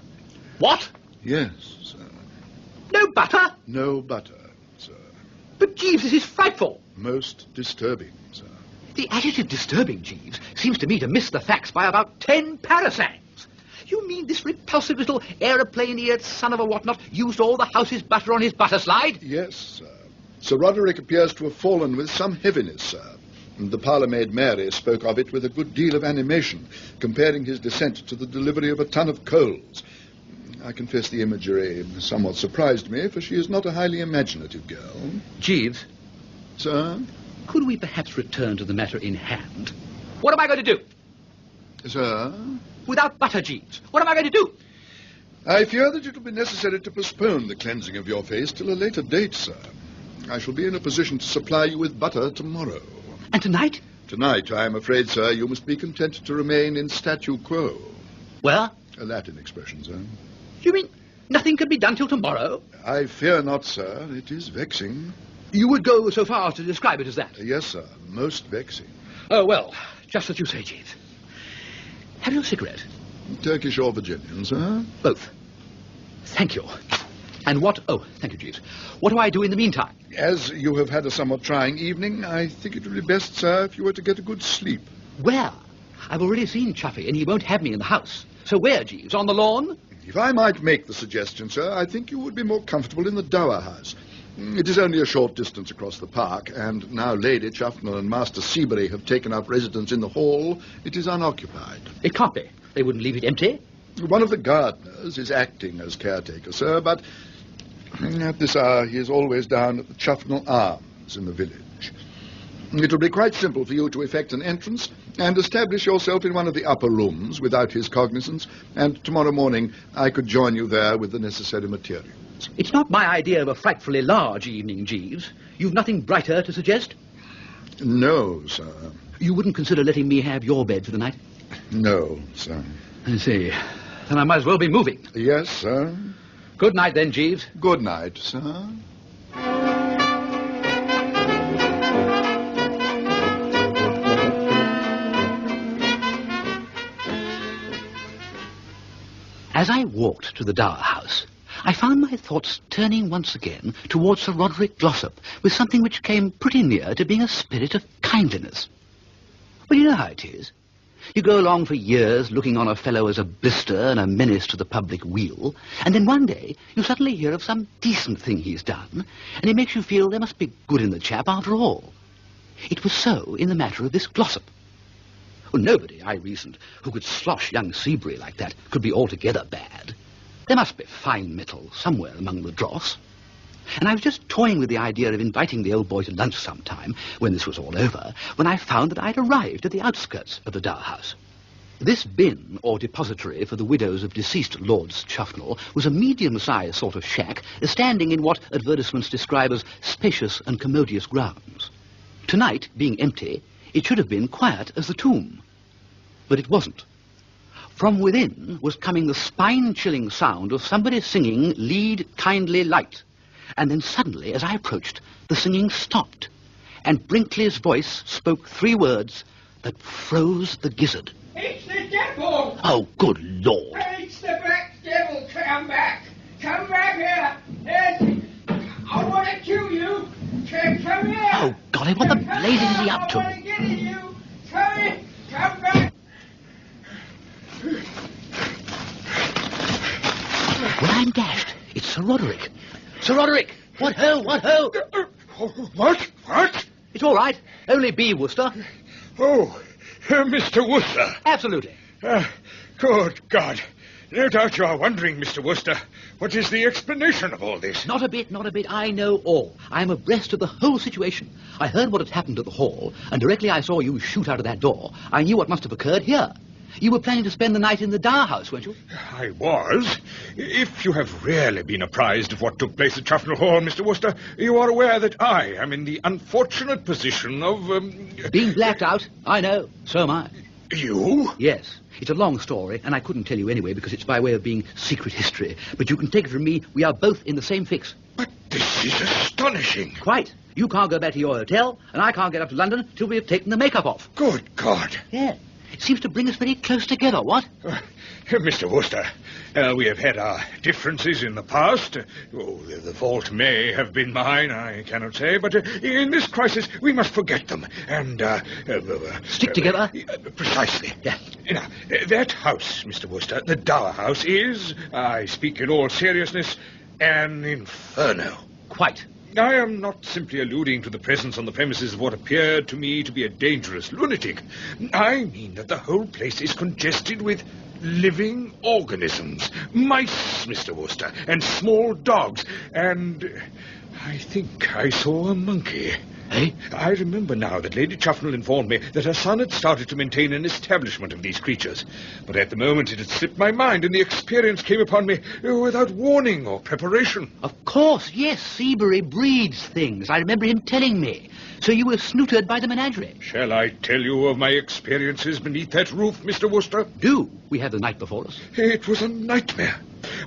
What? Yes, sir. No butter? No butter, sir. But, Jeeves, this is frightful. Most disturbing, sir. The adjective disturbing, Jeeves, seems to me to miss the facts by about 10 parasangs. You mean this repulsive little aeroplane-eared son of a whatnot used all the house's butter on his butter slide? Yes, sir. Sir Roderick appears to have fallen with some heaviness, sir. And the parlour-maid Mary spoke of it with a good deal of animation, comparing his descent to the delivery of a ton of coals. I confess the imagery somewhat surprised me, for she is not a highly imaginative girl. Jeeves? Sir? Could we perhaps return to the matter in hand? What am I going to do? Sir? Without butter, Jeeves, what am I going to do? I fear that it will be necessary to postpone the cleansing of your face till a later date, sir. I shall be in a position to supply you with butter tomorrow. And tonight? Tonight, I am afraid, sir, you must be content to remain in statu quo. Well? A Latin expression, sir. You mean nothing can be done till tomorrow? I fear not, sir. It is vexing. You would go so far as to describe it as that? Yes, sir. Most vexing. Oh, well, just as you say, Jeeves. Have you a cigarette? Turkish or Virginian, sir? Both. Thank you. And what... Oh, thank you, Jeeves. What do I do in the meantime? As you have had a somewhat trying evening, I think it would be best, sir, if you were to get a good sleep. Where? I've already seen Chuffy, and he won't have me in the house. So where, Jeeves? On the lawn? If I might make the suggestion, sir, I think you would be more comfortable in the Dower House. It is only a short distance across the park, and now Lady Chuffnell and Master Seabury have taken up residence in the hall. It is unoccupied. It can't be. They wouldn't leave it empty. One of the gardeners is acting as caretaker, sir, but at this hour he is always down at the Chuffnell Arms in the village. It will be quite simple for you to effect an entrance and establish yourself in one of the upper rooms without his cognizance, and tomorrow morning I could join you there with the necessary materials. It's not my idea of a frightfully large evening, Jeeves. You've nothing brighter to suggest? No, sir. You wouldn't consider letting me have your bed for the night? No, sir. I see. Then I might as well be moving. Yes, sir. Good night, then, Jeeves. Good night, sir. As I walked to the Dower House, I found my thoughts turning once again towards Sir Roderick Glossop with something which came pretty near to being a spirit of kindliness. Well, you know how it is. You go along for years looking on a fellow as a blister and a menace to the public weal, and then one day you suddenly hear of some decent thing he's done, and it makes you feel there must be good in the chap after all. It was so in the matter of this Glossop. Well, nobody, I reasoned, who could slosh young Seabury like that could be altogether bad. There must be fine metal somewhere among the dross. And I was just toying with the idea of inviting the old boy to lunch sometime, when this was all over, when I found that I'd arrived at the outskirts of the Dower House. This bin, or depository for the widows of deceased Lords Chuffnell, was a medium-sized sort of shack, standing in what advertisements describe as spacious and commodious grounds. Tonight, being empty, it should have been quiet as the tomb. But it wasn't. From within was coming the spine-chilling sound of somebody singing "Lead, Kindly Light." And then suddenly, as I approached, the singing stopped, and Brinkley's voice spoke 3 words that froze the gizzard. It's the devil! Oh, good Lord! It's the black devil come back! Come back here. Yes. I want to kill you. Come here. Oh, golly, what the blazes is he up to? I want to get at you. Come back. Well, I'm dashed. It's Sir Roderick. Sir Roderick! What ho, what ho? What? What? It's all right. Only B, Wooster. Oh, Mr. Wooster. Absolutely. Good God. No doubt you are wondering, Mr. Wooster, what is the explanation of all this? Not a bit, not a bit. I know all. I am abreast of the whole situation. I heard what had happened at the hall, and directly I saw you shoot out of that door, I knew what must have occurred here. You were planning to spend the night in the Dower House, weren't you? I was. If you have really been apprised of what took place at Chuffnell Hall, Mr. Wooster, you are aware that I am in the unfortunate position of... Being blacked out? I know. So am I. You? Yes. It's a long story, and I couldn't tell you anyway because it's by way of being secret history. But you can take it from me, we are both in the same fix. But this is astonishing. Quite. You can't go back to your hotel, and I can't get up to London till we have taken the makeup off. Good God. Yeah. It seems to bring us very close together, what? Mr. Wooster, we have had our differences in the past. The fault may have been mine, I cannot say, but in this crisis we must forget them and... Stick together? Precisely. Yeah. Now, that house, Mr. Wooster, the Dower House, is, I speak in all seriousness, an inferno. Quite. I am not simply alluding to the presence on the premises of what appeared to me to be a dangerous lunatic. I mean that the whole place is congested with living organisms. Mice, Mr. Wooster, and small dogs, and I think I saw a monkey. Eh? I remember now that Lady Chuffnell informed me that her son had started to maintain an establishment of these creatures. But at the moment it had slipped my mind, and the experience came upon me without warning or preparation. Of course, yes, Seabury breeds things. I remember him telling me. So you were snootered by the menagerie. Shall I tell you of my experiences beneath that roof, Mr. Wooster? Do. We have the night before us. It was a nightmare.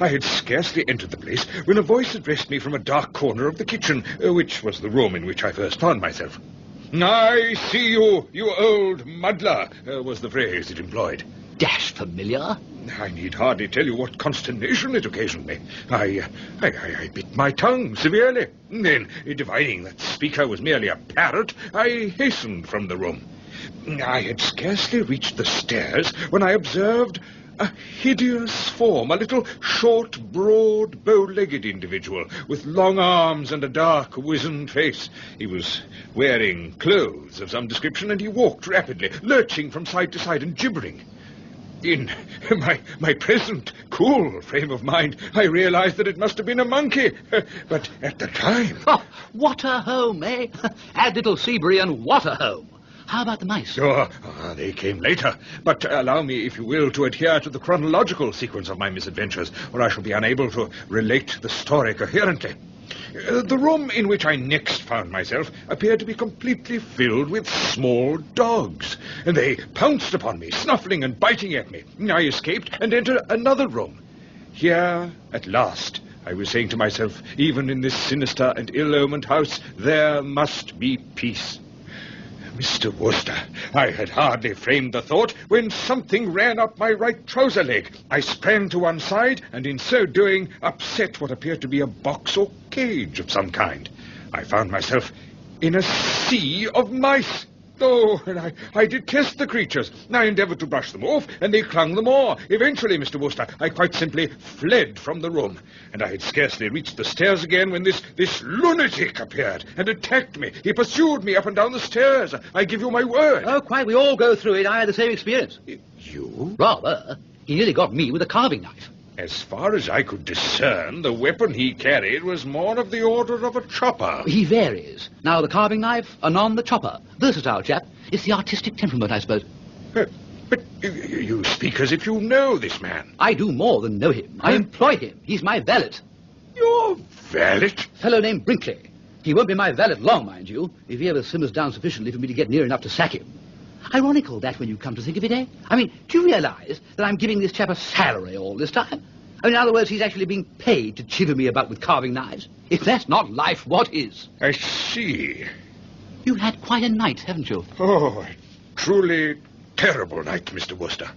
I had scarcely entered the place when a voice addressed me from a dark corner of the kitchen, which was the room in which I first found myself. "I see you, you old muddler," was the phrase it employed. Dashed familiar. I need hardly tell you what consternation it occasioned me. I bit my tongue severely. Then, divining that speaker was merely a parrot, I hastened from the room. I had scarcely reached the stairs when I observed a hideous form, a little short, broad, bow-legged individual with long arms and a dark, wizened face. He was wearing clothes of some description, and he walked rapidly, lurching from side to side and gibbering. In my present cool frame of mind, I realized that it must have been a monkey. But at the time... Oh, what a home, eh? Add little Seabury and what a home. How about the mice? They came later. But allow me, if you will, to adhere to the chronological sequence of my misadventures, or I shall be unable to relate the story coherently. The room in which I next found myself appeared to be completely filled with small dogs, and they pounced upon me, snuffling and biting at me. I escaped and entered another room. Here, at last, I was saying to myself, even in this sinister and ill-omened house, there must be peace. Mr. Wooster, I had hardly framed the thought when something ran up my right trouser leg. I sprang to one side, and in so doing, upset what appeared to be a box or cage of some kind. I found myself in a sea of mice. Oh, and I detest the creatures. I endeavored to brush them off, and they clung the more. Eventually, Mr. Wooster, I quite simply fled from the room. And I had scarcely reached the stairs again when this lunatic appeared and attacked me. He pursued me up and down the stairs. I give you my word. Oh, quite. We all go through it. I had the same experience. You? Rather. He nearly got me with a carving knife. As far as I could discern, the weapon he carried was more of the order of a chopper. He varies. Now the carving knife, anon the chopper. Versatile chap. It's the artistic temperament, I suppose. But you speak as if you know this man. I do more than know him. I employ him. He's my valet. Your valet? Fellow named Brinkley. He won't be my valet long, mind you, if he ever simmers down sufficiently for me to get near enough to sack him. Ironical, that, when you come to think of it, eh? I mean, do you realize that I'm giving this chap a salary all this time? I mean, in other words, he's actually being paid to chiver me about with carving knives. If that's not life, what is? I see. You've had quite a night, haven't you? Oh, a truly terrible night, Mr. Wooster.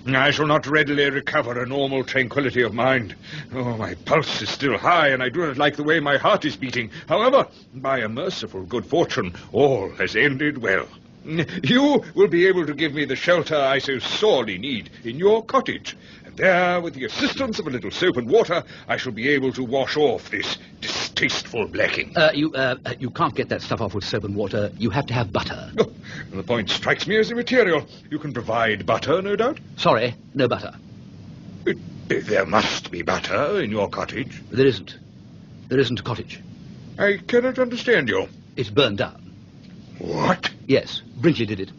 I shall not readily recover a normal tranquility of mind. Oh, my pulse is still high, and I do not like the way my heart is beating. However, by a merciful good fortune, all has ended well. You will be able to give me the shelter I so sorely need in your cottage. And there, with the assistance of a little soap and water, I shall be able to wash off this distasteful blacking. You can't get that stuff off with soap and water. You have to have butter. Oh, the point strikes me as the material. You can provide butter, no doubt? Sorry, no butter. There must be butter in your cottage. There isn't. There isn't a cottage. I cannot understand you. It's burned down. What? Yes, Brinkley did it.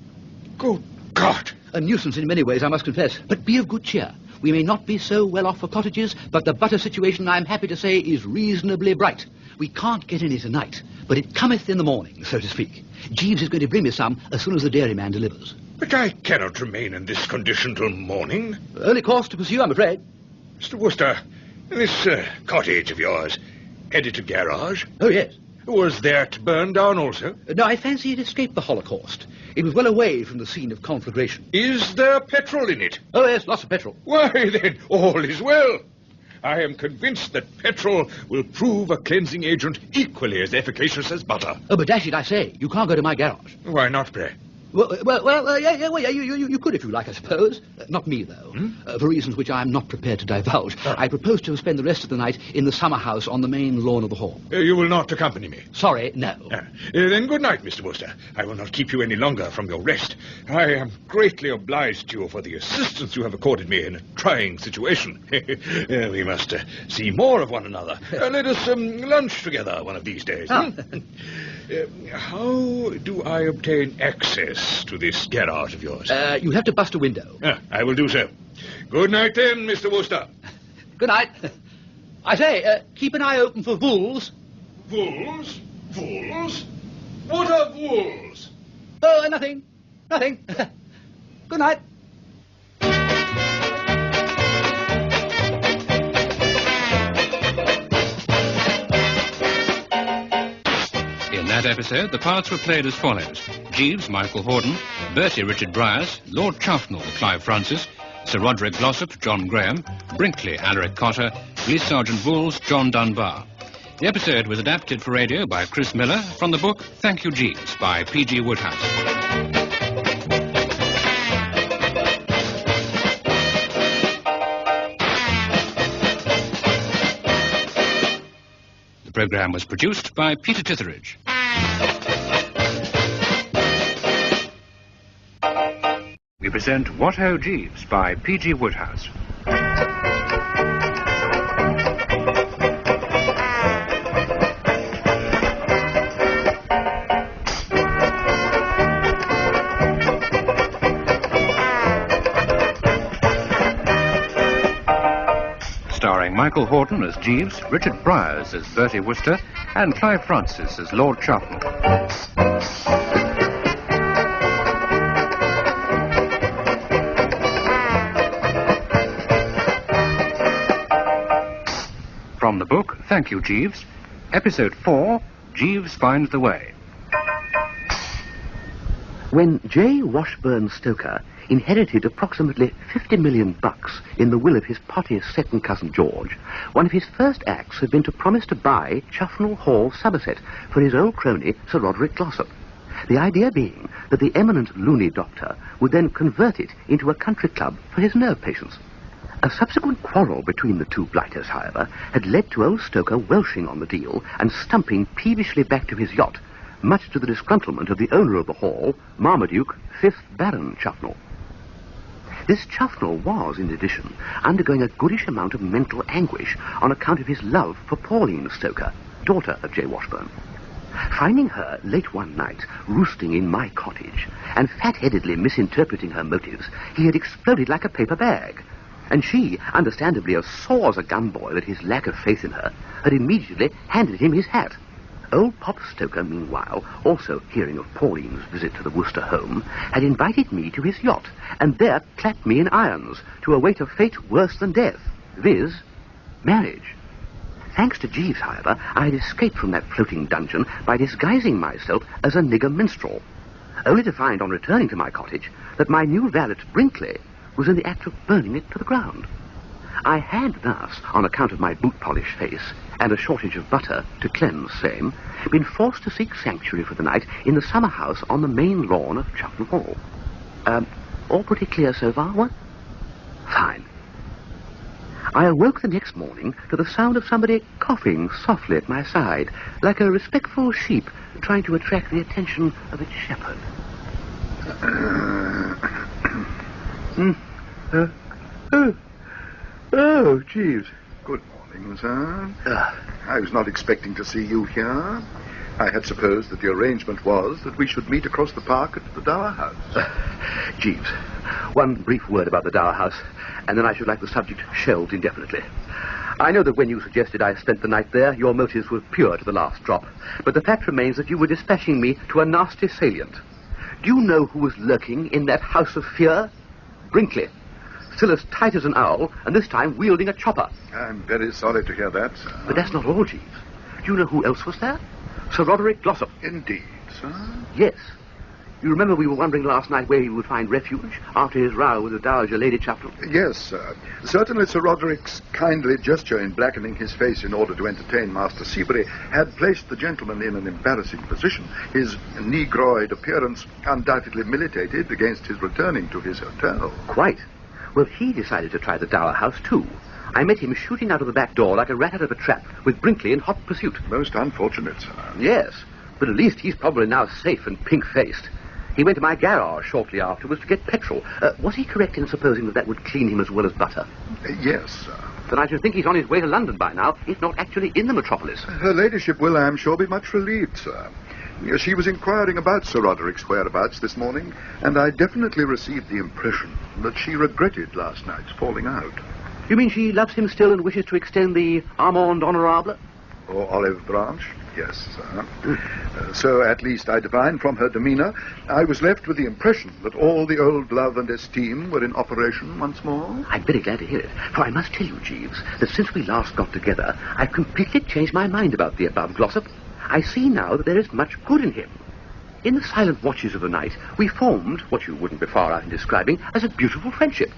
Good God. A nuisance in many ways, I must confess. But be of good cheer. We may not be so well off for cottages, but the butter situation, I'm happy to say, is reasonably bright. We can't get any tonight, but it cometh in the morning, so to speak. Jeeves is going to bring me some as soon as the dairyman delivers. But I cannot remain in this condition till morning. Only course to pursue, I'm afraid. Mr. Wooster, this cottage of yours, had it a garage? Oh, yes. Was that burned down also? No, I fancy it escaped the Holocaust. It was well away from the scene of conflagration. Is there petrol in it? Oh, yes, lots of petrol. Why, then, all is well. I am convinced that petrol will prove a cleansing agent equally as efficacious as butter. Oh, but dash it, I say, you can't go to my garage. Why not, pray? Yeah, you could if you like, I suppose. Not me, though. For reasons which I am not prepared to divulge. I propose to spend the rest of the night in the summer house on the main lawn of the hall. You will not accompany me? Sorry, no. Then good night, Mr. Wooster. I will not keep you any longer from your rest. I am greatly obliged to you for the assistance you have accorded me in a trying situation. We must see more of one another. Let us lunch together one of these days. How do I obtain access to this garage of yours? You have to bust a window. I will do so. Good night, then, Mr. Wooster. Good night. I say, keep an eye open for wolves. Wolves? Wolves? What are wolves? Oh, nothing. Nothing. Good night. In that episode, the parts were played as follows. Jeeves, Michael Horden, Bertie, Richard Bryars, Lord Chuffnell, Clive Francis, Sir Roderick Glossop, John Graham, Brinkley, Alaric Cotter, Police Sergeant Vooles, John Dunbar. The episode was adapted for radio by Chris Miller from the book Thank You, Jeeves by P.G. Wodehouse. The programme was produced by Peter Titheridge. We present What Ho, Jeeves by P.G. Wodehouse. Starring Michael Horden as Jeeves, Richard Bryars as Bertie Wooster, and Clive Francis as Lord Chuffnell. From the book, Thank You, Jeeves, Episode 4, Jeeves Finds the Way. When J. Washburn Stoker inherited approximately $50 million in the will of his pottiest second cousin George, one of his first acts had been to promise to buy Chuffnell Hall, Somerset, for his old crony, Sir Roderick Glossop. The idea being that the eminent loony doctor would then convert it into a country club for his nerve patients. A subsequent quarrel between the two blighters, however, had led to old Stoker welshing on the deal and stumping peevishly back to his yacht, much to the disgruntlement of the owner of the hall, Marmaduke, 5th Baron Chuffnell. This Chuffnell was, in addition, undergoing a goodish amount of mental anguish on account of his love for Pauline Stoker, daughter of J. Washburn. Finding her late one night roosting in my cottage and fat-headedly misinterpreting her motives, he had exploded like a paper bag. And she, understandably as sore as a gunboy at his lack of faith in her, had immediately handed him his hat. Old Pop Stoker, meanwhile, also hearing of Pauline's visit to the Wooster home, had invited me to his yacht, and there clapped me in irons to await a fate worse than death, viz., marriage. Thanks to Jeeves, however, I had escaped from that floating dungeon by disguising myself as a nigger minstrel, only to find on returning to my cottage that my new valet, Brinkley, was in the act of burning it to the ground. I had thus, on account of my boot-polish face and a shortage of butter to cleanse same, been forced to seek sanctuary for the night in the summer house on the main lawn of Chapman Hall. All pretty clear so far, what? Fine. I awoke the next morning to the sound of somebody coughing softly at my side, like a respectful sheep trying to attract the attention of its shepherd. Oh, Jeeves. Good morning, sir. I was not expecting to see you here. I had supposed that the arrangement was that we should meet across the park at the Dower House. Jeeves, one brief word about the Dower House, and then I should like the subject shelved indefinitely. I know that when you suggested I spent the night there, your motives were pure to the last drop. But the fact remains that you were dispatching me to a nasty salient. Do you know who was lurking in that house of fear? Brinkley. Still as tight as an owl, and this time wielding a chopper. I'm very sorry to hear that, sir. But that's not all, Jeeves. Do you know who else was there? Sir Roderick Glossop. Indeed, sir. Yes. You remember we were wondering last night where he would find refuge after his row with the Dowager Lady Chapel? Yes, sir. Certainly Sir Roderick's kindly gesture in blackening his face in order to entertain Master Seabury had placed the gentleman in an embarrassing position. His negroid appearance undoubtedly militated against his returning to his hotel. Quite. Well, he decided to try the Dower House, too. I met him shooting out of the back door like a rat out of a trap, with Brinkley in hot pursuit. Most unfortunate, sir. Yes, but at least he's probably now safe and pink-faced. He went to my garage shortly afterwards to get petrol. Was he correct in supposing that would clean him as well as butter? Yes, sir. Then I should think he's on his way to London by now, if not actually in the metropolis. Her ladyship will, I am sure, be much relieved, sir. She was inquiring about Sir Roderick's whereabouts this morning, and I definitely received the impression that she regretted last night's falling out. You mean she loves him still and wishes to extend the amende honorable? Or olive branch? Yes, sir. So at least I divined from her demeanour. I was left with the impression that all the old love and esteem were in operation once more. I'm very glad to hear it, for I must tell you, Jeeves, that since we last got together, I've completely changed my mind about the above Glossop. I see now that there is much good in him. In the silent watches of the night, we formed, what you wouldn't be far out in describing, as a beautiful friendship.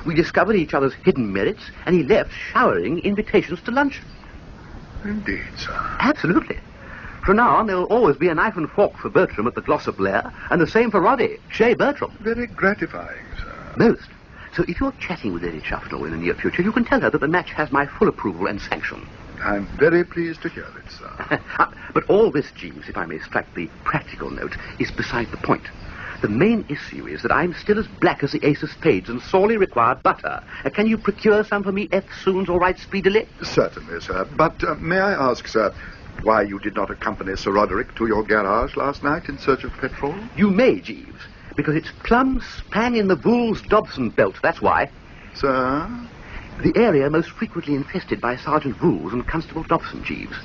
We discovered each other's hidden merits, and he left showering invitations to lunch. Indeed, sir. Absolutely. From now on, there will always be a knife and fork for Bertram at the Glossop lair, and the same for Roddy, Shea Bertram. Very gratifying, sir. Most. So if you're chatting with Lady Chapel in the near future, you can tell her that the match has my full approval and sanction. I'm very pleased to hear it, sir. But all this, Jeeves, if I may strike the practical note, is beside the point. The main issue is that I'm still as black as the ace of spades and sorely require butter. Can you procure some for me eftsoons or right speedily? Certainly, sir. But may I ask, sir, why you did not accompany Sir Roderick to your garage last night in search of petrol? You may, Jeeves, because it's plumb spang in the Vooles-Dobson belt, that's why. Sir? The area most frequently infested by Sergeant Vooles and Constable Dobson, Jeeves.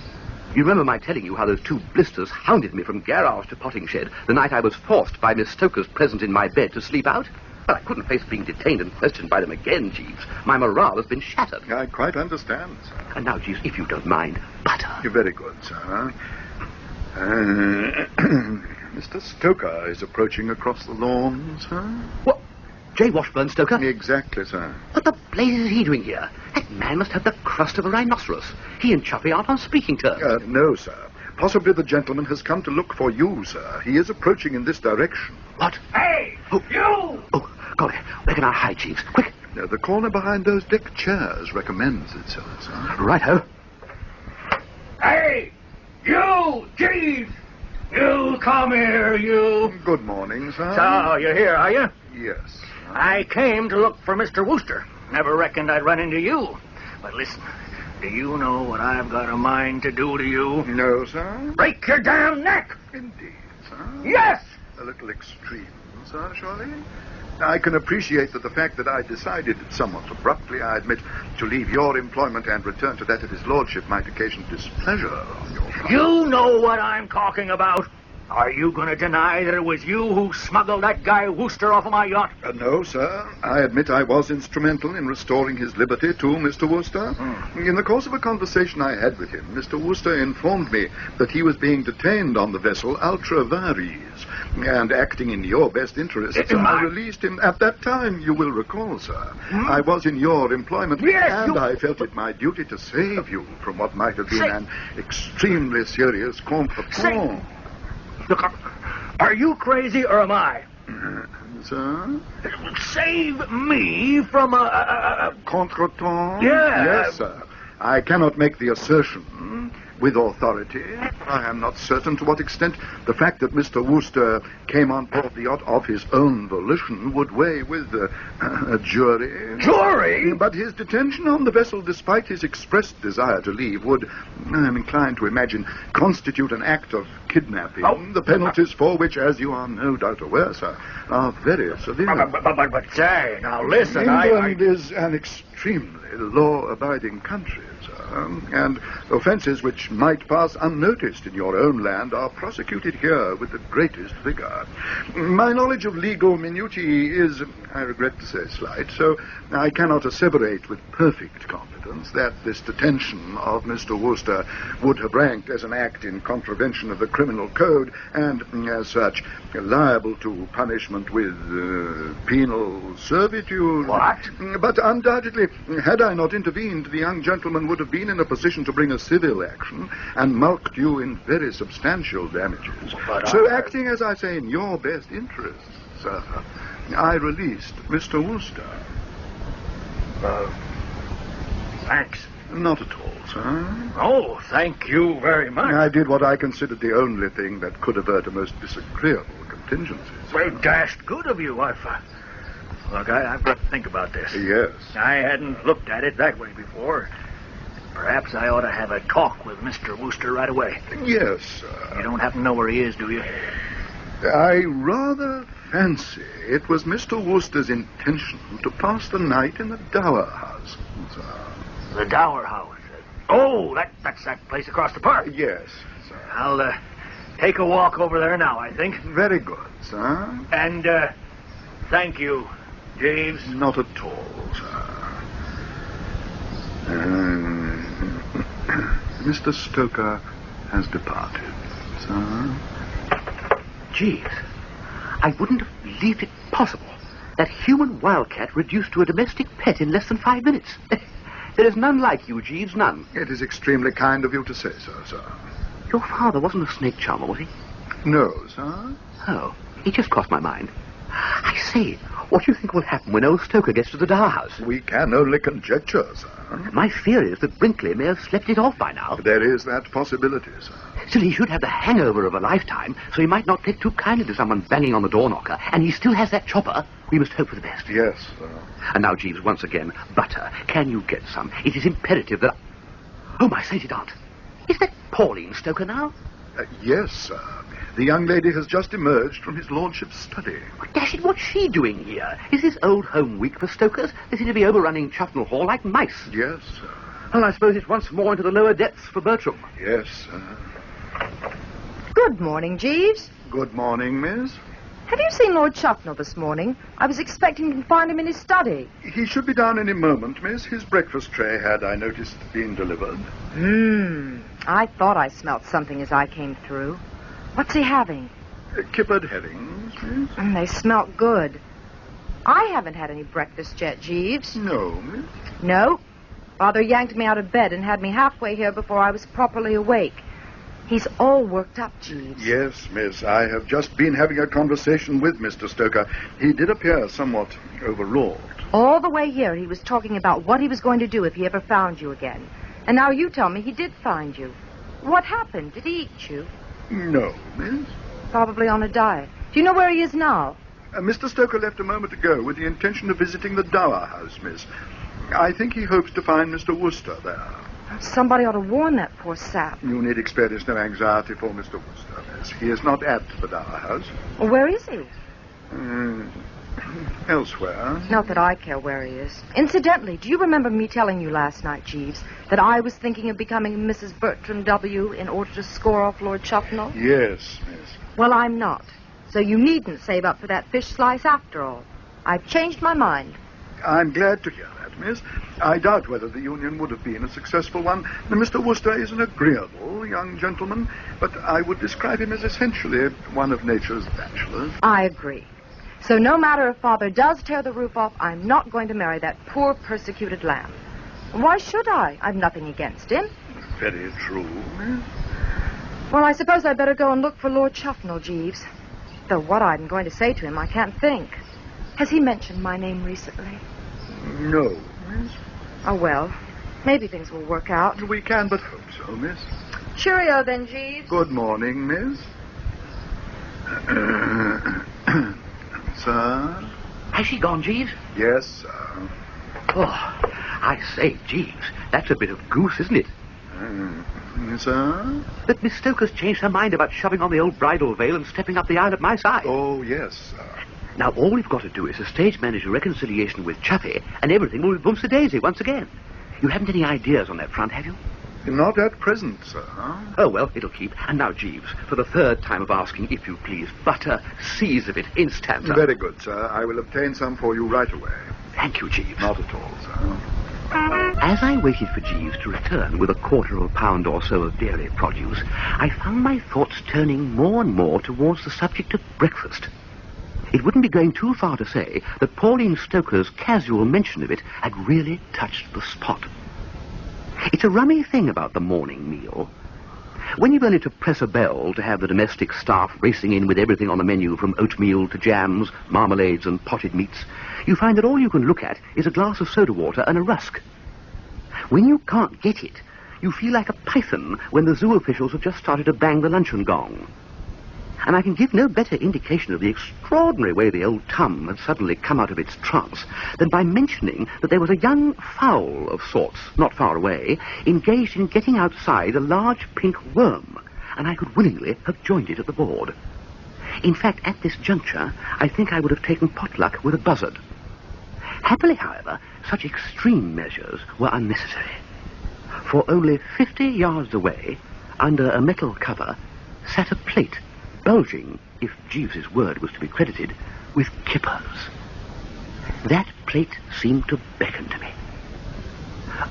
You remember my telling you how those two blisters hounded me from garage to potting shed the night I was forced by Miss Stoker's presence in my bed to sleep out? Well, I couldn't face being detained and questioned by them again, Jeeves. My morale has been shattered. I quite understand, sir. And now, Jeeves, if you don't mind, butter. You're very good, sir. Mr. Stoker is approaching across the lawn, sir. What? J. Washburn Stoker? Exactly, sir. What the blazes is he doing here? That man must have the crust of a rhinoceros. He and Chuffy aren't on speaking terms. No, sir. Possibly the gentleman has come to look for you, sir. He is approaching in this direction. What? Hey, you! Oh, golly. Where can I hide, Jeeves? Quick. The corner behind those deck chairs recommends itself, sir. Righto. Hey, you, Jeeves! You come here, you. Good morning, sir. So, you're here, are you? Yes. I came to look for Mr. Wooster. Never reckoned I'd run into you. But listen, do you know what I've got a mind to do to you? No, sir. Break your damn neck! Indeed, sir. Yes! A little extreme, sir, surely? I can appreciate that the fact that I decided somewhat abruptly, I admit, to leave your employment and return to that of his lordship might occasion displeasure on your part. You know what I'm talking about. Are you going to deny that it was you who smuggled that guy Wooster off of my yacht? No, sir. I admit I was instrumental in restoring his liberty to Mr. Wooster. In the course of a conversation I had with him, Mr. Wooster informed me that he was being detained on the vessel Ultra Varies, and acting in your best interests, I released him. At that time, you will recall, sir, I was in your employment, and I felt it my duty to save you from what might have been an extremely serious contretemps. Look, are you crazy or am I? Sir? Save me from a Contretemps? Yeah. Yes, sir. I cannot make the assertion with authority. I am not certain to what extent the fact that Mr. Wooster came on board the yacht of his own volition would weigh with a jury. Jury? But his detention on the vessel, despite his expressed desire to leave, would, I'm inclined to imagine, constitute an act of kidnapping, the penalties for which, as you are no doubt aware, sir, are very severe. But say, now listen, England is an extremely law-abiding country, sir, and offences which might pass unnoticed in your own land are prosecuted here with the greatest vigour. My knowledge of legal minutiae is, I regret to say, slight, so I cannot asseverate with perfect confidence that this detention of Mr. Wooster would have ranked as an act in contravention of the criminal code, and, as such, liable to punishment with penal servitude. What? But undoubtedly, had I not intervened, the young gentleman would have been in a position to bring a civil action and mulct you in very substantial damages. So, acting, as I say, in your best interests, sir, I released Mr. Wooster. Thanks. Not at all, sir. Oh, thank you very much. I did what I considered the only thing that could avert a most disagreeable contingency. Well, dashed good of you, Look, I've got to think about this. Yes. I hadn't looked at it that way before. Perhaps I ought to have a talk with Mr. Wooster right away. Yes, sir. You don't happen to know where he is, do you? I rather fancy it was Mr. Wooster's intention to pass the night in the Dower House, sir. The Dower House. Oh, that's that place across the park. Yes, sir. I'll take a walk over there now, I think. Very good, sir. And thank you, Jeeves. Not at all, sir. Mr. Stoker has departed, sir. Jeeves, I wouldn't have believed it possible. That human wildcat reduced to a domestic pet in less than 5 minutes. There is none like you, Jeeves, none. It is extremely kind of you to say so, sir. Your father wasn't a snake charmer, was he? No, sir. Oh, it just crossed my mind. I say, what do you think will happen when old Stoker gets to the Dower House? We can only conjecture, sir. My fear is that Brinkley may have slept it off by now. There is that possibility, sir. Still, he should have the hangover of a lifetime, so he might not take too kindly to someone banging on the door knocker, and he still has that chopper. We must hope for the best. Yes, sir. And now, Jeeves, once again, butter. Can you get some? It is imperative that... Oh, my sainted aunt. Is that Pauline Stoker now? Yes, sir. The young lady has just emerged from his lordship's study. Oh, dash it, what's she doing here? Is this old home week for Stokers? They seem to be overrunning Chufnell Hall like mice. Yes, sir. Well, I suppose it's once more into the lower depths for Bertram. Yes, sir. Good morning, Jeeves. Good morning, miss. Have you seen Lord Chufnell this morning? I was expecting to find him in his study. He should be down any moment, miss. His breakfast tray had, I noticed, been delivered. I thought I smelt something as I came through. What's he having? Kippered herrings, miss. They smelt good. I haven't had any breakfast yet, Jeeves. No, miss. No. Father yanked me out of bed and had me halfway here before I was properly awake. He's all worked up, Jeeves. Yes, miss. I have just been having a conversation with Mr. Stoker. He did appear somewhat overwrought. All the way here, he was talking about what he was going to do if he ever found you again. And now you tell me he did find you. What happened? Did he eat you? No, miss. Probably on a diet. Do you know where he is now? Mr. Stoker left a moment ago with the intention of visiting the Dower House, miss. I think he hopes to find Mr. Wooster there. Somebody ought to warn that poor sap. You need experience no anxiety for Mr. Wooster, miss. He is not at the Dower House. Well, where is he? Elsewhere? Not that I care where he is. Incidentally, do you remember me telling you last night, Jeeves, that I was thinking of becoming Mrs. Bertram W. in order to score off Lord Chufnell? Yes, miss. Well, I'm not. So you needn't save up for that fish slice after all. I've changed my mind. I'm glad to hear that, miss. I doubt whether the union would have been a successful one. Mr. Wooster is an agreeable young gentleman, but I would describe him as essentially one of nature's bachelors. I agree. So no matter if Father does tear the roof off, I'm not going to marry that poor persecuted lamb. Why should I? I've nothing against him. Very true, miss. Well, I suppose I'd better go and look for Lord Chufnell, Jeeves. Though what I'm going to say to him, I can't think. Has he mentioned my name recently? No, miss. Oh, well, maybe things will work out. We can but hope so, miss. Cheerio, then, Jeeves. Good morning, miss. Sir? Has she gone, Jeeves? Yes, sir. Oh, I say, Jeeves, that's a bit of goose, isn't it? Sir? That Miss Stoker's changed her mind about shoving on the old bridal veil and stepping up the aisle at my side. Oh, yes, sir. Now, all we've got to do is to stage manage a reconciliation with Chuffy, and everything will be boomster-daisy once again. You haven't any ideas on that front, have you? Not at present, sir. Oh, well, it'll keep. And now, Jeeves, for the third time of asking, if you please, butter, seize of it, instanter. Very good, sir. I will obtain some for you right away. Thank you, Jeeves. Not at all, sir. As I waited for Jeeves to return with a quarter of a pound or so of dairy produce, I found my thoughts turning more and more towards the subject of breakfast. It wouldn't be going too far to say that Pauline Stoker's casual mention of it had really touched the spot. It's a rummy thing about the morning meal. When you've only to press a bell to have the domestic staff racing in with everything on the menu from oatmeal to jams, marmalades and potted meats, you find that all you can look at is a glass of soda water and a rusk. When you can't get it, you feel like a python when the zoo officials have just started to bang the luncheon gong. And I can give no better indication of the extraordinary way the old Tum had suddenly come out of its trance than by mentioning that there was a young fowl of sorts, not far away, engaged in getting outside a large pink worm, and I could willingly have joined it at the board. In fact, at this juncture, I think I would have taken potluck with a buzzard. Happily, however, such extreme measures were unnecessary. For only 50 yards away, under a metal cover, sat a plate, bulging, if Jeeves's word was to be credited, with kippers. That plate seemed to beckon to me.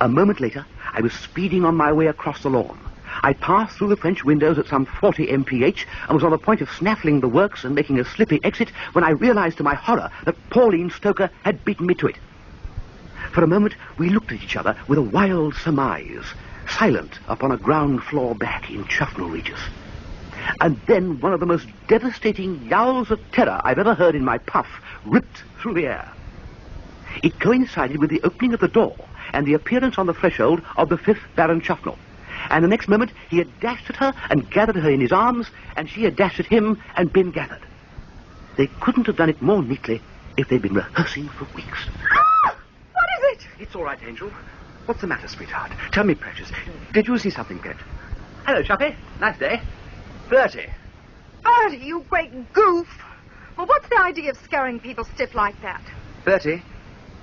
A moment later, I was speeding on my way across the lawn. I passed through the French windows at some 40 mph and was on the point of snaffling the works and making a slippy exit when I realized to my horror that Pauline Stoker had beaten me to it. For a moment, we looked at each other with a wild surmise, silent upon a ground floor back in Chufnell Regis. And then one of the most devastating yowls of terror I've ever heard in my puff ripped through the air. It coincided with the opening of the door and the appearance on the threshold of the 5th Baron Chufnell. And the next moment he had dashed at her and gathered her in his arms, and she had dashed at him and been gathered. They couldn't have done it more neatly if they'd been rehearsing for weeks. Ah! What is it? It's all right, Angel. What's the matter, sweetheart? Tell me, precious. Did you see something, Kent? Hello, Chuffy. Nice day. Bertie. Bertie, you great goof. Well, what's the idea of scaring people stiff like that? Bertie,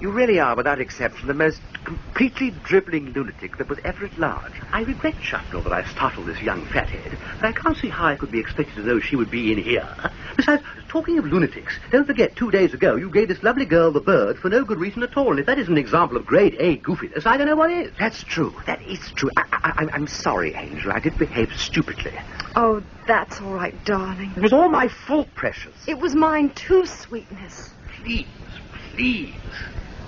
you really are, without exception, the most completely dribbling lunatic that was ever at large. I regret, Chufnell, that I startled this young fathead, but I can't see how I could be expected to know she would be in here. Besides, talking of lunatics, don't forget 2 days ago you gave this lovely girl the bird for no good reason at all, and if that is an example of grade A goofiness, I don't know what is. That's true. That is true. I'm sorry, Angel. I did behave stupidly. Oh, that's all right, darling. It was all my fault, precious. It was mine too, sweetness. Please.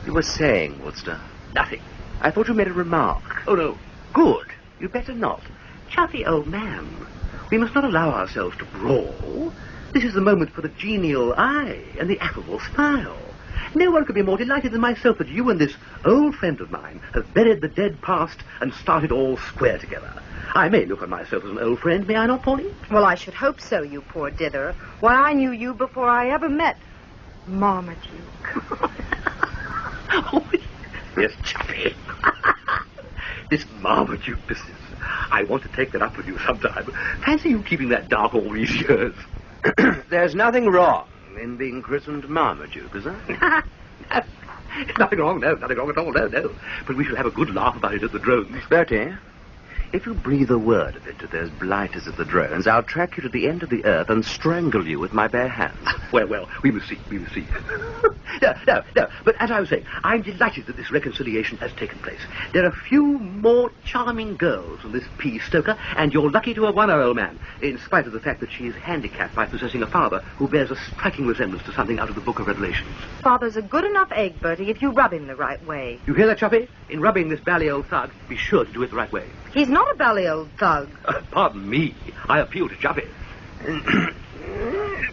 You were saying, Wooster? Nothing. I thought you made a remark. Oh, no. Good. You better not. Chuffy, old man, we must not allow ourselves to brawl. This is the moment for the genial eye and the affable smile. No one could be more delighted than myself that you and this old friend of mine have buried the dead past and started all square together. I may look on myself as an old friend, may I not, Pauline? Well, I should hope so, you poor dither. Why, I knew you before I ever met Marmaduke. Oh, yes, Chuffy. This Marmaduke business. I want to take that up with you sometime. Fancy you keeping that dark all these years. There's nothing wrong. In being christened Marmaduke, is that? Nothing wrong, no, nothing wrong at all, no. But we shall have a good laugh about it at the drones. Bertie, if you breathe a word of it to those blighters at the drones, I'll track you to the end of the earth and strangle you with my bare hands. Well, we must see. No. But as I was saying, I'm delighted that this reconciliation has taken place. There are few more charming girls than this P. Stoker, and you're lucky to have won her, old man, in spite of the fact that she is handicapped by possessing a father who bears a striking resemblance to something out of the Book of Revelations. Father's a good enough egg, Bertie, if you rub him the right way. You hear that, Chuffy? In rubbing this bally old thug, be sure to do it the right way. He's not a bally old thug. Pardon me. I appeal to Chuffy.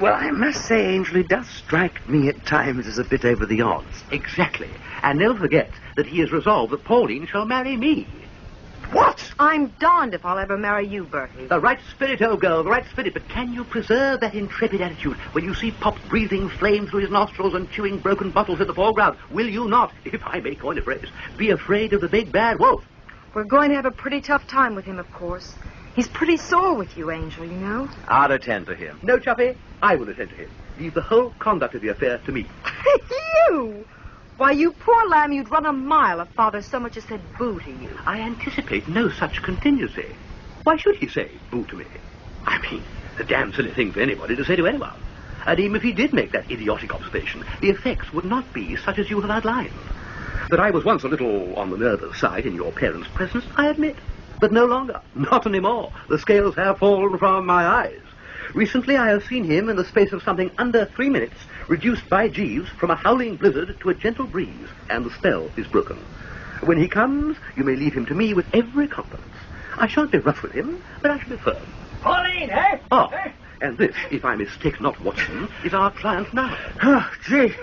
Well, I must say, Angel, he does strike me at times as a bit over the odds. Exactly. And never forget that he has resolved that Pauline shall marry me. What? I'm darned if I'll ever marry you, Bertie. The right spirit, old girl, the right spirit. But can you preserve that intrepid attitude when you see Pop breathing flame through his nostrils and chewing broken bottles in the foreground? Will you not, if I may coin a phrase, be afraid of the big bad wolf? We're going to have a pretty tough time with him, of course. He's pretty sore with you, Angel, you know. I'll attend to him. No, Chuffy, I will attend to him. Leave the whole conduct of the affair to me. You? Why, you poor lamb, you'd run a mile if Father so much as said boo to you. I anticipate no such contingency. Why should he say boo to me? I mean, a damn silly thing for anybody to say to anyone. And even if he did make that idiotic observation, the effects would not be such as you have outlined. That I was once a little on the nervous side in your parents' presence, I admit. But no longer. Not anymore. The scales have fallen from my eyes. Recently I have seen him in the space of something under 3 minutes, reduced by Jeeves from a howling blizzard to a gentle breeze, and the spell is broken. When he comes, you may leave him to me with every confidence. I shan't be rough with him, but I shall be firm. Pauline, eh? Ah, and this, if I mistake not, Watson, is our client now. Oh, gee.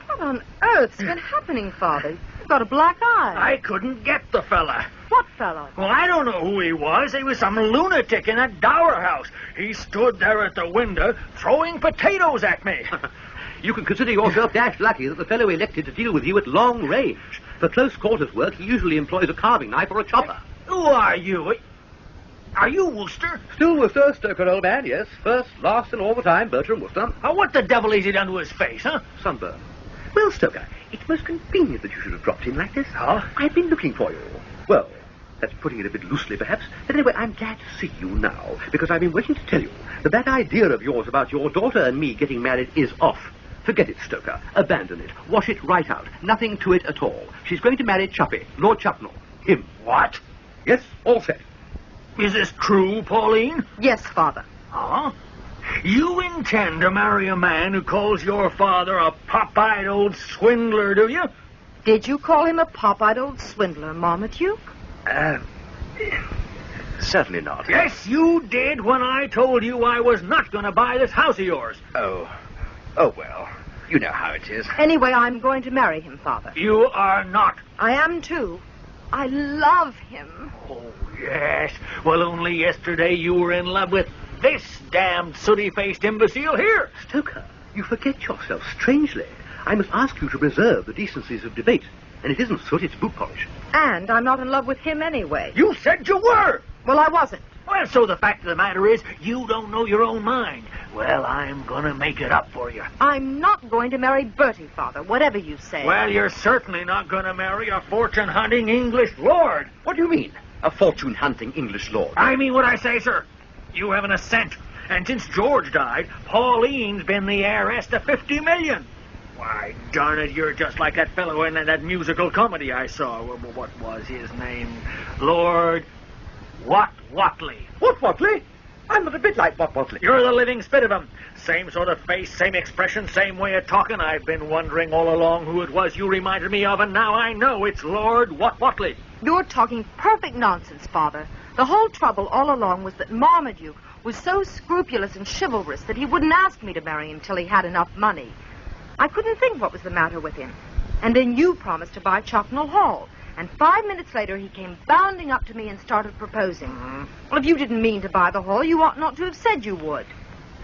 What on earth's been happening, Father? You've got a black eye. I couldn't get the fella. What fellow? Well, I don't know who he was. He was some lunatic in a dower house. He stood there at the window throwing potatoes at me. You can consider yourself dashed lucky that the fellow elected to deal with you at long range. For close quarters work, he usually employs a carving knife or a chopper. Who are you? Are you Wooster? Still Wooster, Stoker, old man, yes. First, last, and all the time, Bertram Wooster. What the devil has he done to his face, huh? Sunburn. Well, Stoker, it's most convenient that you should have dropped in like this. Huh? I've been looking for you. Well, that's putting it a bit loosely, perhaps. But anyway, I'm glad to see you now, because I've been waiting to tell you that that idea of yours about your daughter and me getting married is off. Forget it, Stoker. Abandon it. Wash it right out. Nothing to it at all. She's going to marry Chuffy, Lord Chupnell. Him. What? Yes, all set. Is this true, Pauline? Yes, Father. Huh? You intend to marry a man who calls your father a pop-eyed old swindler, do you? Did you call him a pop-eyed old swindler, Marmaduke? Certainly not. Yes, you did when I told you I was not going to buy this house of yours. Oh, well, you know how it is. Anyway, I'm going to marry him, Father. You are not. I am, too. I love him. Oh, yes. Well, only yesterday you were in love with this damned sooty-faced imbecile here. Stoker, you forget yourself strangely. I must ask you to preserve the decencies of debate. And it isn't soot, it's boot polish. And I'm not in love with him anyway. You said you were. Well, I wasn't. Well, so the fact of the matter is, you don't know your own mind. Well, I'm going to make it up for you. I'm not going to marry Bertie, Father, whatever you say. Well, you're certainly not going to marry a fortune-hunting English lord. What do you mean, a fortune-hunting English lord? I mean what I say, sir. You haven't a cent. And since George died, Pauline's been the heiress to 50 million. Why, darn it, you're just like that fellow in that musical comedy I saw. What was his name? Lord Watley. What, Watley? I'm not a bit like Watley. You're the living spit of him. Same sort of face, same expression, same way of talking. I've been wondering all along who it was you reminded me of, and now I know it's Lord Watley. You're talking perfect nonsense, Father. The whole trouble all along was that Marmaduke was so scrupulous and chivalrous that he wouldn't ask me to marry him till he had enough money. I couldn't think what was the matter with him. And then you promised to buy Chopnell Hall. And 5 minutes later, he came bounding up to me and started proposing. Well, if you didn't mean to buy the hall, you ought not to have said you would.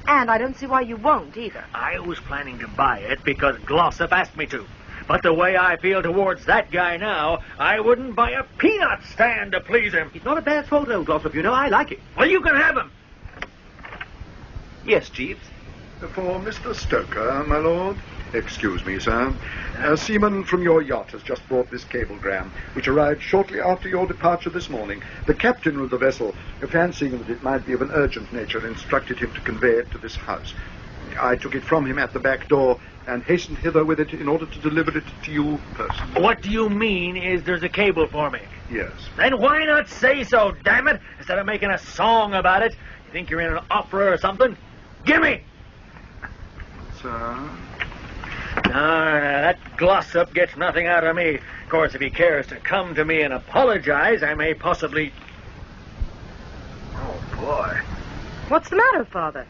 And I don't see why you won't, either. I was planning to buy it because Glossop asked me to. But the way I feel towards that guy now, I wouldn't buy a peanut stand to please him. He's not a bad sort, old Glossop, you know. I like it. Well, you can have him. Yes, Jeeves. For Mr. Stoker, my lord. Excuse me, sir. A seaman from your yacht has just brought this cablegram, which arrived shortly after your departure this morning. The captain of the vessel, fancying that it might be of an urgent nature, instructed him to convey it to this house. I took it from him at the back door and hastened hither with it in order to deliver it to you personally. What do you mean is there's a cable for me? Yes. Then why not say so, damn it, instead of making a song about it? You think you're in an opera or something? Gimme! Sir? That Glossop gets nothing out of me. Of course, if he cares to come to me and apologize, I may possibly... Oh, boy. What's the matter, Father?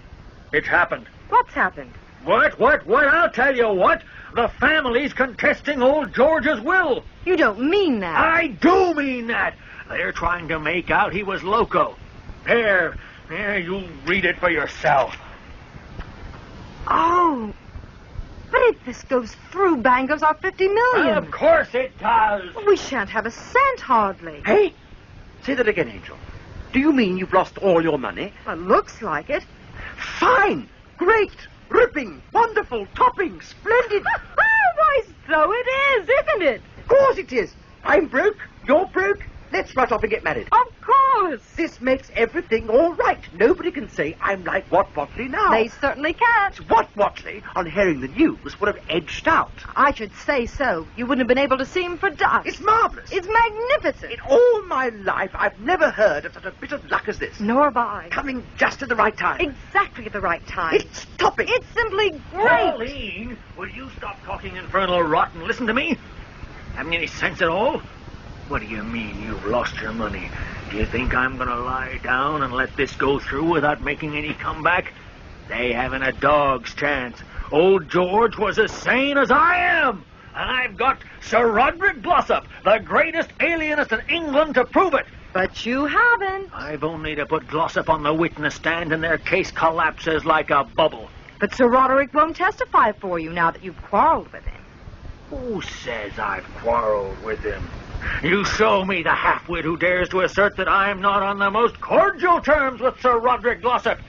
It's happened. What's happened? What? I'll tell you what. The family's contesting old George's will. You don't mean that. I do mean that. They're trying to make out he was loco. There, you read it for yourself. Oh. But if this goes through, bang goes our $50 million. Of course it does. We shan't have a cent, hardly. Hey, say that again, Angel. Do you mean you've lost all your money? Well, looks like it. Fine, great, ripping, wonderful, topping, splendid. Why, so it is, isn't it? Of course it is. I'm broke, you're broke. Let's rush off and get married. Of course. This makes everything all right. Nobody can say I'm like Wat Watley now. They certainly can't. Wat Watley, on hearing the news, would have edged out. I should say so. You wouldn't have been able to see him for dust. It's marvelous. It's magnificent. In all my life, I've never heard of such a bit of luck as this. Nor have I. Coming just at the right time. Exactly at the right time. It's topping. It's simply great. Pauline, will you stop talking infernal rot and listen to me? Haven't any sense at all? What do you mean you've lost your money? Do you think I'm going to lie down and let this go through without making any comeback? They haven't a dog's chance. Old George was as sane as I am. And I've got Sir Roderick Glossop, the greatest alienist in England, to prove it. But you haven't. I've only to put Glossop on the witness stand and their case collapses like a bubble. But Sir Roderick won't testify for you now that you've quarreled with him. Who says I've quarreled with him? You show me the halfwit who dares to assert that I'm not on the most cordial terms with Sir Roderick Glossop.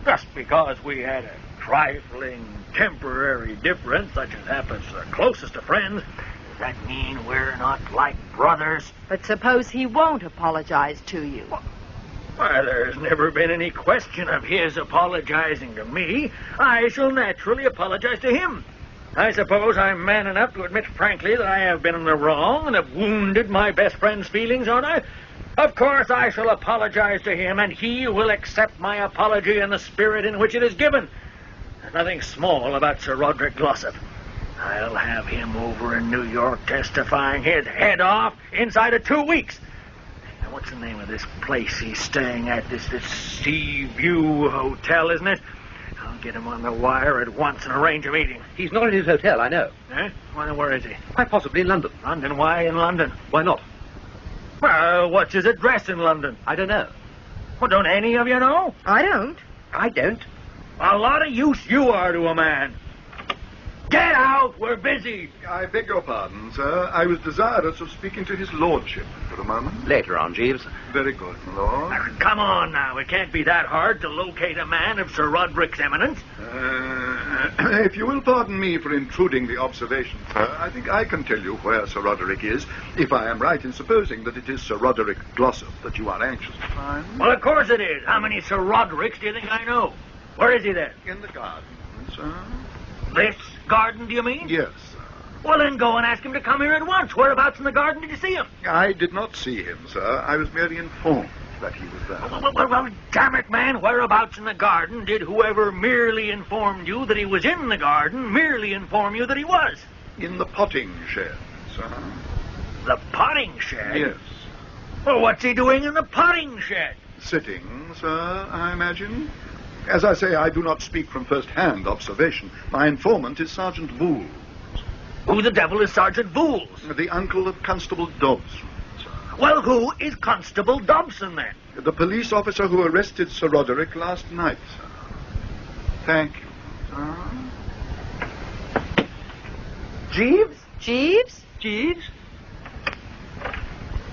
Just because we had a trifling, temporary difference, such as happens to the closest of friends, does that mean we're not like brothers? But suppose he won't apologize to you. Why, there's never been any question of his apologizing to me. I shall naturally apologize to him. I suppose I'm man enough to admit frankly that I have been in the wrong and have wounded my best friend's feelings, aren't I? Of course I shall apologize to him, and he will accept my apology in the spirit in which it is given. There's nothing small about Sir Roderick Glossop. I'll have him over in New York testifying his head off inside of 2 weeks. Now, what's the name of this place he's staying at? This Sea View Hotel, isn't it? I'll get him on the wire at once and arrange a meeting. He's not in his hotel, I know. Eh? Well, where is he? Quite possibly in London. London? Why in London? Why not? Well, what's his address in London? I don't know. Well, don't any of you know? I don't. I don't. A lot of use you are to a man. Get out! We're busy. I beg your pardon, sir. I was desirous of speaking to his lordship for a moment. Later on, Jeeves. Very good, my lord. Now, come on now. It can't be that hard to locate a man of Sir Roderick's eminence. If you will pardon me for intruding the observation, sir, I think I can tell you where Sir Roderick is, if I am right in supposing that it is Sir Roderick Glossop that you are anxious to find. Well, of course it is. How many Sir Rodericks do you think I know? Where is he then? In the garden, sir. This garden, do you mean? Yes, sir. Well, then go and ask him to come here at once. Whereabouts in the garden did you see him? I did not see him, sir. I was merely informed that he was there. Well, damn it, man. Whereabouts in the garden did whoever merely informed you that he was in the garden merely inform you that he was? In the potting shed, sir. The potting shed? Yes. Well, what's he doing in the potting shed? Sitting, sir, I imagine. As I say, I do not speak from first-hand observation. My informant is Sergeant Vooles. Who the devil is Sergeant Vooles? The uncle of Constable Dobson, sir. Well, who is Constable Dobson, then? The police officer who arrested Sir Roderick last night, sir. Thank you, sir. Jeeves? Jeeves? Jeeves?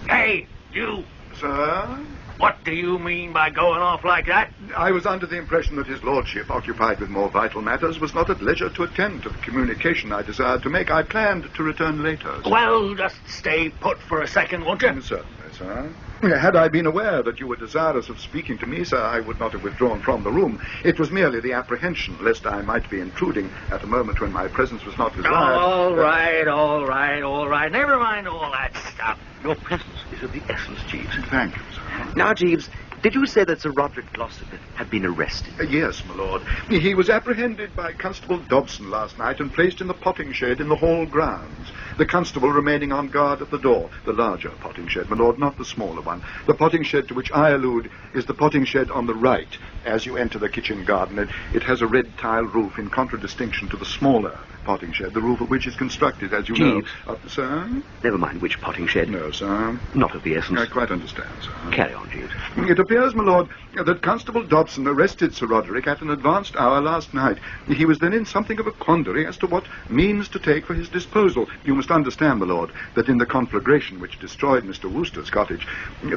Hey, you. Sir? What do you mean by going off like that? I was under the impression that his lordship, occupied with more vital matters, was not at leisure to attend to the communication I desired to make. I planned to return later. Well, just stay put for a second, won't you? Certainly, sir. Had I been aware that you were desirous of speaking to me, sir, I would not have withdrawn from the room. It was merely the apprehension lest I might be intruding at a moment when my presence was not desired. All right. Never mind all that stuff. Your presence is of the essence, Jeeves. Thank you, sir. Now, Jeeves, did you say that Sir Roderick Glossop had been arrested? Yes, my lord. He was apprehended by Constable Dobson last night and placed in the potting shed in the hall grounds. The constable remaining on guard at the door. The larger potting shed, my lord, not the smaller one. The potting shed to which I allude is the potting shed on the right. As you enter the kitchen garden, it has a red tile roof in contradistinction to the smaller potting shed, the roof of which is constructed, as you Jeeves. know. Sir? Never mind which potting shed. No, sir. Not of the essence. I quite understand, sir. Carry on, Jeeves. It appears, my lord, that Constable Dobson arrested Sir Roderick at an advanced hour last night. He was then in something of a quandary as to what means to take for his disposal. You must understand, my lord, that in the conflagration which destroyed Mr. Wooster's cottage,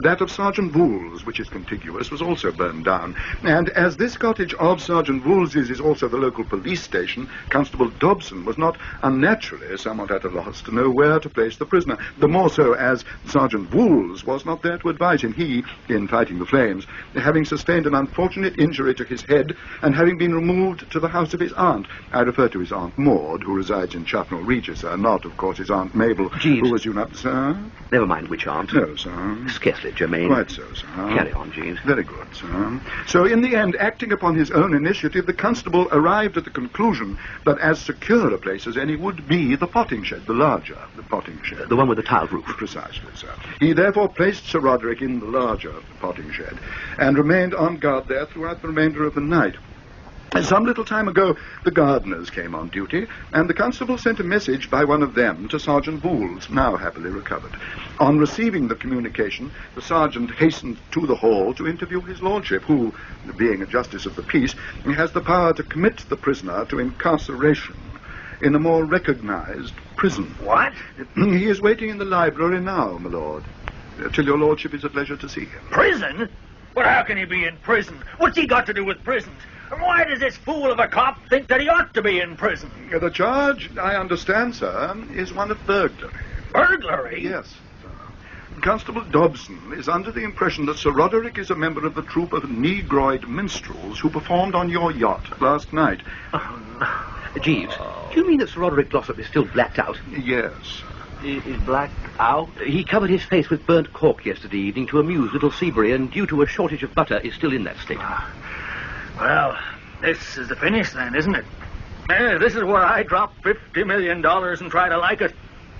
that of Sergeant Wool's, which is contiguous, was also burned down. And as this cottage of Sergeant Wools's is also the local police station, Constable Dobson was not unnaturally somewhat at a loss to know where to place the prisoner. The more so as Sergeant Wool's was not there to advise him. He, in fighting the flames, having sustained an unfortunate injury to his head and having been removed to the house of his aunt. I refer to his Aunt Maud, who resides in Chapnell Regis, sir, not, of course, his Aunt Mabel, Jeeves. who, as you know, sir? Never mind which aunt. No, sir. Scarcely germane. Quite so, sir. Carry on, Jeeves. Very good, sir. So, in the end, acting upon his own initiative, the constable arrived at the conclusion that as secure a place as any would be the potting shed, the larger, the potting shed. The one with the tiled roof. Precisely, sir. He therefore placed Sir Roderick in the larger potting shed and remained on guard there throughout the remainder of the night. Some little time ago, the gardeners came on duty, and the constable sent a message by one of them to Sergeant Wool's, now happily recovered. On receiving the communication, the sergeant hastened to the hall to interview his lordship, who, being a justice of the peace, has the power to commit the prisoner to incarceration in a more recognized prison. What? He is waiting in the library now, my lord, till your lordship is at leisure to see him. Prison? But how can he be in prison? What's he got to do with prisons? And why does this fool of a cop think that he ought to be in prison? The charge, I understand, sir, is one of burglary. Burglary? Yes, sir. Constable Dobson is under the impression that Sir Roderick is a member of the troupe of Negroid minstrels who performed on your yacht last night. Jeeves, do you mean that Sir Roderick Glossop is still blacked out? Yes. He's blacked out? He covered his face with burnt cork yesterday evening to amuse little Seabury, and due to a shortage of butter is still in that state. Well, this is the finish then, isn't it? This is where I drop $50 million and try to like it.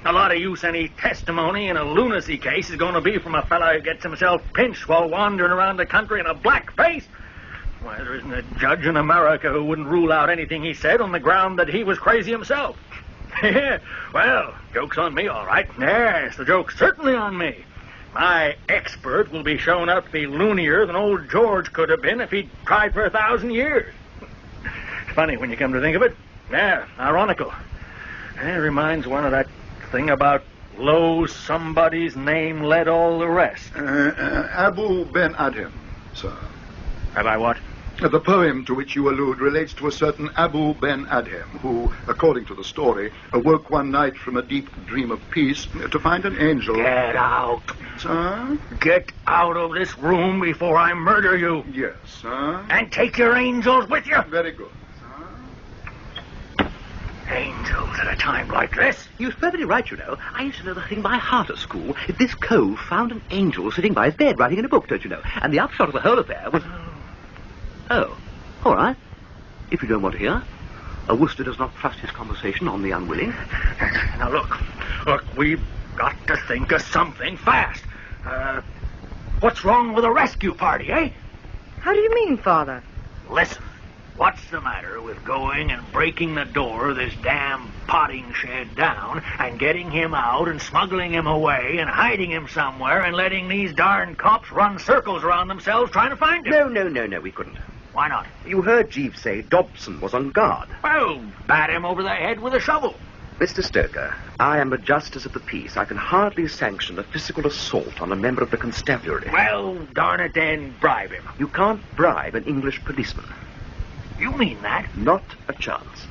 A lot of use any testimony in a lunacy case is going to be from a fellow who gets himself pinched while wandering around the country in a black face. Why, there isn't a judge in America who wouldn't rule out anything he said on the ground that he was crazy himself. Well, joke's on me, all right. Yes, the joke's certainly on me. My expert will be shown out to be loonier than old George could have been if he'd tried for 1,000 years. Funny when you come to think of it. Yeah, ironical. It reminds one of that thing about lo, somebody's name led all the rest. Abu Ben Adhem, sir. Have I what? The poem to which you allude relates to a certain Abu Ben Adhem, who, according to the story, awoke one night from a deep dream of peace to find an angel... Get out. Sir? Get out of this room before I murder you. Yes, sir. And take your angels with you. Very good, sir. Angels at a time like this? You're perfectly right, you know. I used to know the thing by heart at school. This cove found an angel sitting by his bed writing in a book, don't you know? And the upshot of the whole affair was... Oh, all right. If you don't want to hear. A Wooster does not trust his conversation on the unwilling. Now, look, we've got to think of something fast. What's wrong with a rescue party, eh? How do you mean, Father? Listen, what's the matter with going and breaking the door of this damn potting shed down and getting him out and smuggling him away and hiding him somewhere and letting these darn cops run circles around themselves trying to find him? No, we couldn't. Why not? You heard Jeeves say Dobson was on guard. Well, bat him over the head with a shovel. Mr. Stoker, I am a justice of the peace. I can hardly sanction a physical assault on a member of the constabulary. Well, darn it then, bribe him. You can't bribe an English policeman. You mean that? Not a chance.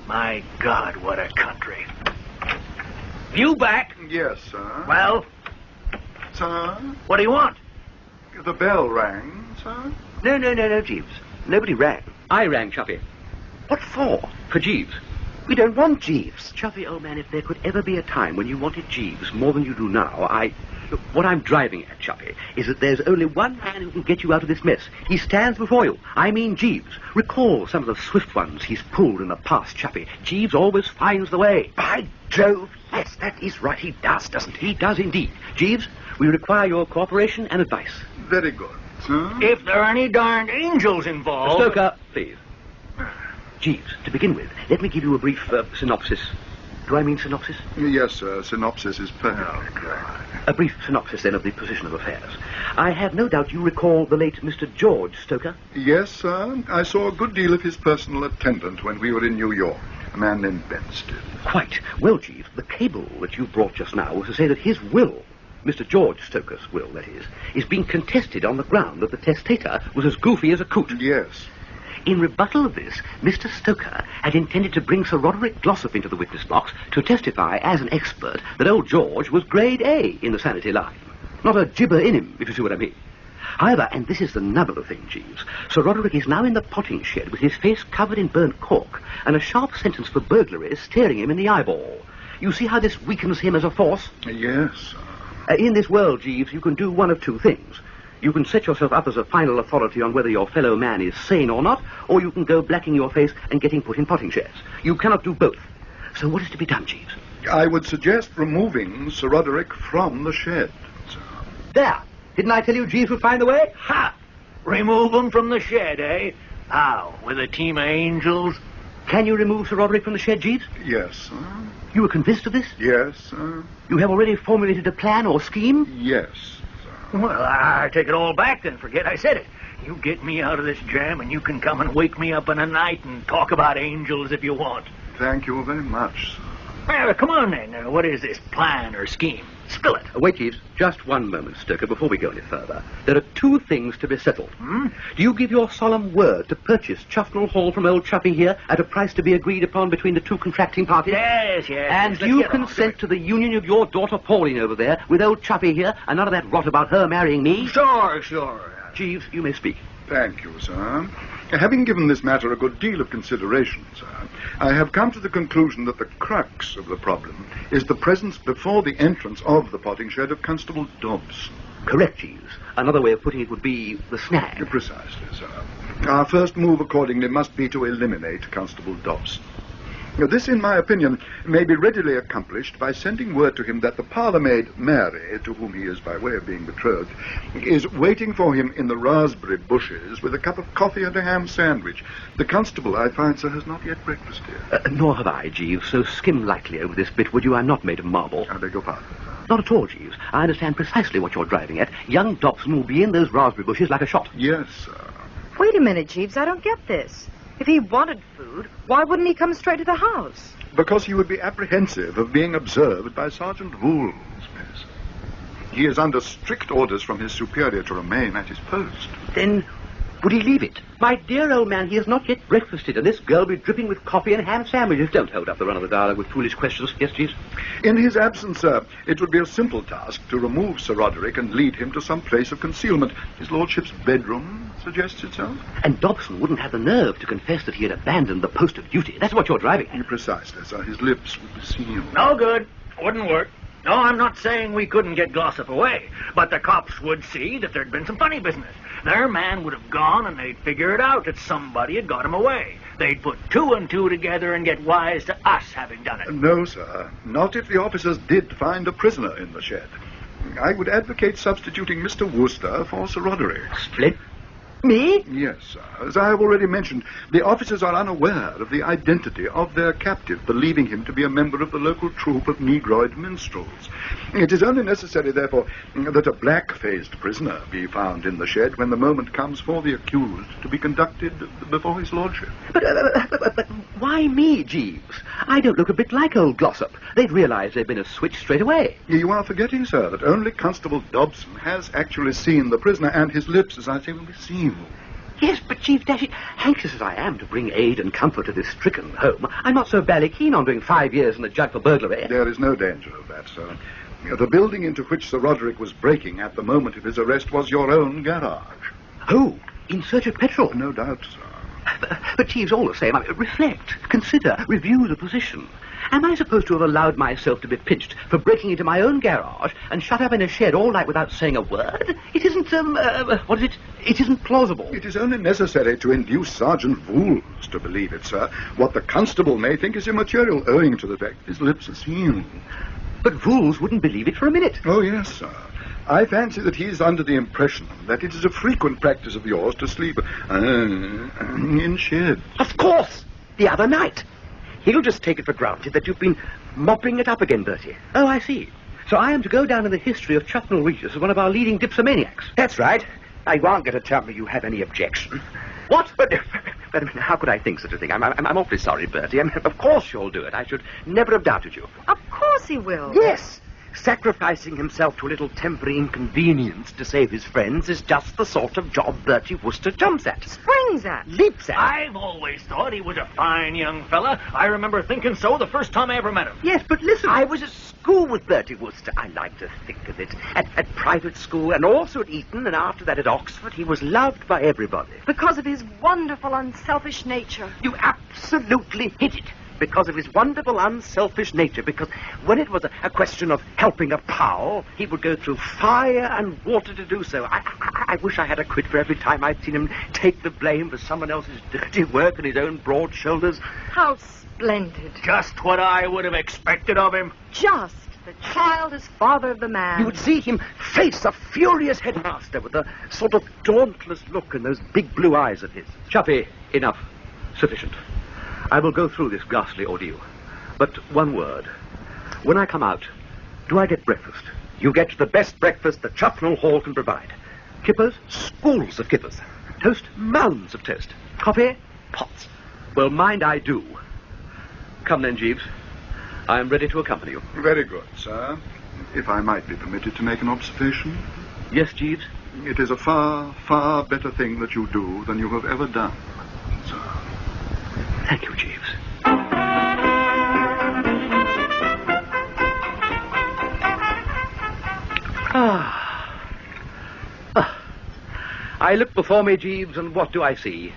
My God, what a country. You back? Yes, sir. Well, Sir? what do you want? The bell rang, sir. No, Jeeves. Nobody rang. I rang, Chuffy. What for? For Jeeves. We don't want Jeeves. Chuffy, old man, if there could ever be a time when you wanted Jeeves more than you do now, Look, what I'm driving at, Chuffy, is that there's only one man who can get you out of this mess. He stands before you. I mean Jeeves. Recall some of the swift ones he's pulled in the past, Chuffy. Jeeves always finds the way. By Jove, yes, that is right. He does, doesn't he? He does indeed. Jeeves, we require your cooperation and advice. Very good, sir. If there are any darned angels involved... Stoker, please. Jeeves, to begin with, let me give you a brief synopsis. Do I mean synopsis? Yes, sir. Synopsis is perfect. A brief synopsis, then, of the position of affairs. I have no doubt you recall the late Mr. George Stoker. Yes, sir. I saw a good deal of his personal attendant when we were in New York, a man named Benstead. Quite. Well, Jeeves, the cable that you brought just now was to say that his will, Mr. George Stoker's will, that is being contested on the ground that the testator was as goofy as a coot. Yes. In rebuttal of this, Mr. Stoker had intended to bring Sir Roderick Glossop into the witness box to testify as an expert that old George was grade A in the sanity line. Not a gibber in him, if you see what I mean. However, and this is the nub of the thing, Jeeves, Sir Roderick is now in the potting shed with his face covered in burnt cork and a sharp sentence for burglary staring him in the eyeball. You see how this weakens him as a force? Yes, sir. In this world, Jeeves, you can do one of two things. You can set yourself up as a final authority on whether your fellow man is sane or not, or you can go blacking your face and getting put in potting sheds. You cannot do both. So what is to be done, Jeeves? I would suggest removing Sir Roderick from the shed, sir. There! Didn't I tell you Jeeves would find a way? Ha! Remove him from the shed, eh? How? With a team of angels? Can you remove Sir Roderick from the shed, Jeeves? Yes, sir. You were convinced of this? Yes, sir. You have already formulated a plan or scheme? Yes, sir. Well, I take it all back then. Forget I said it. You get me out of this jam and you can come and wake me up in the night and talk about angels if you want. Thank you very much, sir. Well, come on then. What is this plan or scheme? Spill it. Wait, Jeeves. Just one moment, Stoker, before we go any further. There are two things to be settled. Do you give your solemn word to purchase Chuffnell Hall from old Chuffy here at a price to be agreed upon between the two contracting parties? Yes. And do you consent to the union of your daughter Pauline over there with old Chuffy here and none of that rot about her marrying me? Sure. Jeeves, you may speak. Thank you, sir. Having given this matter a good deal of consideration, sir, I have come to the conclusion that the crux of the problem is the presence before the entrance of the potting shed of Constable Dobson. Correct, Jeeves. Another way of putting it would be the snag. Precisely, sir. Our first move, accordingly, must be to eliminate Constable Dobson. Now, this, in my opinion, may be readily accomplished by sending word to him that the parlour-maid, Mary, to whom he is by way of being betrothed, is waiting for him in the raspberry bushes with a cup of coffee and a ham sandwich. The constable, I find, sir, has not yet breakfasted. Nor have I, Jeeves, so skim lightly over this bit, would you? I'm not made of marble. I beg your pardon, sir. Not at all, Jeeves. I understand precisely what you're driving at. Young Dobson will be in those raspberry bushes like a shot. Yes, sir. Wait a minute, Jeeves. I don't get this. If he wanted food, why wouldn't he come straight to the house? Because he would be apprehensive of being observed by Sergeant Wools, miss. He is under strict orders from his superior to remain at his post. Then would he leave it? My dear old man, he has not yet breakfasted, and this girl will be dripping with coffee and ham sandwiches. Don't hold up the run of the dialogue with foolish questions. Yes, Jeeves? In his absence, sir, it would be a simple task to remove Sir Roderick and lead him to some place of concealment. His lordship's bedroom suggests itself. And Dobson wouldn't have the nerve to confess that he had abandoned the post of duty. That's what you're driving at. Precisely, sir. His lips would be sealed. No good. Wouldn't work. No, I'm not saying we couldn't get Glossop away, but the cops would see that there'd been some funny business. Their man would have gone and they'd figure it out that somebody had got him away. They'd put two and two together and get wise to us having done it. No, sir. Not if the officers did find a prisoner in the shed. I would advocate substituting Mr. Wooster for Sir Roderick. Split? Me? Yes, sir. As I have already mentioned, the officers are unaware of the identity of their captive, believing him to be a member of the local troupe of Negroid minstrels. It is only necessary, therefore, that a black-faced prisoner be found in the shed when the moment comes for the accused to be conducted before his lordship. But why me, Jeeves? I don't look a bit like old Glossop. They'd realise there'd been a switch straight away. You are forgetting, sir, that only Constable Dobson has actually seen the prisoner, and his lips, as I say, will be sealed. Yes, but Chief Dashie, anxious as I am to bring aid and comfort to this stricken home, I'm not so badly keen on doing 5 years in the jug for burglary. There is no danger of that, sir. The building into which Sir Roderick was breaking at the moment of his arrest was your own garage. Oh, in search of petrol? No doubt, sir. But Jeeves, all the same, reflect, consider, review the position. Am I supposed to have allowed myself to be pinched for breaking into my own garage and shut up in a shed all night without saying a word? It isn't, what is it? It isn't plausible. It is only necessary to induce Sergeant Vools to believe it, sir. What the constable may think is immaterial, owing to the fact his lips are sealed. But Vools wouldn't believe it for a minute. Oh, yes, sir. I fancy that he's under the impression that it is a frequent practice of yours to sleep in sheds. Of course! The other night. He'll just take it for granted that you've been mopping it up again, Bertie. Oh, I see. So I am to go down in the history of Chutnell Regis as one of our leading dipsomaniacs. That's right. Now, you aren't going to tell me you have any objection. What? But how could I think such a thing? I'm awfully sorry, Bertie. Of course you'll do it. I should never have doubted you. Of course he will. Yes. Sacrificing himself to a little temporary inconvenience to save his friends is just the sort of job Bertie Wooster jumps at. Springs at. Leaps at. I've always thought he was a fine young fella. I remember thinking so the first time I ever met him. Yes, but listen. I was at school with Bertie Wooster. I like to think of it. At private school and also at Eton, and after that at Oxford, he was loved by everybody. Because of his wonderful, unselfish nature. You absolutely hit it. Because of his wonderful, unselfish nature. Because when it was a question of helping a pal, he would go through fire and water to do so. I wish I had a quid for every time I'd seen him take the blame for someone else's dirty work on his own broad shoulders. How splendid. Just what I would have expected of him. Just. The child is father of the man. You would see him face a furious headmaster with a sort of dauntless look in those big blue eyes of his. Chuffy, enough. Sufficient. I will go through this ghastly ordeal. But one word. When I come out, do I get breakfast? You get the best breakfast that Chutnell Hall can provide. Kippers? Schools of kippers. Toast? Mounds of toast. Coffee? Pots. Well, mind I do. Come then, Jeeves. I am ready to accompany you. Very good, sir. If I might be permitted to make an observation. Yes, Jeeves? It is a far, far better thing that you do than you have ever done, sir. Thank you, Jeeves. I look before me, Jeeves, and what do I see?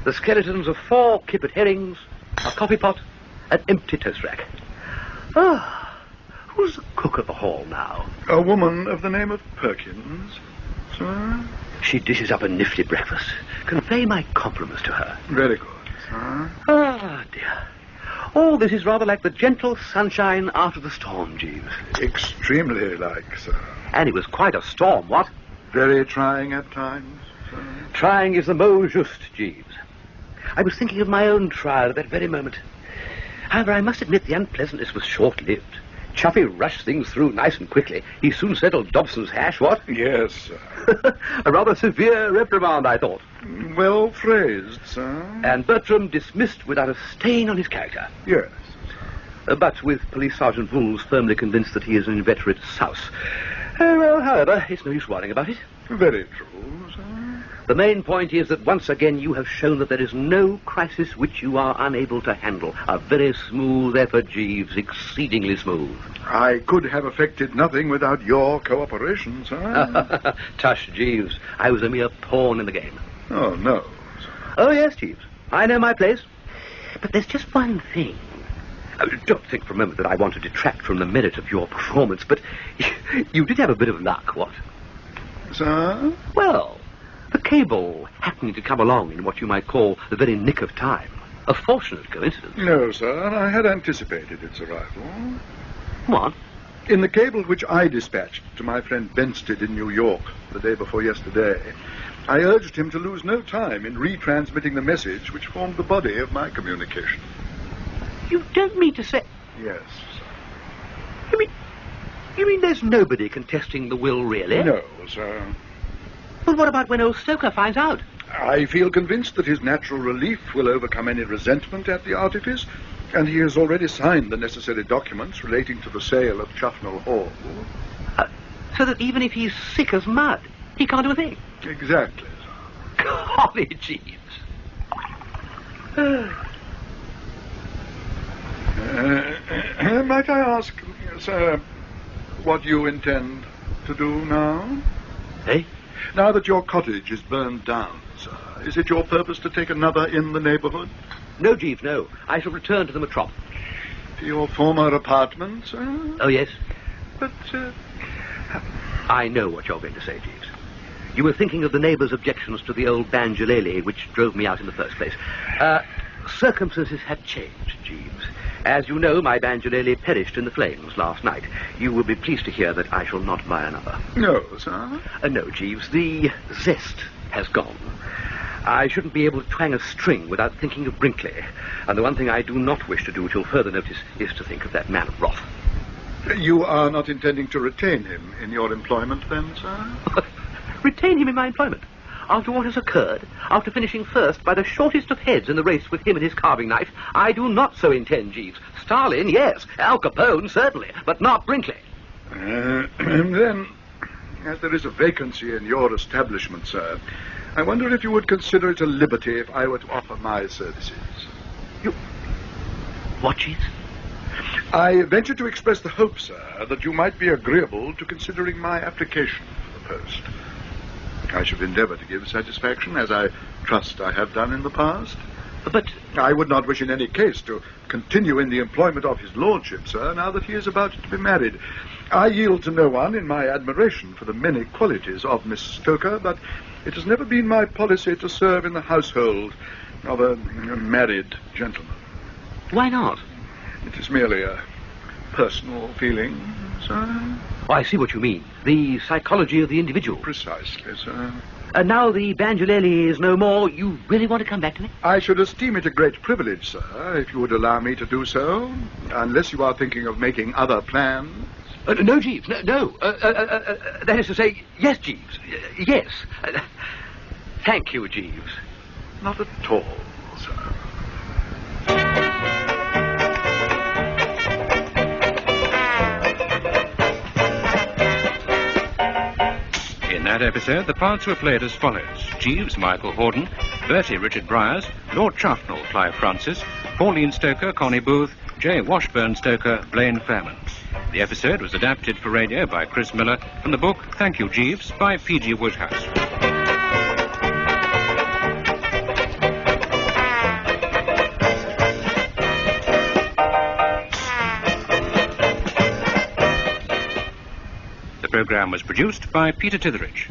The skeletons of 4 kippered herrings, a coffee pot, an empty toast rack. Who's the cook at the hall now? A woman of the name of Perkins, sir. She dishes up a nifty breakfast. Convey my compliments to her. Very good, sir. Ah, dear. All this is rather like the gentle sunshine after the storm, Jeeves. Extremely like, sir. And it was quite a storm, what? Very trying at times, sir. Trying is the mot juste, Jeeves. I was thinking of my own trial at that very moment. However, I must admit the unpleasantness was short-lived. Chuffy rushed things through nice and quickly. He soon settled Dobson's hash, what? Yes, sir. A rather severe reprimand, I thought. Well phrased, sir. And Bertram dismissed without a stain on his character. Yes. But with Police Sergeant Vools firmly convinced that he is an inveterate souse. Well, however, it's no use worrying about it. Very true, sir. The main point is that once again you have shown that there is no crisis which you are unable to handle. A very smooth effort, Jeeves, exceedingly smooth. I could have effected nothing without your cooperation, sir. Tush, Jeeves. I was a mere pawn in the game. Oh, no, sir. Oh, yes, Jeeves. I know my place. But there's just one thing. Don't think for a moment that I want to detract from the merit of your performance, but you did have a bit of luck, what? Sir? Well, the cable happening to come along in what you might call the very nick of time. A fortunate coincidence. No, sir. I had anticipated its arrival. What? In the cable which I dispatched to my friend Benstead in New York the day before yesterday, I urged him to lose no time in retransmitting the message which formed the body of my communication. You don't mean to say... Yes, sir. You mean there's nobody contesting the will, really? No, sir. Well, what about when old Stoker finds out? I feel convinced that his natural relief will overcome any resentment at the artifice, And he has already signed the necessary documents relating to the sale of Chuffnell Hall. So that even if he's sick as mud, he can't do a thing? Exactly. Golly, Jeeves. Might I ask, sir, what you intend to do now? Eh? Now that your cottage is burned down, sir, is it your purpose to take another in the neighborhood? No, Jeeves, no. I shall return to the metropolis. To your former apartment, sir? Oh, yes? But, I know what you're going to say, Jeeves. You were thinking of the neighbours' objections to the old banjolele, which drove me out in the first place. Circumstances have changed, Jeeves. As you know, my banjolele perished in the flames last night. You will be pleased to hear that I shall not buy another. No, sir? No, Jeeves. The zest has gone. I shouldn't be able to twang a string without thinking of Brinkley. And the one thing I do not wish to do till further notice is to think of that man of wrath. You are not intending to retain him in your employment, then, sir? Retain him in my employment? After what has occurred, after finishing first by the shortest of heads in the race with him and his carving knife, I do not so intend, Jeeves. Stalin, yes. Al Capone, certainly. But not Brinkley. Then, as there is a vacancy in your establishment, sir, I wonder if you would consider it a liberty if I were to offer my services. You... What, Jeeves? I venture to express the hope, sir, that you might be agreeable to considering my application for the post. I should endeavour to give satisfaction, as I trust I have done in the past. But I would not wish in any case to continue in the employment of his lordship, sir, now that he is about to be married. I yield to no one in my admiration for the many qualities of Miss Stoker, but it has never been my policy to serve in the household of a married gentleman. Why not? It is merely a personal feeling, sir. Oh, I see what you mean. The psychology of the individual. Precisely, sir. And now the banjolele is no more, you really want to come back to me? I should esteem it a great privilege, sir, if you would allow me to do so, unless you are thinking of making other plans. No, Jeeves, no. That is to say, yes, Jeeves. Yes. Thank you, Jeeves. Not at all, sir. In that episode, the parts were played as follows. Jeeves, Michael Horden, Bertie, Richard Bryars, Lord Chuffnell, Clive Francis, Pauline Stoker, Connie Booth, J. Washburn Stoker, Blaine Fairman. The episode was adapted for radio by Chris Miller from the book Thank You, Jeeves by P.G. Wodehouse. The programme was produced by Peter Titheridge.